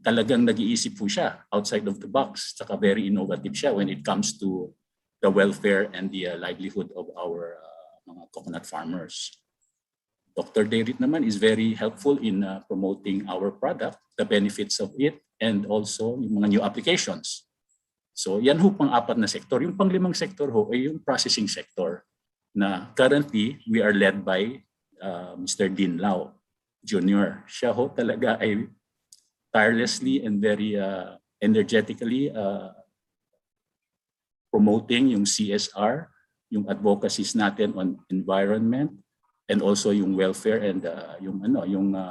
talagang nag-iisip po siya outside of the box. Saka very innovative siya when it comes to the welfare and the livelihood of our mga coconut farmers. Dr. Derit naman is very helpful in promoting our product, the benefits of it, and also yung mga new applications. So yan ho pang-apat na sektor. Yung pang-5 sektor ho ay yung processing sector na currently we are led by Mr. Dean Lau Jr. Siya ho talaga ay tirelessly and very energetically promoting yung CSR, yung advocacies natin on environment, and also yung welfare and yung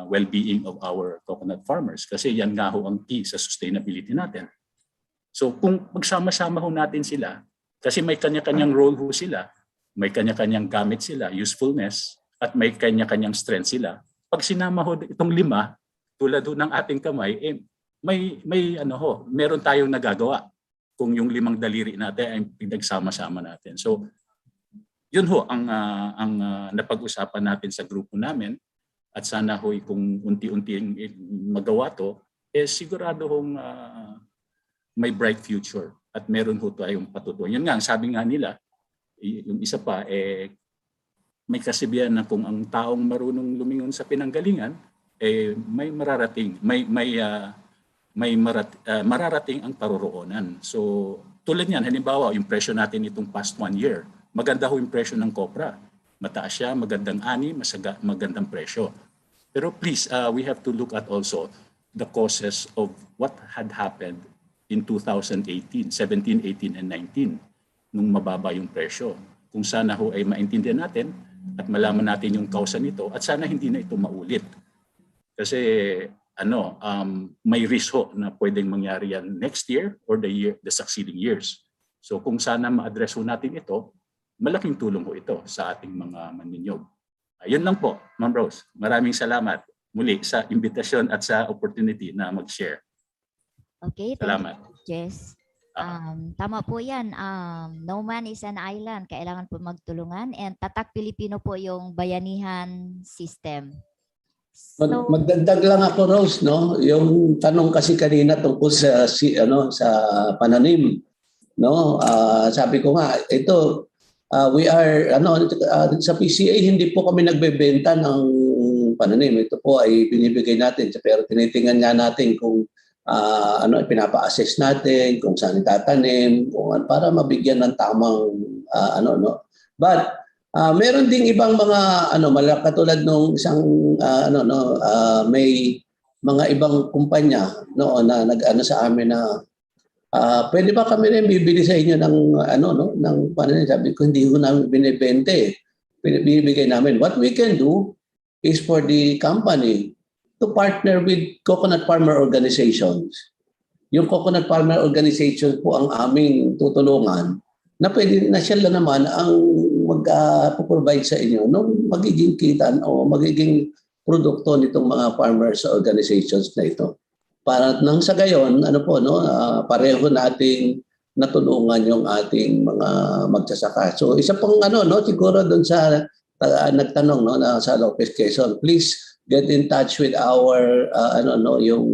well-being of our coconut farmers. Kasi yan nga ho ang key sa sustainability natin. So kung magsama-sama ho natin sila, kasi may kanya-kanyang role ho sila, may kanya-kanyang gamit sila, usefulness, at may kanya-kanyang strength sila. Pag sinama ho itong 5, tulad ho ng ating kamay, meron tayong nagagawa kung yung 5 daliri natin ay pinagsama-sama natin. So yun ho ang napag-usapan natin sa grupo namin at sana ho kung unti-unting magawa to, sigurado hong may bright future at meron ho tayong patutuan. Yun nga, sabi nga nila, yung isa pa, may kasabihan na kung ang taong marunong lumingon sa pinanggalingan, may mararating, mararating ang paroroonan. So tulad niyan, halimbawa, yung presyo natin itong past 1 year, maganda ho yung presyo ng kopra. Mataas siya, magandang ani, magandang presyo. Pero please, we have to look at also the causes of what had happened in 2018, 17, 18, and 19 nung mababa yung presyo. Kung sana ho ay maintindihan natin at malaman natin yung kausa nito at sana hindi na ito maulit. Kasi may risk ho na pwedeng mangyari yan next year or the succeeding years. So kung sana ma-address ho natin ito, malaking tulong ho ito sa ating mga manninyog. Ayun lang po, Ma'am Rose. Maraming salamat muli sa invitasyon at sa opportunity na mag-share. Okay, salamat. Jess. Tama po yan. No man is an island. Kailangan po magtulungan. And Tatak Pilipino po yung bayanihan system. Magdagdag lang ako, Rose, no? Yung tanong kasi kanina tungkol sa sa pananim, no? Sabi ko nga, ito we are sa PCA hindi po kami nagbebenta ng pananim. Ito po ay binibigay natin, pero tinitingnan nga natin kung pinapa-assess natin kung saan itatanim, para mabigyan ng tamang But meron ding ibang mga katulad nung isang may mga ibang kumpanya na nag-ano sa amin na pwede ba kami rin bibili sa inyo ng ng pananim. Sabi ko hindi ko namin binebenta binibigay namin. What we can do is for the company to partner with coconut farmer organizations. Yung coconut farmer organization po ang aming tutulungan na pwede na sila naman ang mag-provide sa inyo ng magiging kita o magiging produkto nitong mga farmers organizations na ito. Para nang sa gayon, pareho nating natulungan yung ating mga magsasaka. So isa pang siguro doon sa nagtanong na sa Lopez Quezon, please get in touch with our yung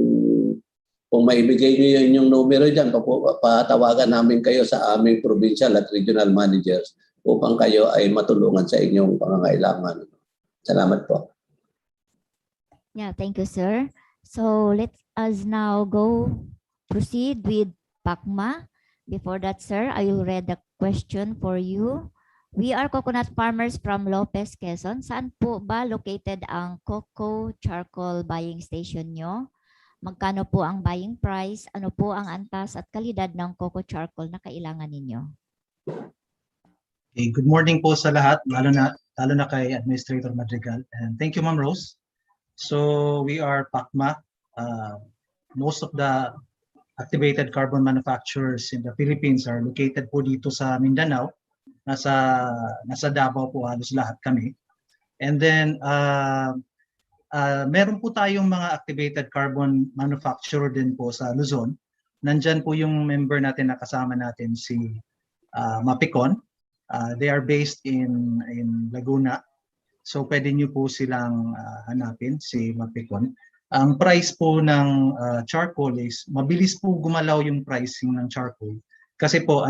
kung maibigay niyo yung numero diyan, patawagan namin kayo sa aming provincial at regional managers upang kayo ay matulungan sa inyong pangangailangan. Salamat po. Yeah, thank you, sir. So let us now proceed with PACMA. Before that, sir, I will read the question for you. We are coconut farmers from Lopez, Quezon. Saan po ba located ang cocoa charcoal buying station nyo? Magkano po ang buying price? Ano po ang antas at kalidad ng cocoa charcoal na kailangan ninyo? Okay, good morning po sa lahat, lalo na kay Administrator Madrigal. And thank you, Ma'am Rose. So we are PACMA. Most of the activated carbon manufacturers in the Philippines are located po dito sa Mindanao. Nasa Davao po halos lahat kami. And then meron po tayong mga activated carbon manufacturer din po sa Luzon. Nandyan po yung member natin na kasama natin, si Mapicon. They are based in Laguna. So pwede nyo po silang hanapin, si Mapicon. Ang price po ng charcoal is, mabilis po gumalaw yung pricing ng charcoal. Kasi po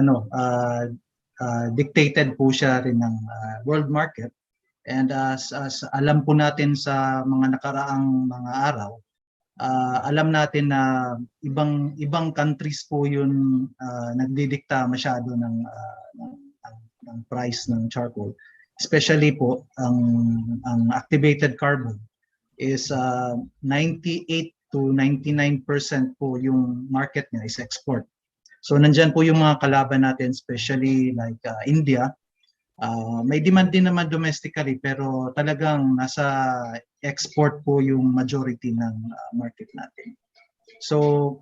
dictated po siya rin ng world market. And as alam po natin sa mga nakaraang mga araw, alam natin na ibang countries po yun nagdidikta masyado ng price ng charcoal. Especially po ang activated carbon is 98 to 99% po yung market niya is export. So nandyan po yung mga kalaban natin, especially like India. May demand din naman domestically, pero talagang nasa export po yung majority ng market natin. So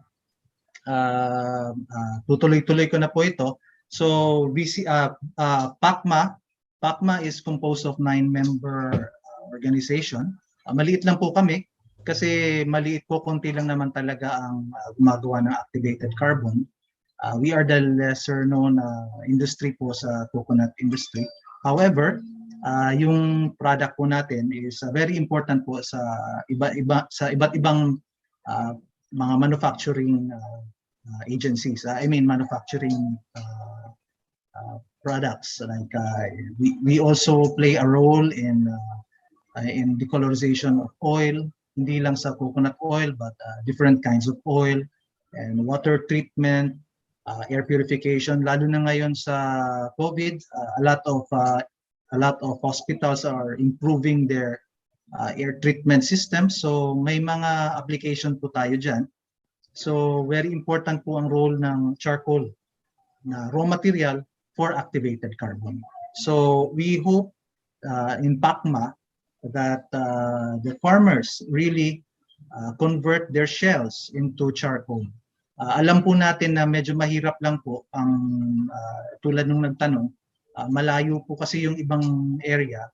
tutuloy-tuloy ko na po ito. So PACMA is composed of 9-member organization. Maliit lang po kami kasi maliit po, konti lang naman talaga ang gumagawa ng activated carbon. We are the lesser known industry po sa coconut industry. However, yung product po natin is very important po sa iba't ibang mga manufacturing agencies. I mean manufacturing products. Like we also play a role in decolorization of oil, hindi lang sa coconut oil but different kinds of oil, and water treatment, air purification. Lalo na ngayon sa COVID, a lot of hospitals are improving their air treatment system. So may mga application po tayo dyan. So very important po ang role ng charcoal na raw material for activated carbon. So we hope in PACMA that the farmers really convert their shells into charcoal. Alam po natin na medyo mahirap lang po ang tulad nung nagtanong, malayo po kasi yung ibang area.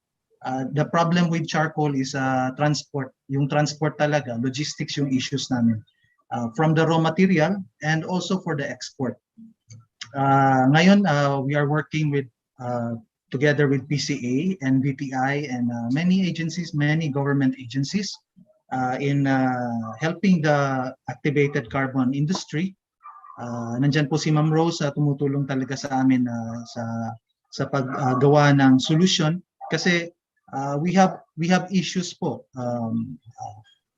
The problem with charcoal is transport. Yung transport talaga, logistics yung issues namin. From the raw material and also for the export. Ngayon, we are working with together with PCA and VTI and many agencies, many government agencies in helping the activated carbon industry. Nandyan po si Ma'am Rose, tumutulong talaga sa amin sa paggawa ng solution kasi we have issues po.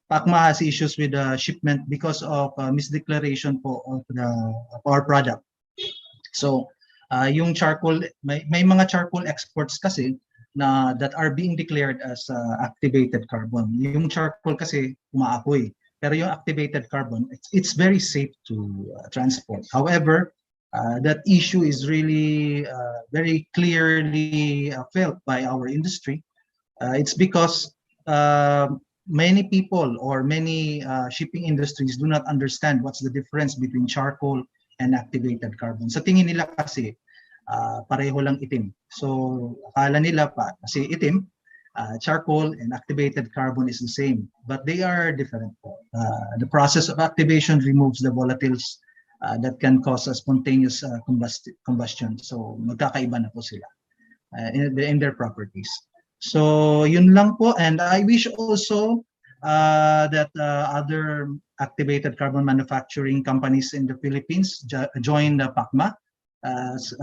PACMA has issues with the shipment because of misdeclaration po of our product. So yung charcoal, may mga charcoal exports kasi that are being declared as activated carbon. Yung charcoal kasi umaapoy. Pero yung activated carbon, it's very safe to transport. However, that issue is really very clearly felt by our industry. It's because many people or many shipping industries do not understand what's the difference between charcoal and activated carbon. Sa tingin nila kasi pareho lang itim. So akala nila pa kasi itim, charcoal and activated carbon is the same, but they are different. The process of activation removes the volatiles that can cause a spontaneous combustion. So magkakaiba na po sila in their properties. So yun lang po, and I wish also that other activated carbon manufacturing companies in the Philippines join the PACMA.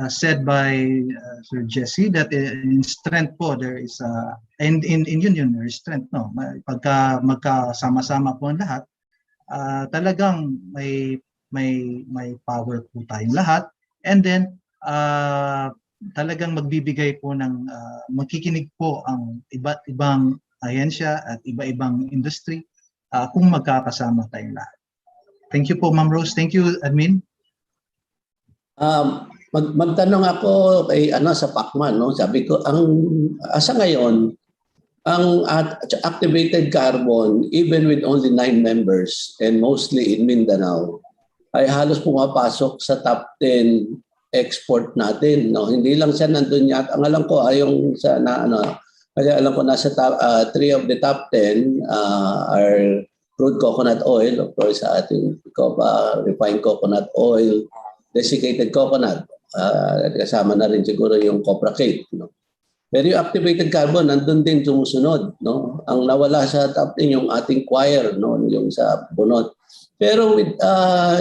Said by Sir Jesse that in strength po there is and in union there is strength, no? Pagka magkasama-sama po ang lahat, talagang may power po tayong lahat, and then talagang magbibigay po ng makikinig po ang iba't ibang ahensya at iba-ibang industry kung magkakasama tayong lahat. Thank you po, Ma'am Rose. Thank you, Admin. Magtanong ako kay sa PACMA, no? Sabi ko, sa ngayon, ang activated carbon, even with only 9 members and mostly in Mindanao, ay halos pumapasok sa top 10 export natin, no? Hindi lang siya nandun yata. Ang alam ko ay yung sa kasi alam ko nasa top 3 of the top 10 are crude coconut oil, of course, sa ating refined coconut oil, desiccated coconut, kasama na rin siguro yung copra cake, no? Pero yung activated carbon nandun din sumusunod, no? Ang nawala sa top 10 yung ating choir, no? Yung sa bunot. Pero with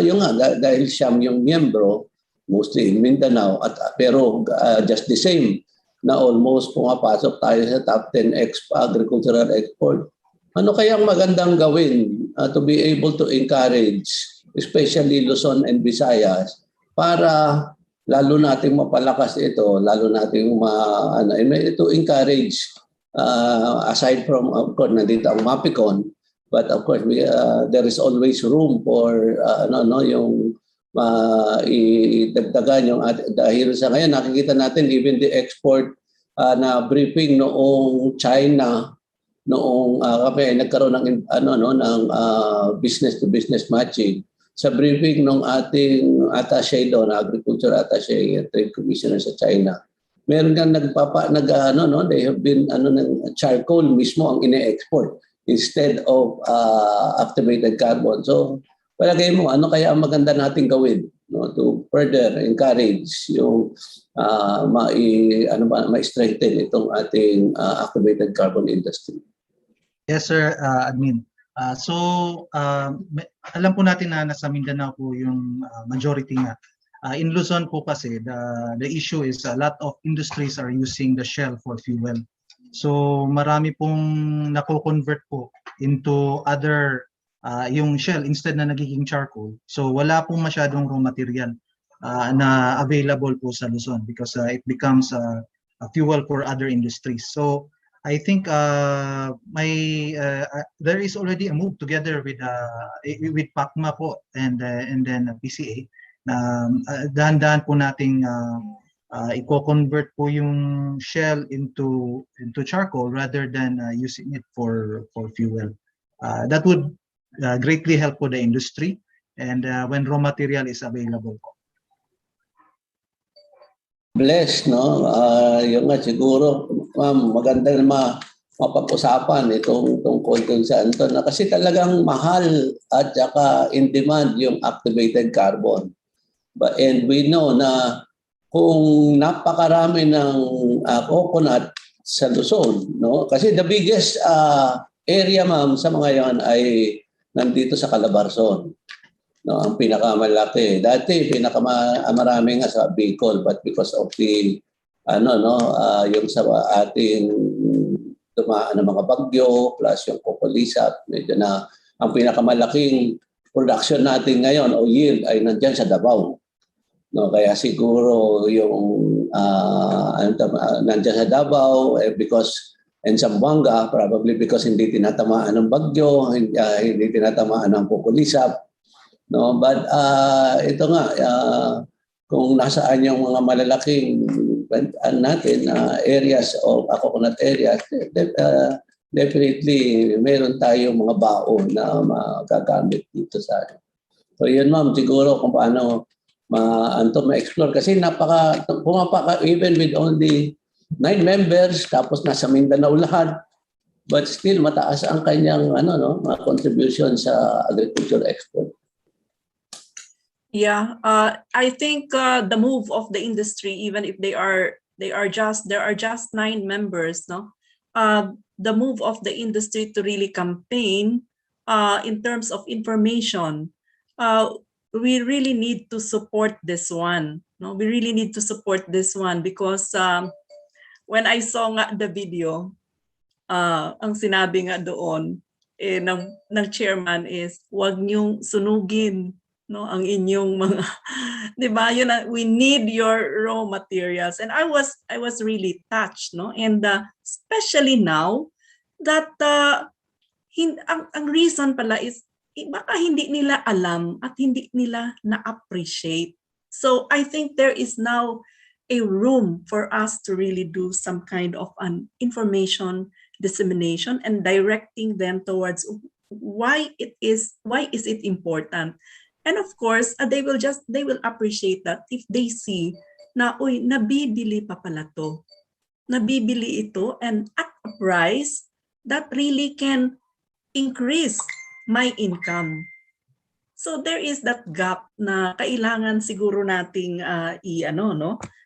yung dahil siyam yung miyembro, mostly in Mindanao, pero just the same na almost pumapasok tayo sa top 10 agricultural export. Ano kaya ang magandang gawin to be able to encourage, especially Luzon and Visayas, para lalo nating mapalakas ito, lalo nating to encourage, aside from, of course, nandito ang MAPICON, but of course, there is always room for, yung idagdagan yung dahil sa ngayon nakikita natin even the export na briefing noong China noong kami nagkaroon ng ng business to business matching sa briefing ng ating attaché doon, agriculture attaché, trade commissioner sa China. Meron kang they have been ng charcoal mismo ang ine-export instead of activated carbon. So palagay mo, ano kaya ang maganda nating gawin, no, to further encourage yung ma-strengthen itong ating activated carbon industry? Yes, sir, Admin. Alam po natin na nasa Mindanao po yung majority nga. In Luzon po kasi, the issue is a lot of industries are using the shell for fuel. So marami pong nako-convert po into other yung shell instead na nagiging charcoal. So wala pong masyadong raw material na available po sa Luzon because it becomes a fuel for other industries. So I think there is already a move together with PACMA po and then PCA na dahan-dahan po nating i-convert po yung shell into charcoal rather than using it for fuel. That would greatly help for the industry and when raw material is available po. Bless, no? Yung nga siguro, ma'am, maganda na mapag-usapan itong tungkol dun sa Anton na kasi talagang mahal at saka in demand yung activated carbon. And we know na kung napakarami ng coconut sa Luzon, no? Kasi the biggest area, ma'am, sa mga yan ay nandito sa Calabarzon. No, ang pinakamalaki. Dati pinakamarami nga sa Bicol, but because of the yung sa ating dumaan ng mga bagyo plus yung Cocolisap, medyo na ang pinakamalaking production natin ngayon o yield ay nandiyan sa Davao. No, kaya siguro yung nandiyan sa Davao because and Zamboanga, probably because hindi tinatamaan ng bagyo, hindi tinatamaan ng Cocolisap. No, but ito nga kung nasaan yung mga malalaking natin areas o coconut areas, definitely meron tayong mga baon na magagamit dito sa atin. So yun, ma'am, siguro kung paano ma-explore kasi pumapaka even with only 9 members tapos nasa Mindanao lahat, but still mataas ang kanyang contribution sa agriculture export. Yeah, I think the move of the industry, even if there are just 9 members, no, the move of the industry to really campaign in terms of information, we really need to support this one. No, we really need to support this one because when I saw nga the video, ang sinabi nga doon ng chairman is wag niyong sunugin, no, ang inyong mga, di ba, yun, we need your raw materials. And I was really touched, no, and especially now that ang reason pala is baka hindi nila alam at hindi nila na-appreciate. So I think there is now a room for us to really do some kind of an information dissemination and directing them towards why is it important. And of course, they will appreciate that if they see na, uy, nabibili pa pala to. Nabibili ito and at a price that really can increase my income. So there is that gap na kailangan siguro nating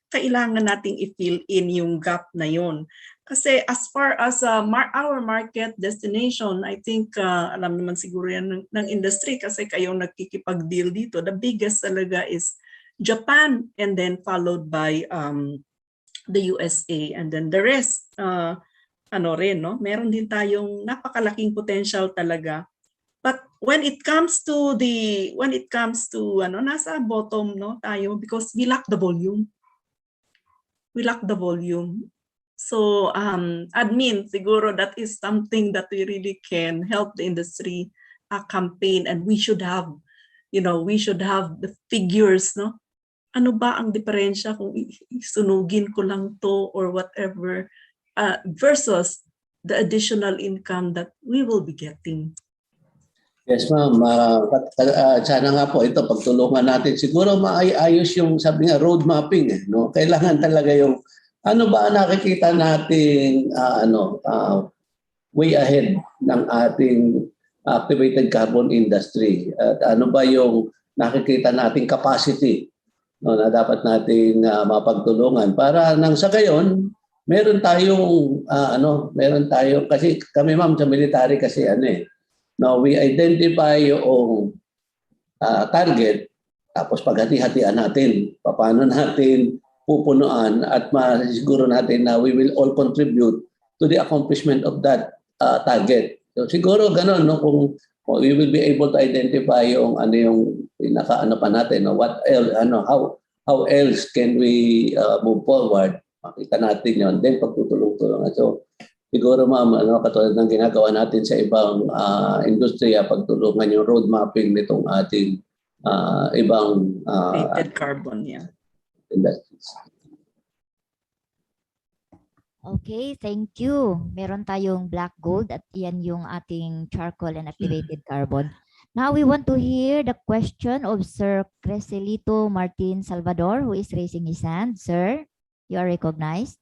kailangan nating i-fill in yung gap na yon. Kasi as far as our market destination, I think alam naman siguro yan ng industry kasi kayong nagkikipag-deal dito. The biggest talaga is Japan and then followed by the USA and then the rest meron din tayong napakalaking potential talaga. But when it comes to nasa bottom, no, tayo because we lack the volume. We lack the volume. So admin, siguro that is something that we really can help the industry campaign, and we should have the figures, no? Ano ba ang diferensya kung sunugin ko lang to or whatever versus the additional income that we will be getting. Yes, ma'am. Sana nga po ito pagtulungan natin. Siguro maayos yung sabi nga road mapping, no? Kailangan talaga yung ano ba nakikita natin way ahead ng ating activated carbon industry at ano ba yung nakikita nating capacity, no, na dapat nating mapagtulungan para nang sa gayon meron tayong kasi kami, ma'am, sa military kasi now we identify yung target tapos paghati-hatian natin paano natin pupunuan at masiguro natin na we will all contribute to the accomplishment of that target. So siguro ganun, no, kung we will be able to identify yung pinaka pa natin, no, what else, how else can we move forward, makita natin yon, then pagtutulong-tulungan. So siguro, ma'am, katulad ng ginagawa natin sa ibang industriya, pagtulungan yung road mapping nitong ating ibang activated carbon, industries. Okay, thank you. Meron tayong black gold at yan yung ating charcoal and activated carbon. Now we want to hear the question of Sir Creselito Martin Salvador, who is raising his hand. Sir, you are recognized.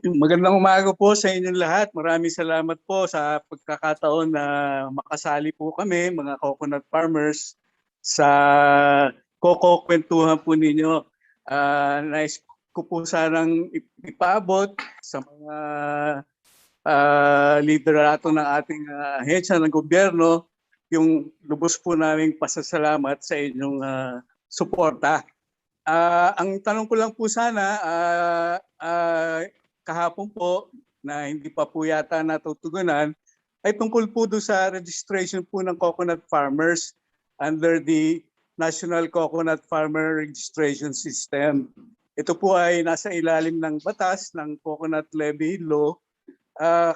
Magandang umaga po sa inyong lahat. Maraming salamat po sa pagkakataon na makasali po kami, mga coconut farmers, sa Coco Kwentuhan po ninyo. Nais ko po sanang ipaabot sa mga liderato ng ating ahensya ng gobyerno yung lubos po naming pasasalamat sa inyong suporta. Ang tanong ko lang po sana, kahapon po na hindi pa po yata natutugunan, ay tungkol po doon sa registration po ng coconut farmers under the National Coconut Farmer Registration System. Ito po ay nasa ilalim ng batas ng Coconut Levy Law.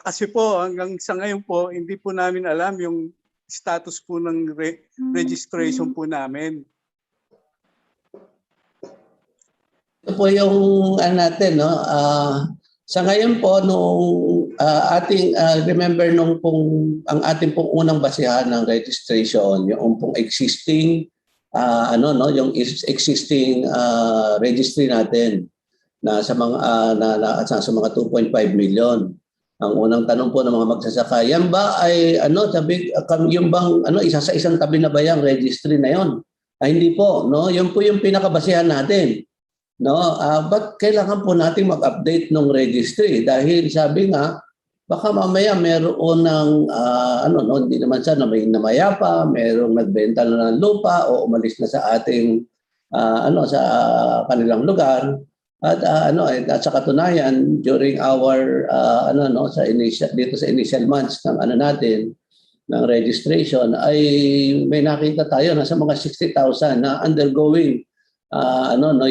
Kasi po hanggang sa ngayon po, hindi po namin alam yung status po ng registration po namin. Ito po yung natin, no? Sa ngayon po, nung remember nung ang ating pong unang basihan ng registration, yung pong existing yung existing registry natin na sa mga sa mga 2.5 million. Ang unang tanong po ng mga magsasaka, yan ba ay yung bang isa sa isang tabi na ba yung registry na yon? Hindi po, no? Yun po yung pinakabasihan natin. No, but kailangan po natin mag-update ng registry dahil sabi nga baka mamaya meron ng hindi naman sana may namayapa, merong nagbenta na ng lupa o umalis na sa ating sa kanilang lugar at sa katunayan during our dito sa initial months ng natin ng registration ay may nakita tayo na sa mga 60,000 na undergoing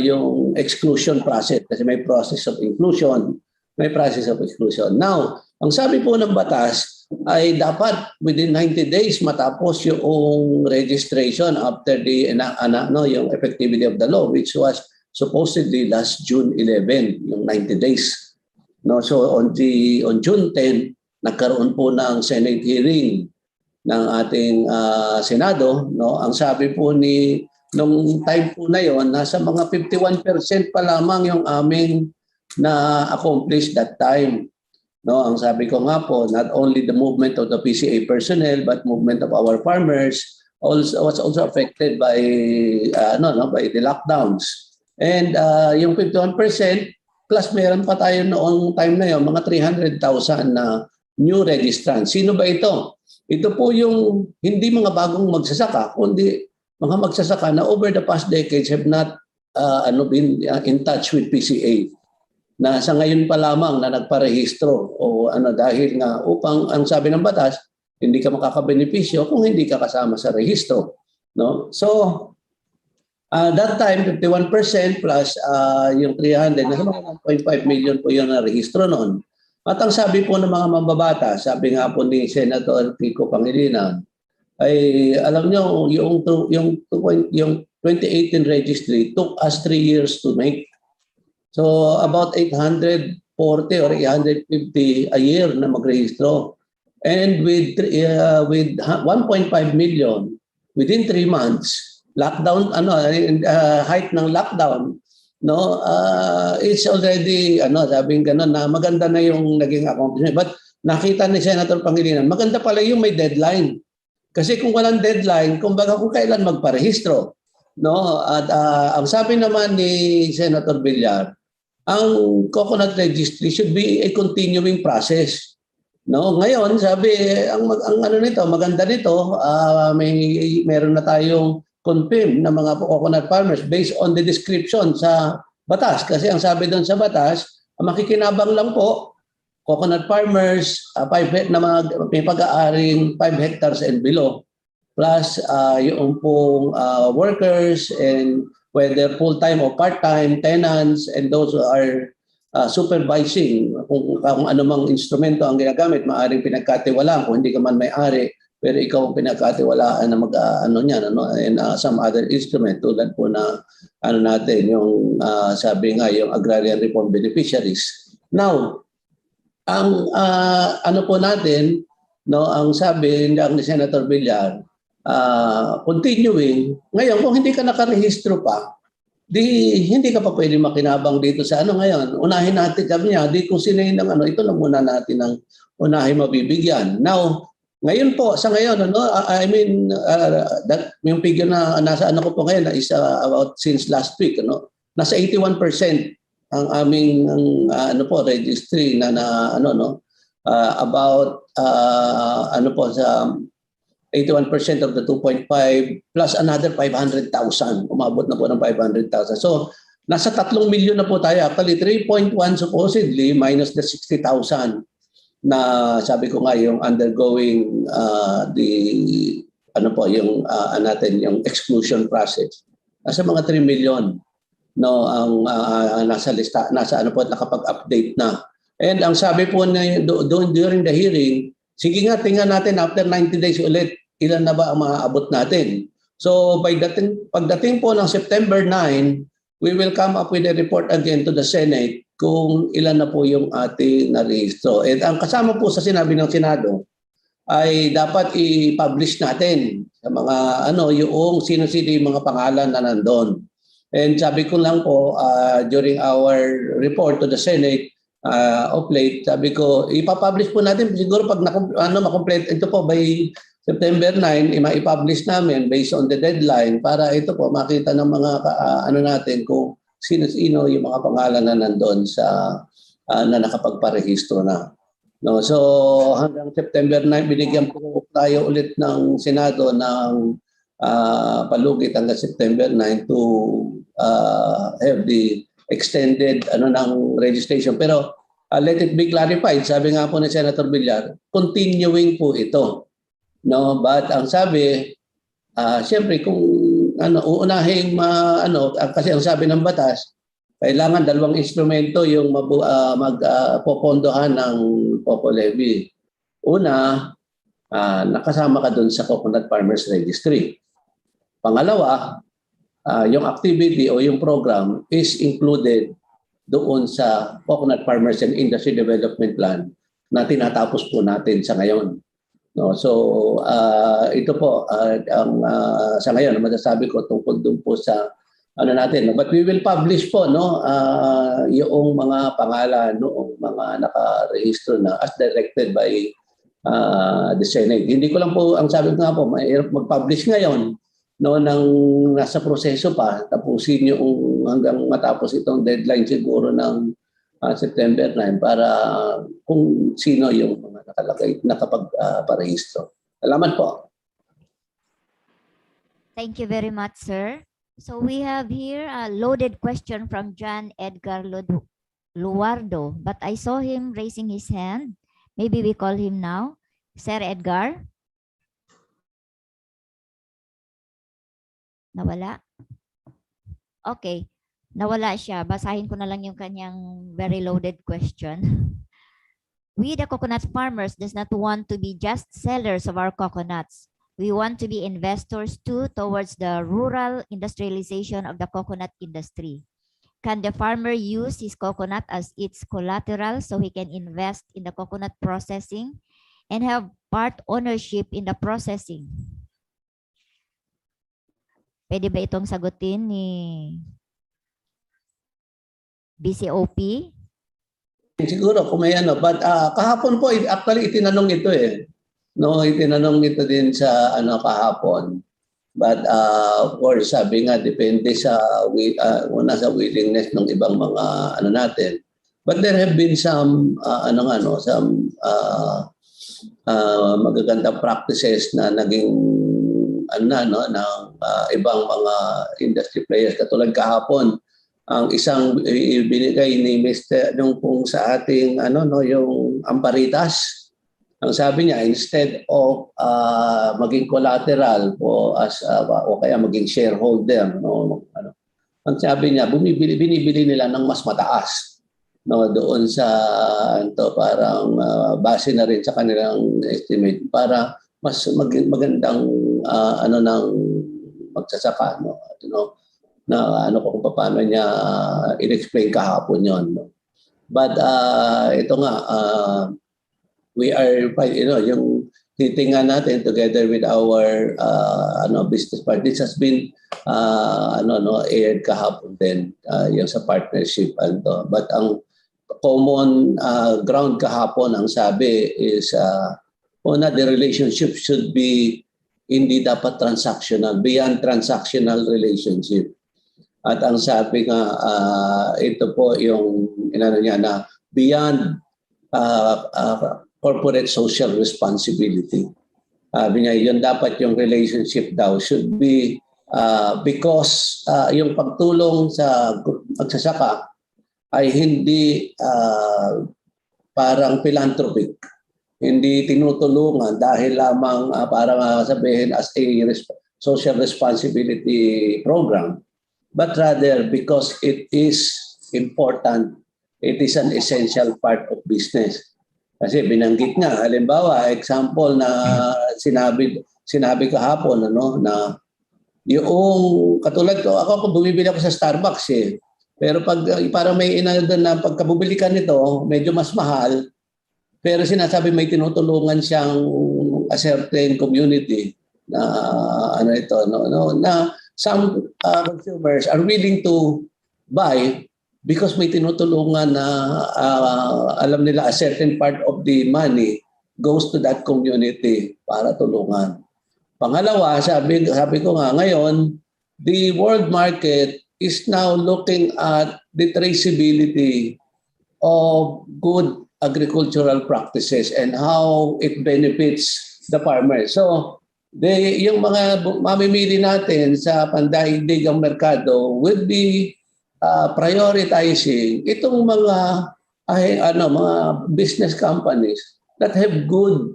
yung exclusion process kasi may process of inclusion, may process of exclusion. Now, ang sabi po ng batas ay dapat within 90 days matapos yung registration after the yung effectivity of the law which was supposedly last June 11, yung 90 days. No, so on June 10 nagkaroon po ng Senate hearing ng ating Senado, no? Ang sabi po nung time po na yon, nasa mga 51% pa lamang yung aming na-accomplish that time. No, ang sabi ko nga po, not only the movement of the PCA personnel, but movement of our farmers was also affected by the lockdowns. And yung 51% plus meron pa tayo noong time na yon, mga 300,000 na new registrants. Sino ba ito? Ito po yung hindi mga bagong magsasaka, kundi mga magsasaka na over the past decades have not been in touch with PCA. Na sa ngayon pa lamang na nagparehistro o dahil nga upang ang sabi ng batas, hindi ka makakabenepisyo kung hindi ka kasama sa rehistro. No? So, that time, 51% plus yung 300, nasa mga 1.5 million po yung na-rehistro noon. At ang sabi po ng mga mambabata, sabi nga po ni Senator Coco Kwentuhan, ay alam nyo, yung 2018 registry took us 3 years to make. So about 840 or 850 a year na magrehistro. And with 1.5 million within 3 months, lockdown, height ng lockdown, no, it's already, sabing ganun na maganda na yung naging accomplishment. But nakita ni Senator Pangilinan, maganda pala yung may deadline. Kasi kung walang deadline, kumbaga kung kailan magparehistro, no? At ang sabi naman ni Senator Villar, ang coconut registry should be a continuing process. No, ngayon sabi ang maganda nito, meron na tayong confirm na mga coconut farmers based on the description sa batas kasi ang sabi doon sa batas, makikinabang lang po coconut farmers, may pag-aaring 5 hectares and below, plus yung pong workers and whether full-time or part-time, tenants, and those who are supervising kung anumang instrumento ang ginagamit, maaaring pinagkatiwalaan kung hindi ka man may-ari, pero ikaw ang pinagkatiwalaan na and some other instrument tulad po na natin, yung sabi nga, yung agrarian reform beneficiaries. Now, ang po natin, no, ang sabi ni Senator Villar, continuing, ngayon kung hindi ka nakarehistro pa, hindi ka pa pwede makinabang dito sa ngayon. Unahin natin kami di kung sino yung ito lang muna natin ang unahin mabibigyan. Now, ngayon po, sa ngayon, yung figure na nasa ko po ngayon is about since last week, nasa 81% ang aming ano po registry na ano no about ano po sa 81% of the 2.5 plus another 500,000. Umabot na po ng 500,000. So, nasa 3 milyon na po tayo. Actually, 3.1 supposedly minus the 60,000 na sabi ko nga yung undergoing the ano po yung natin yung exclusion process. Nasa mga 3 million no ang nasa lista, nasa ano po nakapag-update na. And ang sabi po na doon during the hearing, sige nga, tingnan natin after 90 days ulit, ilan na ba ang maaabot natin. So pagdating po ng September 9, we will come up with a report again to the Senate kung ilan na po yung ating narehistro. And ang kasama po sa sinabi ng Senado ay dapat i-publish natin sa mga ano yung sino-sino yung mga pangalan na nandun. And sabi ko lang po during our report to the Senate, of late, sabi ko, ipapublish po natin siguro pag makomplete ito po by September 9, i-publish namin based on the deadline para ito po makita ng mga ano natin kung sino-sino yung mga pangalan na nandoon sa na nakapagparehistro na. No, so hanggang September 9 binigyan po tayo ulit ng Senado ng palugit hanggang September 9 to have the extended ng registration. Pero let it be clarified, sabi nga po ni Senator Villar, continuing po ito. No, but ang sabi, siyempre kung uunahing kasi ang sabi ng batas, kailangan 2 instrumento yung magpopondohan ng Popo Levy. Una, nakasama ka dun sa Coconut Farmers Registry. Pangalawa, yung activity o yung program is included doon sa Coconut Farmers and Industry Development Plan na tinatapos po natin sa ngayon. No, so ito po ang sa ngayon masasabi ko tungkol doon po sa ano natin. But we will publish po yung mga pangalan noong mga nakarehistro na as directed by the Senate. Hindi ko lang po ang sabi ko nga po mahirap mag-publish ngayon. No, nang nasa proseso pa, tapusin yung hanggang matapos itong deadline siguro ng September 9 para kung sino yung mga nakalagay, nakapagparehistro. Salamat po. Thank you very much, sir. So we have here a loaded question from John Edgar Luardo, but I saw him raising his hand. Maybe we call him now. Sir Edgar? Nawala? Okay. Nawala siya. Basahin ko na lang yung kanyang very loaded question. We, the coconut farmers, does not want to be just sellers of our coconuts. We want to be investors too towards the rural industrialization of the coconut industry. Can the farmer use his coconut as its collateral so he can invest in the coconut processing and have part ownership in the processing? Pwede ba itong sagutin ni BCOP? Siguro kung may but kahapon po actually itinanong ito No, itinanong ito din sa kahapon. But of course, sabi nga depende sa una sa willingness ng ibang mga natin. But there have been some some magagandang practices na naging ng ibang mga industry players katulad kahapon ang isang binigay ni Mr. nung kung sa ating yung Amparitas. Ang sabi niya instead of maging collateral po as o kaya maging shareholder ang sabi niya binibili nila ng mas mataas doon sa parang base na rin sa kanilang estimate para mas magandang ng magsasaka na kung paano niya in-explain kahapon yon. But ito nga we are yung titingnan natin together with our business partners has been aired kahapon din yung sa partnership but ang common ground kahapon ang sabi is una, the relationship should be hindi dapat transactional, beyond transactional relationship. At ang sabi nga, ito po yung inano niya na beyond corporate social responsibility. Sabi niya, yun dapat yung relationship daw should be because yung pagtulong sa magsasaka ay hindi parang philanthropic. Hindi tinutulungan dahil lamang parang sabihin as a social responsibility program, but rather because it is important, it is an essential part of business. Kasi binanggit nga, halimbawa, example na sinabi kahapon, na yung katulad ko, ako bumibili ako sa Starbucks eh. Pero pag parang may inaldan na pagkabubili ka nito, medyo mas mahal, pero sinasabi may tinutulungan siyang a certain community na na some consumers are willing to buy because may tinutulungan na alam nila a certain part of the money goes to that community para tulungan. Pangalawa, sabi ko nga ngayon, the world market is now looking at the traceability of good agricultural practices and how it benefits the farmers. So, yung mga mamimili natin sa pandaigdigang merkado will be prioritizing itong mga mga business companies that have good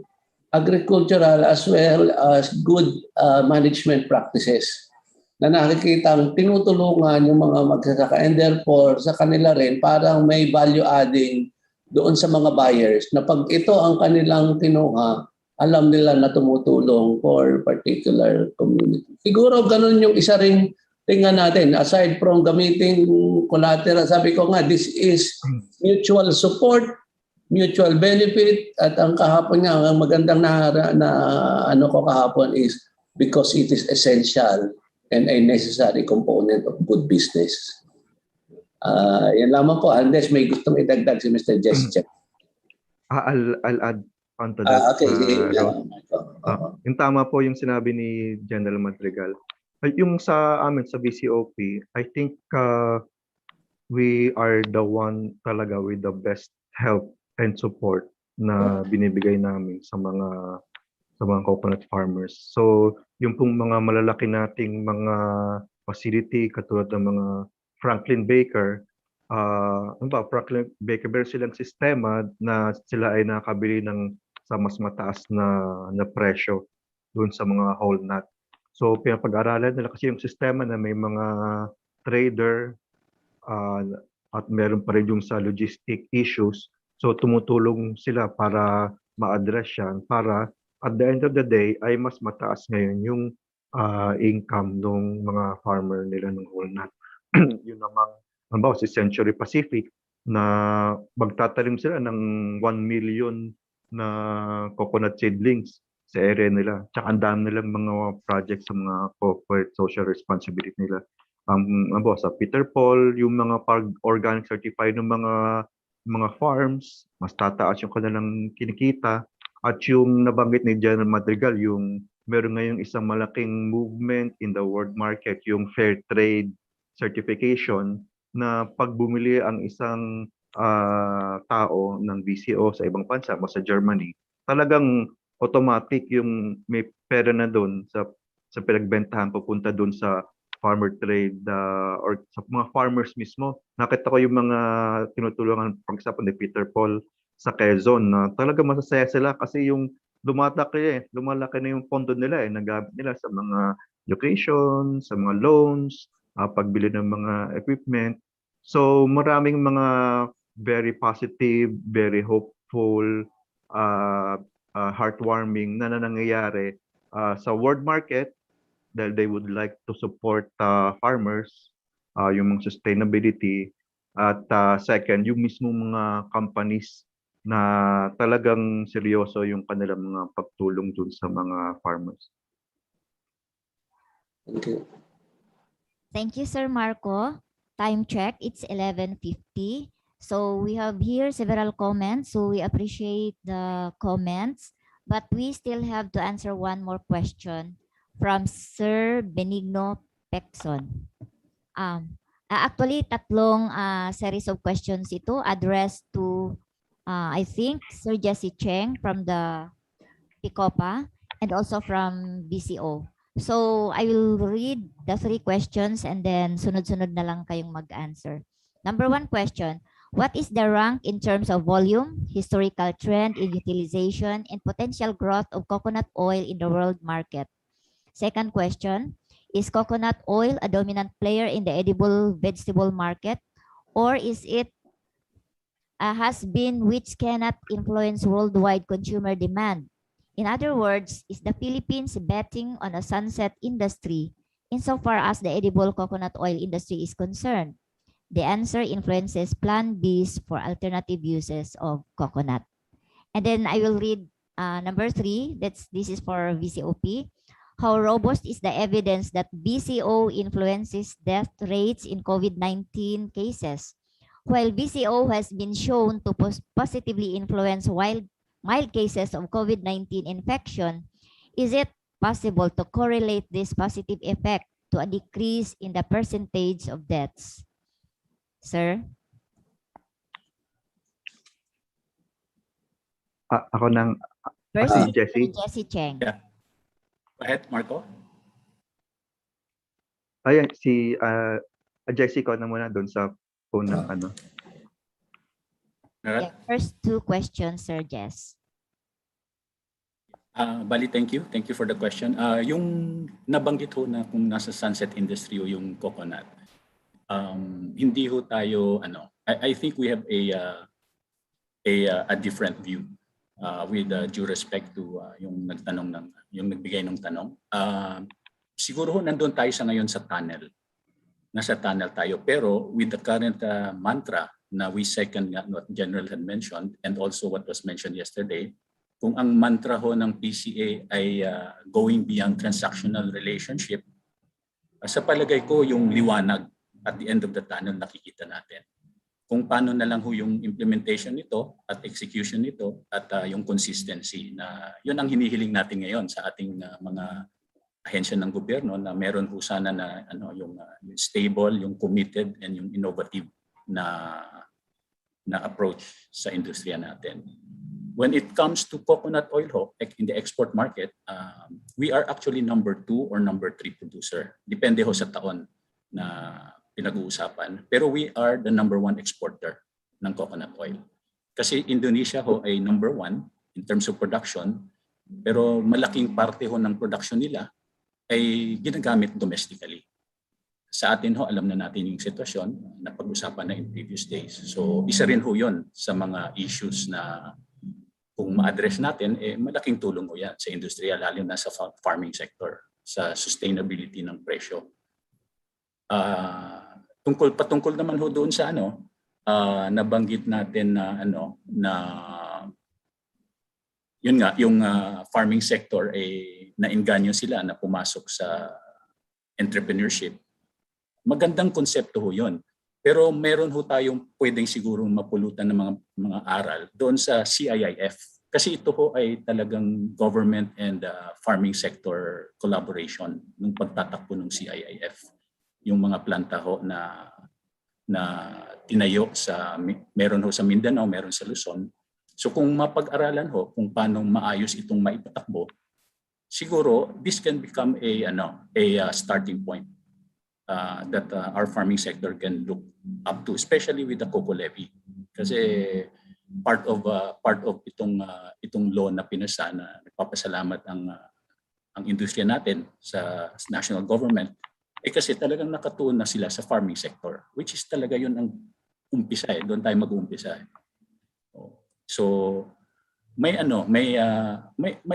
agricultural as well as good management practices na nakikitang tinutulungan yung mga magsasaka and therefore sa kanila rin parang may value adding doon sa mga buyers na pag ito ang kanilang kinuha, alam nila na tumutulong for particular community. Siguro ganun yung isa ring tingnan natin. Aside from gamiting collateral, sabi ko nga, this is mutual support, mutual benefit, at ang kahapon nga, ang magandang na ko kahapon is because it is essential and a necessary component of good business. Yan lamang po, unless may gustong idagdag si Mr. Jessica. I'll add on to that. Okay. Yung tama po yung sinabi ni General Madrigal. Yung sa amin sa BCOP, I think we are the one talaga with the best help and support na binibigay namin sa mga coconut farmers. So, yung pong mga malalaki nating mga facility katulad ng mga Franklin Baker, Franklin Baker, meron silang sistema na sila ay nakabili sa mas mataas na presyo doon sa mga whole nut. So pinapag-aralan nila kasi yung sistema na may mga trader at meron pa rin yung sa logistic issues. So tumutulong sila para ma-address yan para at the end of the day ay mas mataas ngayon yung income ng mga farmer nila ng whole nut. Yun namang si Century Pacific na magtatanim sila ng 1 million na coconut seedlings sa area nila. Tsaka ang dami nilang mga projects sa mga corporate social responsibility nila. Sa Peter Paul, yung mga organic certified ng mga farms, mas tataas yung kanilang kinikita. At yung nabanggit ni General Madrigal, yung meron ngayong isang malaking movement in the world market, yung fair trade certification na pag bumili ang isang tao ng BCO sa ibang bansa, sa Germany, talagang automatic yung may pera na doon sa pinagbentahan pupunta doon sa farmer trade or sa mga farmers mismo. Nakita ko yung mga tinutulungan, for example, ni Peter Paul sa Quezon na talaga masasaya sila kasi yung lumalaki na yung pondo nila nagamit nila sa mga education, sa mga loans, pagbili ng mga equipment. So maraming mga very positive, very hopeful, heartwarming na nangyayari sa world market dahil they would like to support farmers, yung mga sustainability, at second, yung mismo mga companies na talagang seryoso yung kanilang mga pagtulong dun sa mga farmers. Thank you. Thank you, Sir Marco. Time check, it's 11:50. So we have here several comments. So we appreciate the comments, but we still have to answer one more question from Sir Benigno Pecson. Actually, tatlong series of questions ito addressed to, I think, Sir Jesse Cheng from the PICOPA and also from BCO. So I will read the 3 questions and then sunod-sunod na lang kayong mag-answer. Number 1 question, what is the rank in terms of volume, historical trend in utilization, and potential growth of coconut oil in the world market? Second question, is coconut oil a dominant player in the edible vegetable market, or is it has been which cannot influence worldwide consumer demand? In other words, is the Philippines betting on a sunset industry insofar as the edible coconut oil industry is concerned? The answer influences Plan Bs for alternative uses of coconut. And then I will read number 3. This is for VCOP. How robust is the evidence that BCO influences death rates in COVID-19 cases? While BCO has been shown to positively influence mild cases of COVID-19 infection, is it possible to correlate this positive effect to a decrease in the percentage of deaths? Sir? Ako nang First, si Jessie. Jesse Cheng. Yeah. Go ahead, Marco. Ayan, si Jessie ko na muna doon sa phone ng ano. Yeah, first 2 questions, Sir Jess. Bali, thank you. Thank you for the question. Yung nabanggit ho na kung nasa sunset industry o yung coconut, hindi ho tayo, I think we have a different view with due respect to yung nagbigay ng tanong. Siguro ho nandun tayo sa ngayon sa tunnel. Nasa tunnel tayo. Pero with the current mantra na we second what General had mentioned and also what was mentioned yesterday, kung ang mantra ho ng PCA ay going beyond transactional relationship, sa palagay ko yung liwanag at the end of the tunnel nakikita natin. Kung paano na lang ho yung implementation nito at execution nito at yung consistency na yun ang hinihiling natin ngayon sa ating mga ahensya ng gobyerno na meron ho sana na yung stable, yung committed and yung innovative na approach sa industriya natin. When it comes to coconut oil ho, in the export market, we are actually number 2 or number 3 producer. Depende ho sa taon na pinag-uusapan. Pero we are the number 1 exporter ng coconut oil. Kasi Indonesia ho ay number 1 in terms of production, pero malaking parte ho ng production nila ay ginagamit domestically. Sa atin ho, alam na natin yung sitwasyon na pag-usapan na in previous days. So isa rin ho yun sa mga issues na kung ma-address natin, malaking tulong ho yan sa industriya, lalo na sa farming sector, sa sustainability ng presyo. Patungkol naman ho doon sa nabanggit natin na yun nga, yung farming sector nainganyo sila na pumasok sa entrepreneurship. Magandang konsepto ho yun. Pero meron ho tayong pwedeng siguro mapulutan ng mga aral doon sa CIIF. Kasi ito ho ay talagang government and farming sector collaboration nung pagtatakbo ng CIIF. Yung mga planta ho na tinayo meron ho sa Mindanao, meron sa Luzon. So kung mapag-aralan ho kung paano maayos itong maipatakbo, siguro this can become a starting point that our farming sector can look up to, especially with the Coco Levy. Kasi part of itong law na pinasa na nagpapasalamat ang industriya natin sa national government kasi talagang nakatuon na sila sa farming sector, which is talaga yun ang umpisa doon tayo mag-uumpisa. So may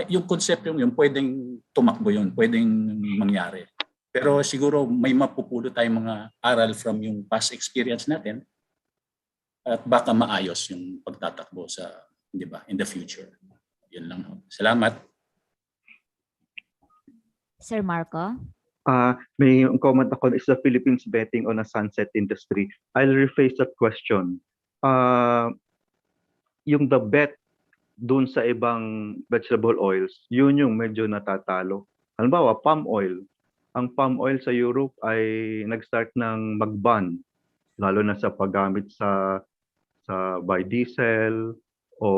yung konsepto yung pwedeng tumakbo yun, pwedeng mangyari. Pero siguro may mapupulot tayong mga aral from yung past experience natin at baka maayos yung pagtatakbo in the future. Yun lang ho. Salamat. Sir Marco? May comment ako, is the Philippines betting on a sunset industry? I'll rephrase that question. Yung the bet dun sa ibang vegetable oils, yun yung medyo natatalo. Halimbawa, palm oil. ang palm oil sa Europe ay nag-start ng mag-ban, lalo na sa paggamit sa biodiesel o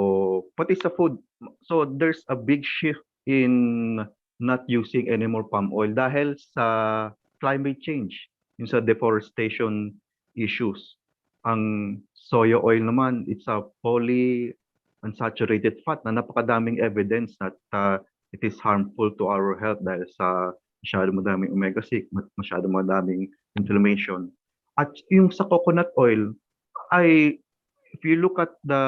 pati sa food. So there's a big shift in not using anymore palm oil dahil sa climate change, yung sa deforestation issues. Ang soya oil naman, it's a polyunsaturated fat na napakadaming evidence that it is harmful to our health dahil sa masyado madaming omega-6, masyado madaming inflammation. At yung sa coconut oil ay, if you look at the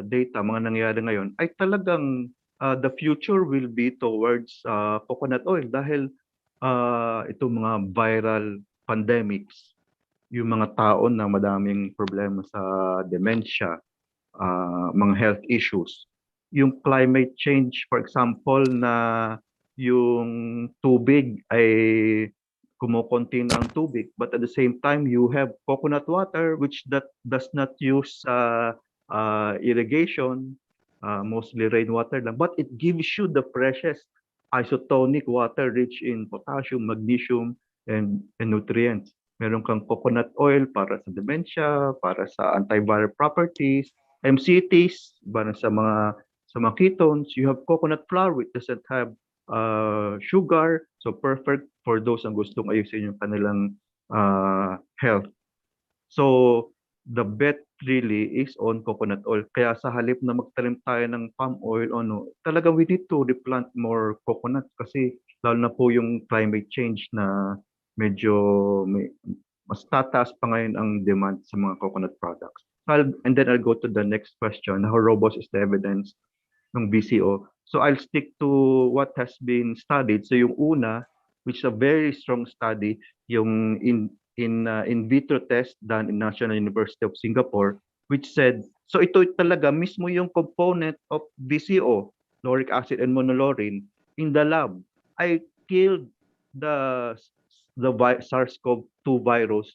data, mga nangyayari ngayon, ay talagang the future will be towards coconut oil dahil itong mga viral pandemics, yung mga taon na madaming problema sa dementia, mga health issues. Yung climate change, for example, na yung tubig ay kumukonti na ang tubig, but at the same time you have coconut water which that does not use irrigation, mostly rainwater lang, but it gives you the precious isotonic water rich in potassium, magnesium, and nutrients. Meron kang coconut oil para sa dementia, para sa antiviral properties, MCTs, para sa mga ketones. You have coconut flour which doesn't have sugar, so perfect for those ang gustong ayusin yung kanilang health. So the bet really is on coconut oil. Kaya sa halip na magtanim tayo ng palm oil, talaga we need to replant more coconut kasi lalo na po yung climate change na medyo mas tataas pa ngayon ang demand sa mga coconut products. And then I'll go to the next question. How robust is the evidence ng BCO? So I'll stick to what has been studied. So yung una, which is a very strong study, yung in vitro test done in National University of Singapore, which said, so ito talaga mismo yung component of BCO, lauric acid and monolaurin, in the lab, I killed the SARS-CoV-2 virus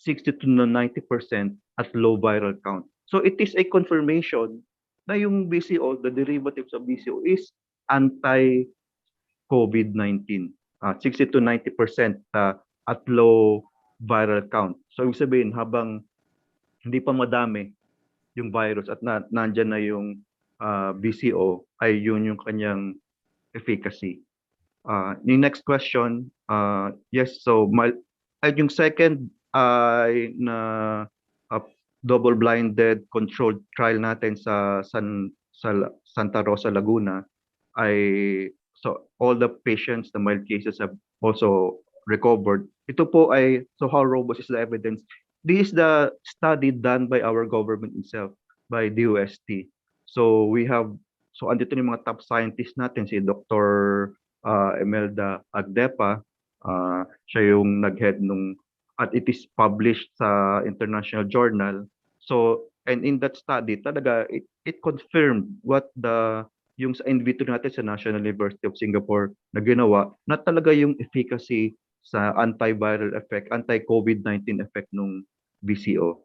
60 to 90% at low viral count. So it is a confirmation na yung BCO, the derivatives of BCO is anti-COVID-19. 60 to 90% at low viral count. So ibig sabihin, habang hindi pa madami yung virus at nandyan na yung BCO, ay yun yung kanyang efficacy. Yung next question, yes, so yung second ay na double-blinded controlled trial natin sa Santa Rosa, Laguna, ay so all the patients, the mild cases have also recovered. Ito po ay, so how robust is the evidence? This is the study done by our government itself, by DOST. So we have, so andito yung mga top scientists natin, si Dr. Imelda Agdepa, siya yung nag-head nung, at it is published sa international journal. So, and in that study, talaga, it confirmed what yung sa in vitro natin sa National University of Singapore na ginawa, na talaga yung efficacy sa antiviral effect, anti-COVID-19 effect nung BCO.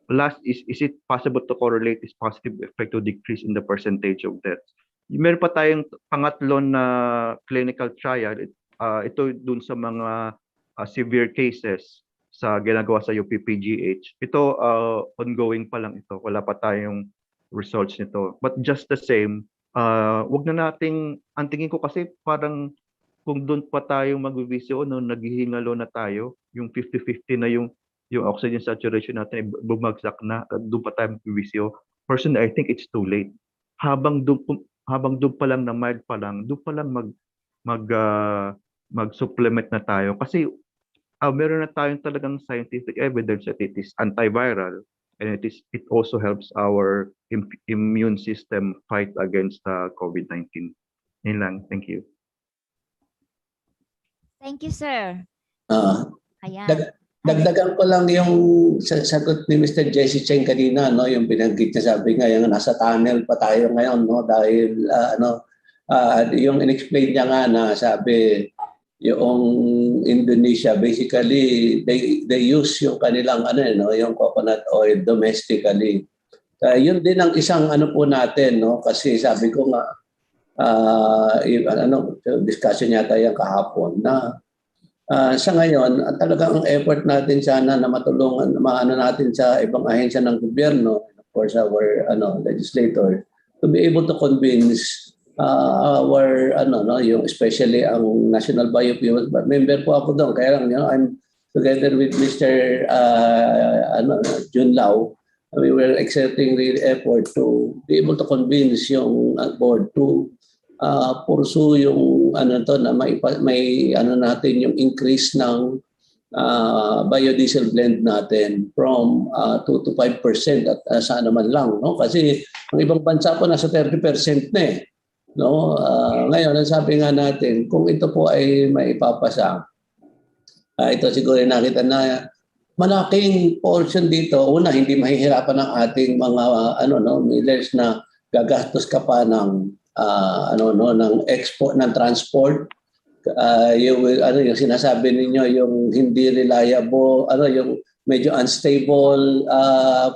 Last, is it possible to correlate this positive effect to decrease in the percentage of deaths? Meron pa tayong pangatlo na clinical trial, ito dun sa mga severe cases sa ginagawa sa UPPGH. Ito, ongoing pa lang ito. Wala pa tayong results nito. But just the same, wag na nating, ang tingin ko kasi parang kung doon pa tayo mag-VCO, naghihingalo na tayo, yung 50-50 na yung oxygen saturation natin, bumagsak na, doon pa tayo mag-VCO. Personally, I think it's too late. Habang doon pa lang na mild pa lang, doon pa lang mag-supplement na tayo. Kasi meron na tayong talagang scientific evidence that it is antiviral and it also helps our immune system fight against COVID-19. Yun lang. Thank you. Thank you, sir. Ayan. Dagdagan ko lang yung sagot ni Mr. Jesse Cheng kanina, no, yung binanggit niya, sabi nga yung nasa tunnel pa tayo ngayon, no, dahil yung in-explain niya nga na sabi yung Indonesia basically they use yung kanilang yung coconut oil domestically. Yun din ang isang po natin, no, kasi sabi ko nga discussion yata yung kahapon na Sa ngayon, talagang ang effort natin sana na matulungan, maano natin sa ibang ahensya ng gobyerno, and of course our legislator, to be able to convince our yung especially ang National Biofuel member po ako doon, kaya lang I'm together with Mr. Jun Lau. We were exerting the effort to be able to convince yung board to pursue yung na may natin yung increase ng biodiesel blend natin from 2 to 5% at sana man lang, no? Kasi ang ibang bansa po nasa 30% na eh, no? Ngayon ang sabi nga natin, kung ito po ay maipapasa, ito siguro nakita na malaking portion dito. Una, hindi mahihirapan ng ating mga millers na gagastos ka pa ng ng export, ng transport. Yung sinasabi ninyo, yung hindi reliable, yung medyo unstable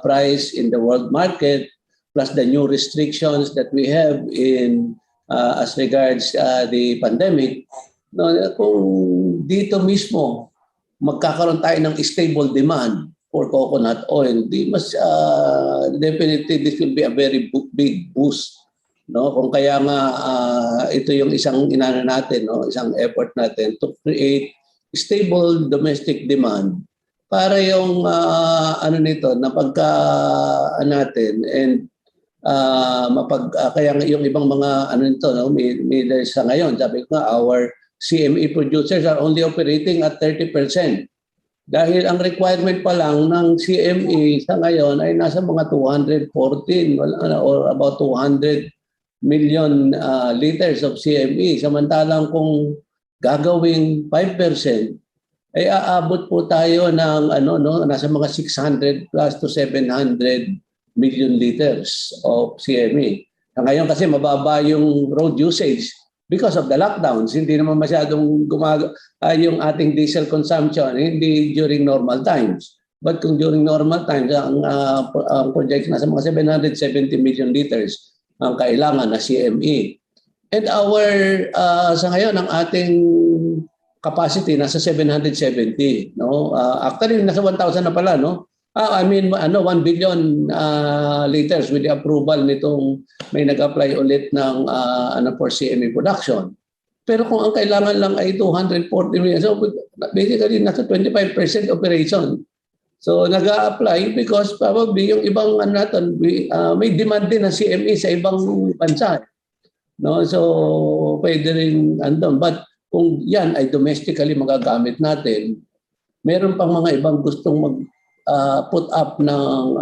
price in the world market, plus the new restrictions that we have in as regards the pandemic. No, kung dito mismo magkakaroon tayo ng stable demand for coconut oil, definitely this will be a very big boost, no? Kung kaya nga ito yung isang inano natin, no, isang effort natin to create stable domestic demand para yung nito na pagka natin and kaya yung ibang mga nito, no, millers sa ngayon, sabi ko nga, our CME producers are only operating at 30%. Dahil ang requirement pa lang ng CME sa ngayon ay nasa mga 214 or about 200 million liters of CME. Samantalang kung gagawing 5%, ay aabot po tayo ng nasa mga 600 plus to 700 million liters of CME. Ngayon kasi mababa yung road usage because of the lockdowns. Hindi naman masyadong yung ating diesel consumption, hindi during normal times. But kung during normal times, ang project nasa mga 770 million liters ang kailangan na CME. And sa ngayon, ang ating capacity nasa 770. No? Actually, nasa 1,000 na pala, no? 1 billion liters with the approval nitong may nag-apply ulit ng for CME production. Pero kung ang kailangan lang ay 240 million, so basically nasa 25% operation. So nag-a-apply because probably yung ibang may demand din ng CME sa ibang bansa. No? So pwede rin andun. But kung yan ay domestically magagamit natin, meron pang mga ibang gustong put up ng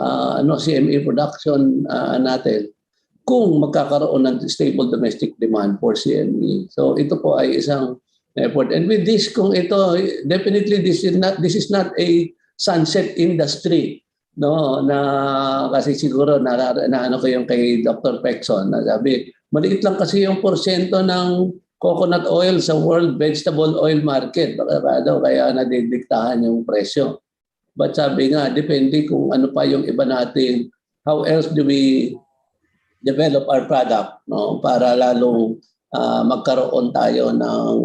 CME production natin kung magkakaroon ng stable domestic demand for CME. So ito po ay isang effort. And with this, kung ito, definitely this is not a sunset industry, no? Na kasi siguro na ko yung kay Dr. Pexon, na sabi, maliit lang kasi yung porsyento ng coconut oil sa world vegetable oil market. Baka daw kaya nadidiktahan yung presyo. But sabi nga, depende kung ano pa yung iba natin, how else do we develop our product, no, para lalong magkaroon tayo ng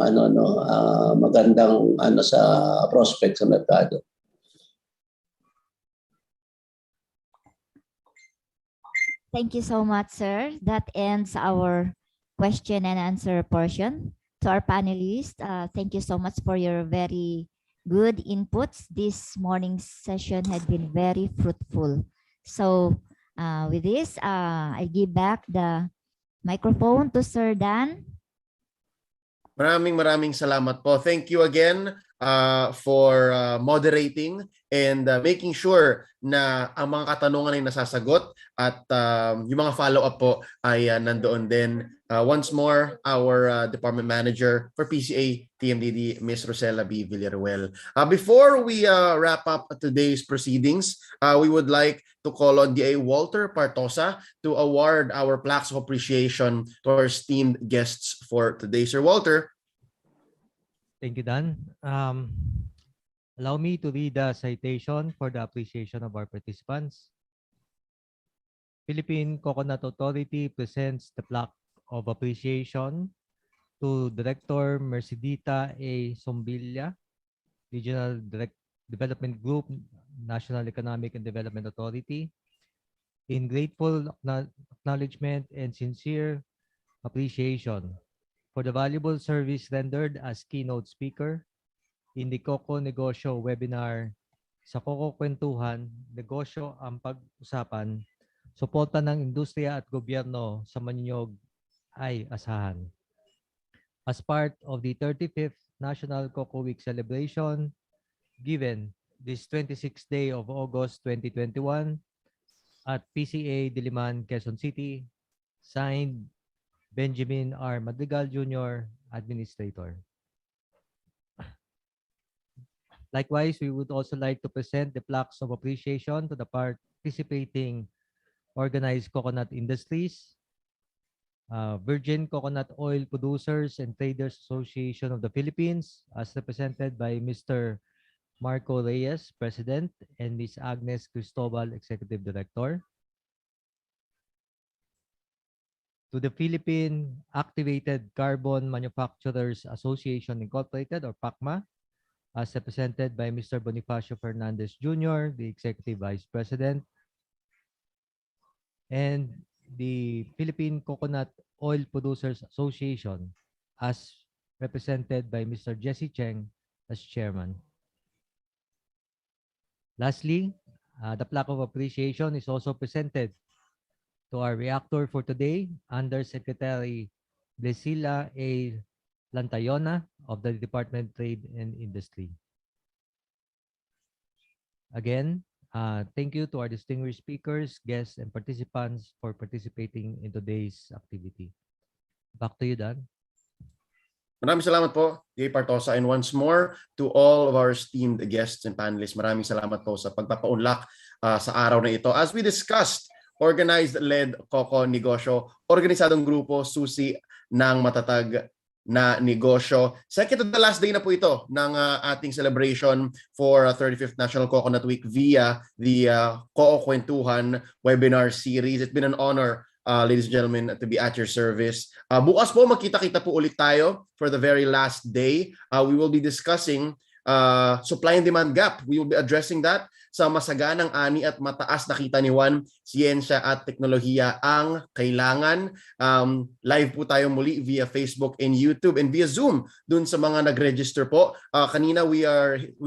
magandang sa prospect sa merkado. Thank you so much, sir. That ends our question and answer portion. To our panelists, thank you so much for your very good inputs. This morning's session had been very fruitful. So with this, I give back the microphone to Sir Dan. Maraming salamat po. Thank you again for moderating and making sure na ang mga katanungan ay nasasagot at yung mga follow-up po ay nandoon din. Once more, our Department Manager for PCA TMDD, Ms. Rosella B. Villaruel. Before we wrap up today's proceedings, we would like to call on DA Walter Partosa to award our plaques of appreciation to our esteemed guests for today. Sir Walter. Thank you, Dan. Allow me to read the citation for the appreciation of our participants. Philippine Coconut Authority presents the plaque of appreciation to Director Mercedita A. Sombilla Regional Development Group, National Economic and Development Authority. In grateful acknowledgement and sincere appreciation for the valuable service rendered as keynote speaker in the Coco Negosyo Webinar sa Coco Kwentuhan, Negosyo ang Pag-usapan, suporta ng industriya at gobyerno sa Maninyog ay asahan. As part of the 35th National Coco Week celebration, given this 26th day of August 2021 at PCA Diliman, Quezon City, signed Benjamin R. Madrigal Jr., Administrator. Likewise, we would also like to present the plaques of appreciation to the participating organized coconut industries, Virgin Coconut Oil Producers and Traders Association of the Philippines, as represented by Mr. Marco Reyes, President, and Ms. Agnes Cristobal, Executive Director. To the Philippine Activated Carbon Manufacturers Association Incorporated, or PACMA, as represented by Mr. Bonifacio Fernandez Jr., the Executive Vice President, and the Philippine Coconut Oil Producers Association, as represented by Mr. Jesse Cheng as Chairman. Lastly, the plaque of appreciation is also presented to our reactor for today, Undersecretary Blesila A. Lantayona of the Department of Trade and Industry. Again, thank you to our distinguished speakers, guests, and participants for participating in today's activity. Back to you, Dan. Maraming salamat po, Jay Partosa, and once more to all of our esteemed guests and panelists, maraming salamat po sa pagpapaunlak sa araw na ito. As we discussed, organized-led Coco Negosyo, Organisadong Grupo, Susi ng Matatag na Negosyo. Second to the last day na po ito ng ating celebration for 35th National Coconut Week via the Coco Kwentuhan Webinar Series. It's been an honor, ladies and gentlemen, to be at your service. Bukas po, magkita-kita po ulit tayo for the very last day. We will be discussing supply and demand gap. We will be addressing that sa masaganang ani at mataas na kita ni Juan, siyensya at teknolohiya ang kailangan. Live po tayo muli via Facebook and YouTube and via Zoom dun sa mga nag-register po. Kanina we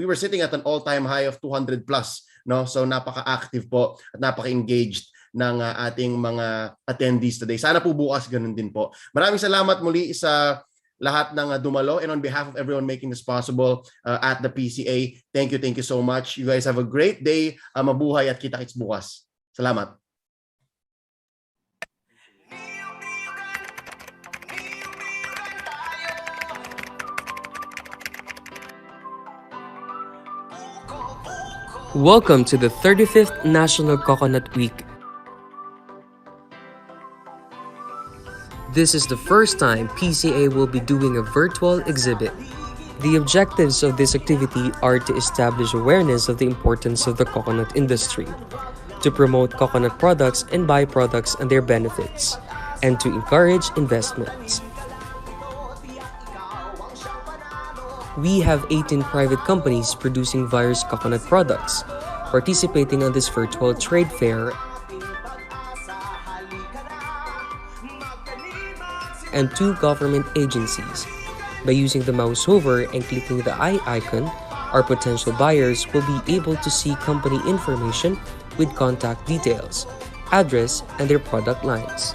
were sitting at an all-time high of 200 plus, no? So napaka-active po at napaka-engaged ng ating mga attendees today. Sana po bukas ganun din po. Maraming salamat muli sa lahat ng dumalo, and on behalf of everyone making this possible at the PCA, thank you so much. You guys have a great day. Mabuhay at kita-kits bukas. Salamat. Welcome to the 35th National Coconut Week. This is the first time PCA will be doing a virtual exhibit. The objectives of this activity are to establish awareness of the importance of the coconut industry, to promote coconut products and byproducts and their benefits, and to encourage investments. We have 18 private companies producing various coconut products, participating on this virtual trade fair, and 2 government agencies. By using the mouse over and clicking the eye icon, our potential buyers will be able to see company information with contact details, address, and their product lines.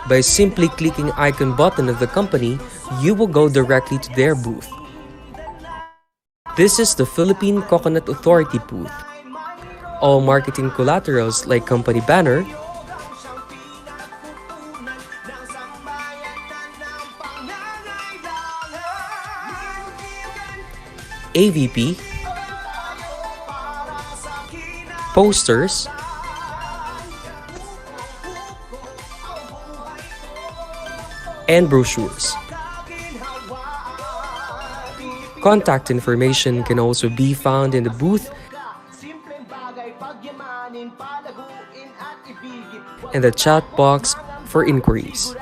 By simply clicking the icon button of the company, you will go directly to their booth. This is the Philippine Coconut Authority booth. All marketing collaterals like company banner, AVP, posters, and brochures. Contact information can also be found in the booth and the chat box for inquiries.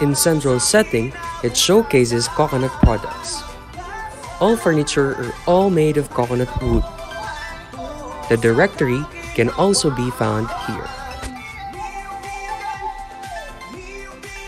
In central setting, it showcases coconut products. All furniture are all made of coconut wood. The directory can also be found here.